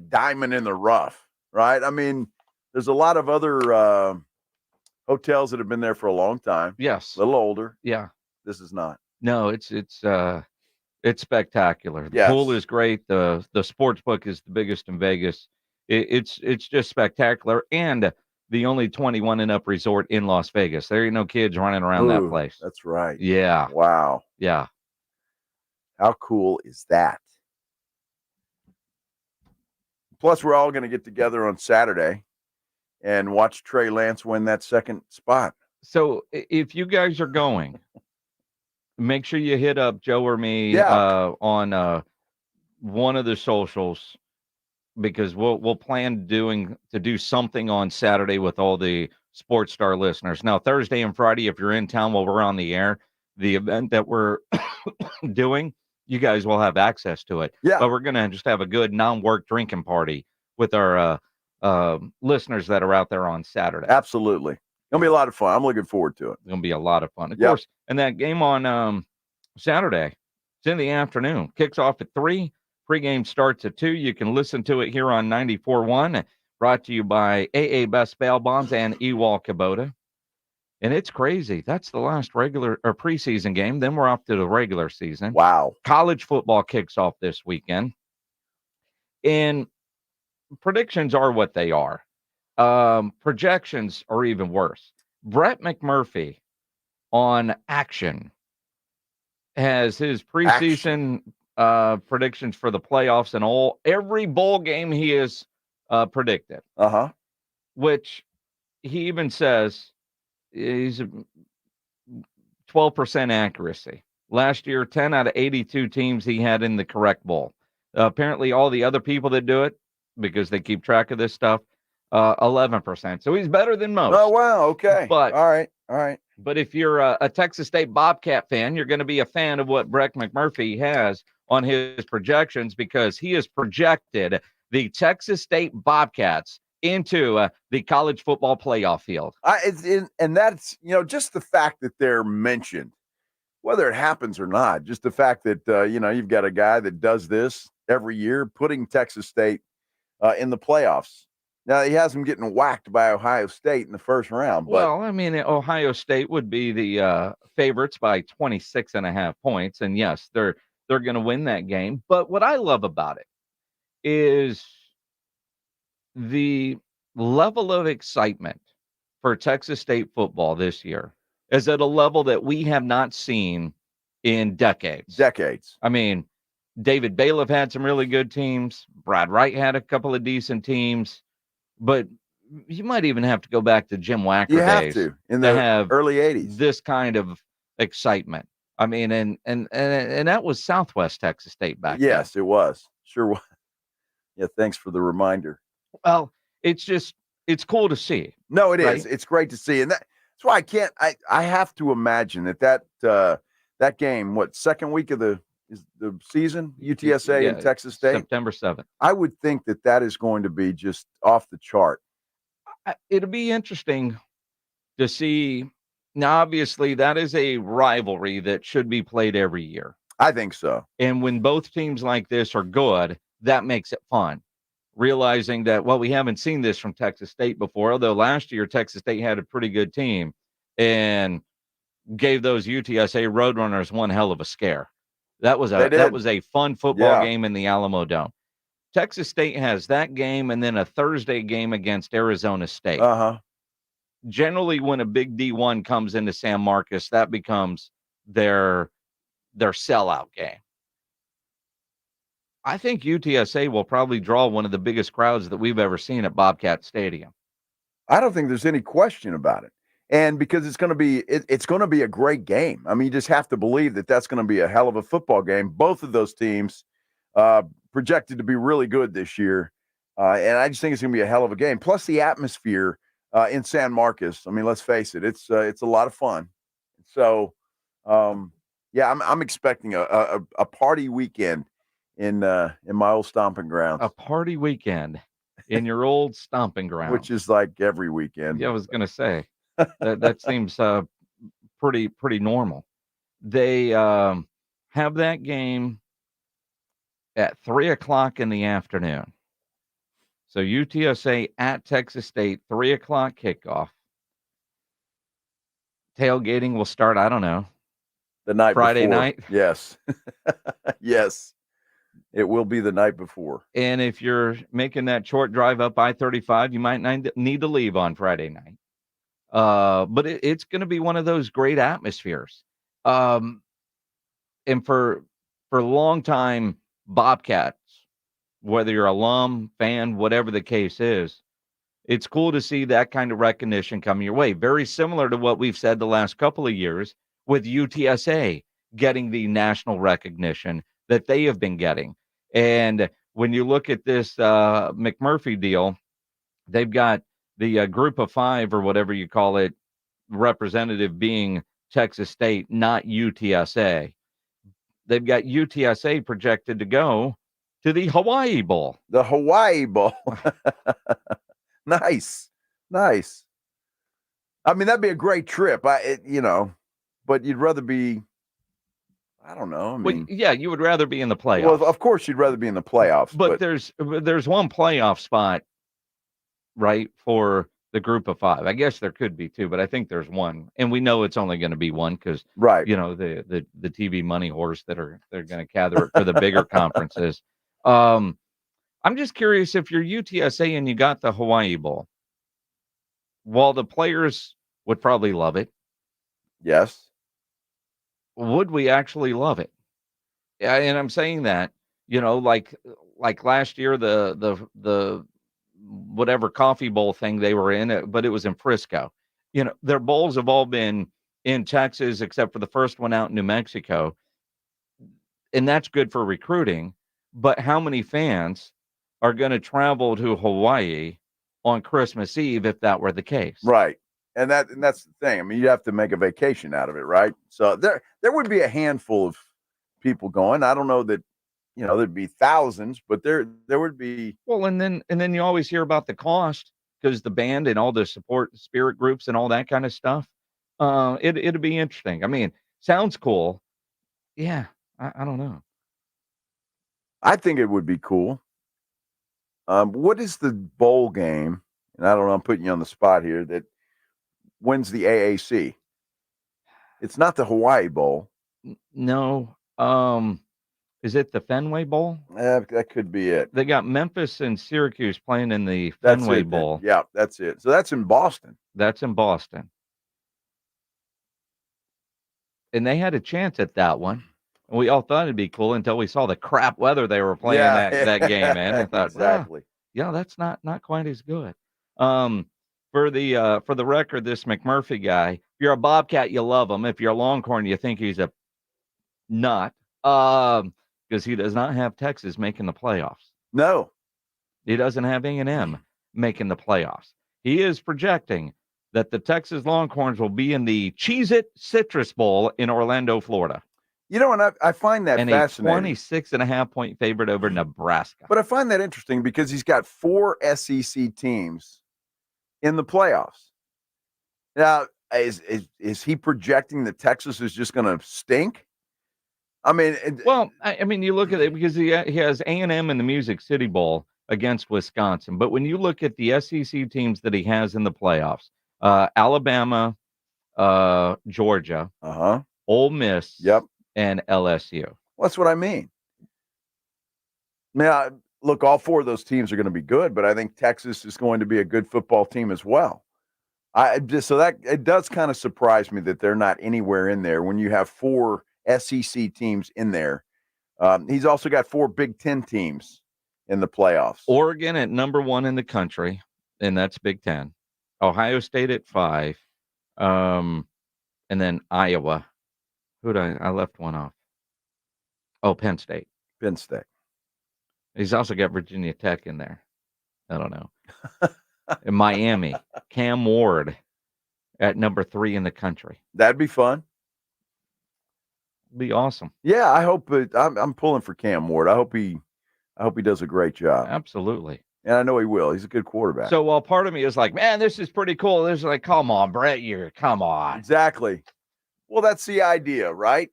diamond in the rough, right? I mean, there's a lot of other hotels that have been there for a long time. Yes. A little older. Yeah. This is not. No, it's spectacular. The Yes. pool is great. The sports book is the biggest in Vegas. It's just spectacular. And the only 21 and up resort in Las Vegas. There ain't no kids running around that place. That's right. Yeah. Wow. Yeah. How cool is that? Plus, we're all going to get together on Saturday and watch Trey Lance win that second spot. So if you guys are going, make sure you hit up Joe or me on one of the socials because we'll plan to do something on Saturday with all the Sports Star listeners. Now, Thursday and Friday, if you're in town while we're on the air, the event that we're doing, you guys will have access to it. Yeah. But we're going to just have a good non-work drinking party with our listeners that are out there on Saturday. Absolutely. It'll be a lot of fun. I'm looking forward to it. It's going to be a lot of fun. Of course, and that game on Saturday, it's in the afternoon. Kicks off at 3. Pregame starts at 2. You can listen to it here on 94.1. Brought to you by AA Best Bail Bonds and Ewald Kubota. And it's crazy. That's the last regular or preseason game. Then we're off to the regular season. Wow. College football kicks off this weekend. And predictions are what they are. Projections are even worse. Brett McMurphy on Action has his preseason predictions for the playoffs and every bowl game he has predicted. Which he even says he's 12% accuracy. Last year, 10 out of 82 teams he had in the correct bowl. Apparently, all the other people that do it, because they keep track of this stuff, 11%. So he's better than most. Oh, wow. Okay. But all right. But if you're a Texas State Bobcat fan, you're going to be a fan of what Brett McMurphy has on his projections because he has projected the Texas State Bobcats into the college football playoff field. And that's, just the fact that they're mentioned, whether it happens or not, just the fact that, you've got a guy that does this every year, putting Texas State in the playoffs. Now, he has them getting whacked by Ohio State in the first round. But Well, I mean, Ohio State would be the favorites by 26.5 points. And yes, they're going to win that game. But what I love about it is the level of excitement for Texas State football this year is at a level that we have not seen in decades. I mean, David Bailiff had some really good teams. Brad Wright had a couple of decent teams. But you might even have to go back to Jim Wacker you have days to in the have early 80s. This kind of excitement. I mean, and that was Southwest Texas State back then. Yes, it was. Sure was. Yeah, thanks for the reminder. Well, it's cool to see. No, it right? is. It's great to see. And that's why I have to imagine that game, second week of the season, UTSA and Texas State? September 7th. I would think that is going to be just off the chart. It'll be interesting to see. Now, obviously, that is a rivalry that should be played every year. I think so. And when both teams like this are good, that makes it fun. Realizing that, well, we haven't seen this from Texas State before, although last year Texas State had a pretty good team and gave those UTSA Roadrunners one hell of a scare. That was a fun football game in the Alamo Dome. Texas State has that game and then a Thursday game against Arizona State. Generally, when a big D1 comes into San Marcos, that becomes their sellout game. I think UTSA will probably draw one of the biggest crowds that we've ever seen at Bobcat Stadium. I don't think there's any question about it. And because it's going to be a great game. I mean, you just have to believe that that's going to be a hell of a football game. Both of those teams projected to be really good this year. And I just think it's going to be a hell of a game. Plus the atmosphere in San Marcos. I mean, let's face it, it's a lot of fun. So, I'm expecting a party weekend in my old stomping grounds. A party weekend in your old stomping grounds. Which is like every weekend. Yeah, I was going to say. That seems pretty normal. They have that game at 3:00 in the afternoon. So UTSA at Texas State, 3:00 kickoff. Tailgating will start, I don't know, the night Friday before. night. Yes. Yes. It will be the night before. And if you're making that short drive up I-35, you might need to leave on Friday night. But it's going to be one of those great atmospheres. And for longtime Bobcats, whether you're alum, fan, whatever the case is, it's cool to see that kind of recognition coming your way. Very similar to what we've said the last couple of years with UTSA getting the national recognition that they have been getting. And when you look at this McMurphy deal, they've got the group of five or whatever you call it, representative being Texas State, not UTSA. They've got UTSA projected to go to the Hawaii Bowl. The Hawaii Bowl. Nice. I mean, that'd be a great trip. But you'd rather be, I don't know. I mean, you would rather be in the playoffs. Well, of course, you'd rather be in the playoffs. But there's one playoff spot, right, for the group of five. I guess there could be two, but I think there's one, and we know it's only going to be one because, right, the TV money horse they're going to gather it for the bigger conferences. I'm just curious if you're UTSA and you got the Hawaii Bowl. While the players would probably love it, yes. Would we actually love it? Yeah, and I'm saying that, like last year, the whatever coffee bowl thing they were in, but it was in Frisco. Their bowls have all been in Texas, except for the first one out in New Mexico. And that's good for recruiting. But how many fans are going to travel to Hawaii on Christmas Eve if that were the case? Right. And that's the thing. I mean, you have to make a vacation out of it, right? So there would be a handful of people going. I don't know that, there'd be thousands, but there would be. Well, and then you always hear about the cost because the band and all the support spirit groups and all that kind of stuff. It'd be interesting. I mean, sounds cool. Yeah, I don't know. I think it would be cool. What is the bowl game? And I don't know, I'm putting you on the spot here, that wins the AAC? It's not the Hawaii Bowl. No. Is it the Fenway Bowl? That could be it. They got Memphis and Syracuse playing in the That's Fenway it, then. Bowl. Yeah, that's it. So that's in Boston. That's in Boston. And they had a chance at that one. And we all thought it'd be cool until we saw the crap weather they were playing that game in. I thought, exactly. Yeah, that's not quite as good. For the record, this McMurphy guy, if you're a Bobcat, you love him. If you're a Longhorn, you think he's a nut. Because he does not have Texas making the playoffs. No. He doesn't have A&M making the playoffs. He is projecting that the Texas Longhorns will be in the Cheez-It Citrus Bowl in Orlando, Florida. You know, and I find that fascinating. And a 26.5-point favorite over Nebraska. But I find that interesting because he's got 4 SEC teams in the playoffs. Now, is he projecting that Texas is just going to stink? I mean, I mean, you look at it because he has A&M in the Music City Bowl against Wisconsin. But when you look at the SEC teams that he has in the playoffs, Alabama, Georgia, Ole Miss, and LSU. Well, that's what I mean. Now, look, all 4 of those teams are going to be good, but I think Texas is going to be a good football team as well. It does kind of surprise me that they're not anywhere in there when you have 4 SEC teams in there. He's also got 4 Big Ten teams in the playoffs. Oregon at number 1 in the country, and that's Big Ten. Ohio State at 5, and then Iowa. I left one off? Oh, Penn State. Penn State. He's also got Virginia Tech in there. I don't know. And Miami, Cam Ward at number 3 in the country. That'd be fun. Be awesome. Yeah, I hope I'm pulling for Cam Ward. I hope he does a great job. Absolutely. And I know he will. He's a good quarterback. So while part of me is like, man, this is pretty cool. This is like, come on, Brett, come on. Exactly. Well, that's the idea, right?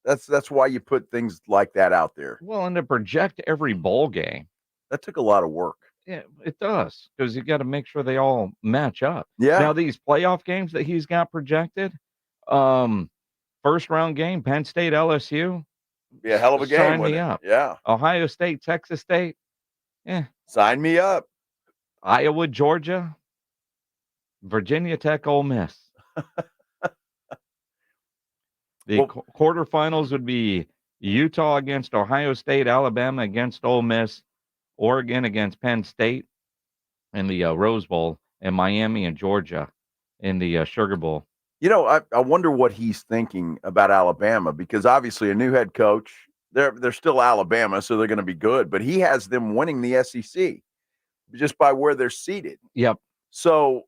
That's why you put things like that out there. Well, and to project every bowl game. That took a lot of work. Yeah, it does. Because you got to make sure they all match up. Yeah. Now, these playoff games that he's got projected, first round game, Penn State, LSU. Be a hell of a game. Sign me up. Yeah. Ohio State, Texas State. Yeah. Sign me up. Iowa, Georgia. Virginia Tech, Ole Miss. The quarterfinals would be Utah against Ohio State, Alabama against Ole Miss, Oregon against Penn State in the Rose Bowl, and Miami and Georgia in the Sugar Bowl. You know, I wonder what he's thinking about Alabama, because obviously a new head coach, they're still Alabama, so they're going to be good, but he has them winning the SEC just by where they're seated. Yep. So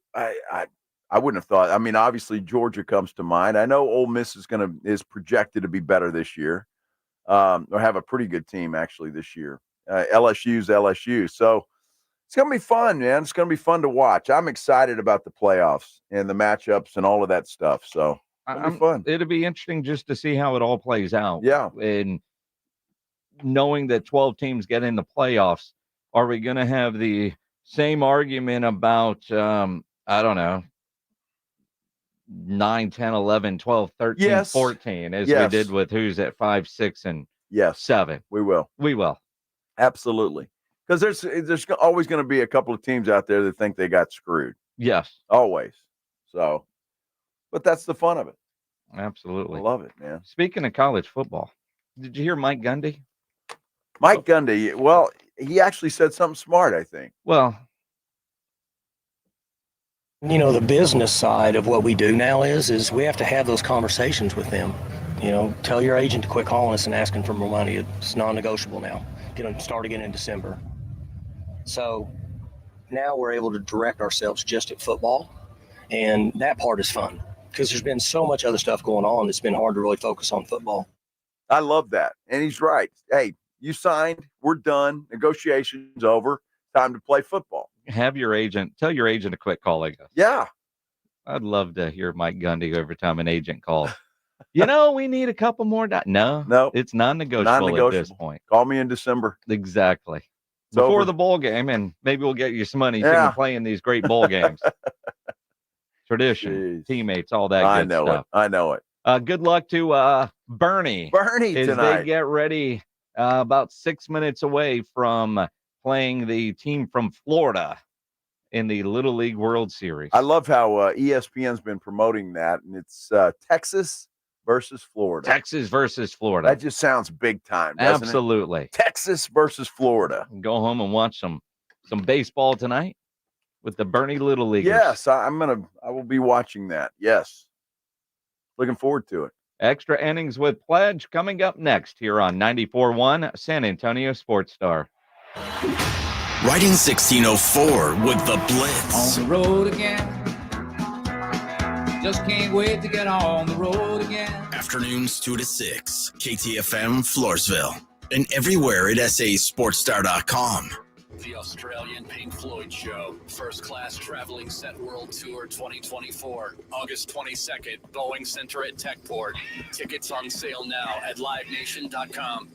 I wouldn't have thought. I mean, obviously Georgia comes to mind. I know Ole Miss is projected to be better this year, or have a pretty good team actually this year. LSU's LSU. So it's going to be fun, man. It's going to be fun to watch. I'm excited about the playoffs and the matchups and all of that stuff. So it'll be fun. It'll be interesting just to see how it all plays out. Yeah. And knowing that 12 teams get in the playoffs, are we going to have the same argument about, I don't know, 9, 10, 11, 12, 13, 14, as we did with who's at 5, 6, and 7. We will. We will. Absolutely. Because there's always going to be a couple of teams out there that think they got screwed. Yes. Always. So, but that's the fun of it. Absolutely. I love it, man. Speaking of college football, did you hear Mike Gundy? Mike Gundy, well, he actually said something smart, I think. Well, you know, the business side of what we do now is we have to have those conversations with them. You know, tell your agent to quit calling us and asking for more money. It's non-negotiable now. Get them start again in December. So now we're able to direct ourselves just at football, and that part is fun because there's been so much other stuff going on. It's been hard to really focus on football. I love that, and he's right. Hey, you signed. We're done. Negotiations over. Time to play football. Tell your agent to quit calling us. Yeah. I'd love to hear Mike Gundy every time an agent calls. You know, we need a couple more. No, it's non-negotiable at this point. Call me in December. Exactly. before the bowl game, and maybe we'll get you some money so you can play in these great bowl games. Tradition, teammates, all that good stuff. I know it. Good luck to Bernie. Bernie as tonight. They get ready about 6 minutes away from playing the team from Florida in the Little League World Series. I love how ESPN's been promoting that, and it's Texas versus Florida. Texas versus Florida. That just sounds big time, doesn't Absolutely. it? Texas versus Florida. Go home and watch some baseball tonight with the Bernie Little Leaguers. Yes, I will be watching that. Yes. Looking forward to it. Extra innings with Pledge coming up next here on 94.1 San Antonio Sports Star. Riding 1604 with the Blitz. On the road again. Just can't wait to get on the road again. Afternoons 2 to 6. KTFM Floresville. And everywhere at sasportstar.com. The Australian Pink Floyd Show. First Class Traveling Set World Tour 2024. August 22nd, Boeing Center at Techport. Tickets on sale now at livenation.com.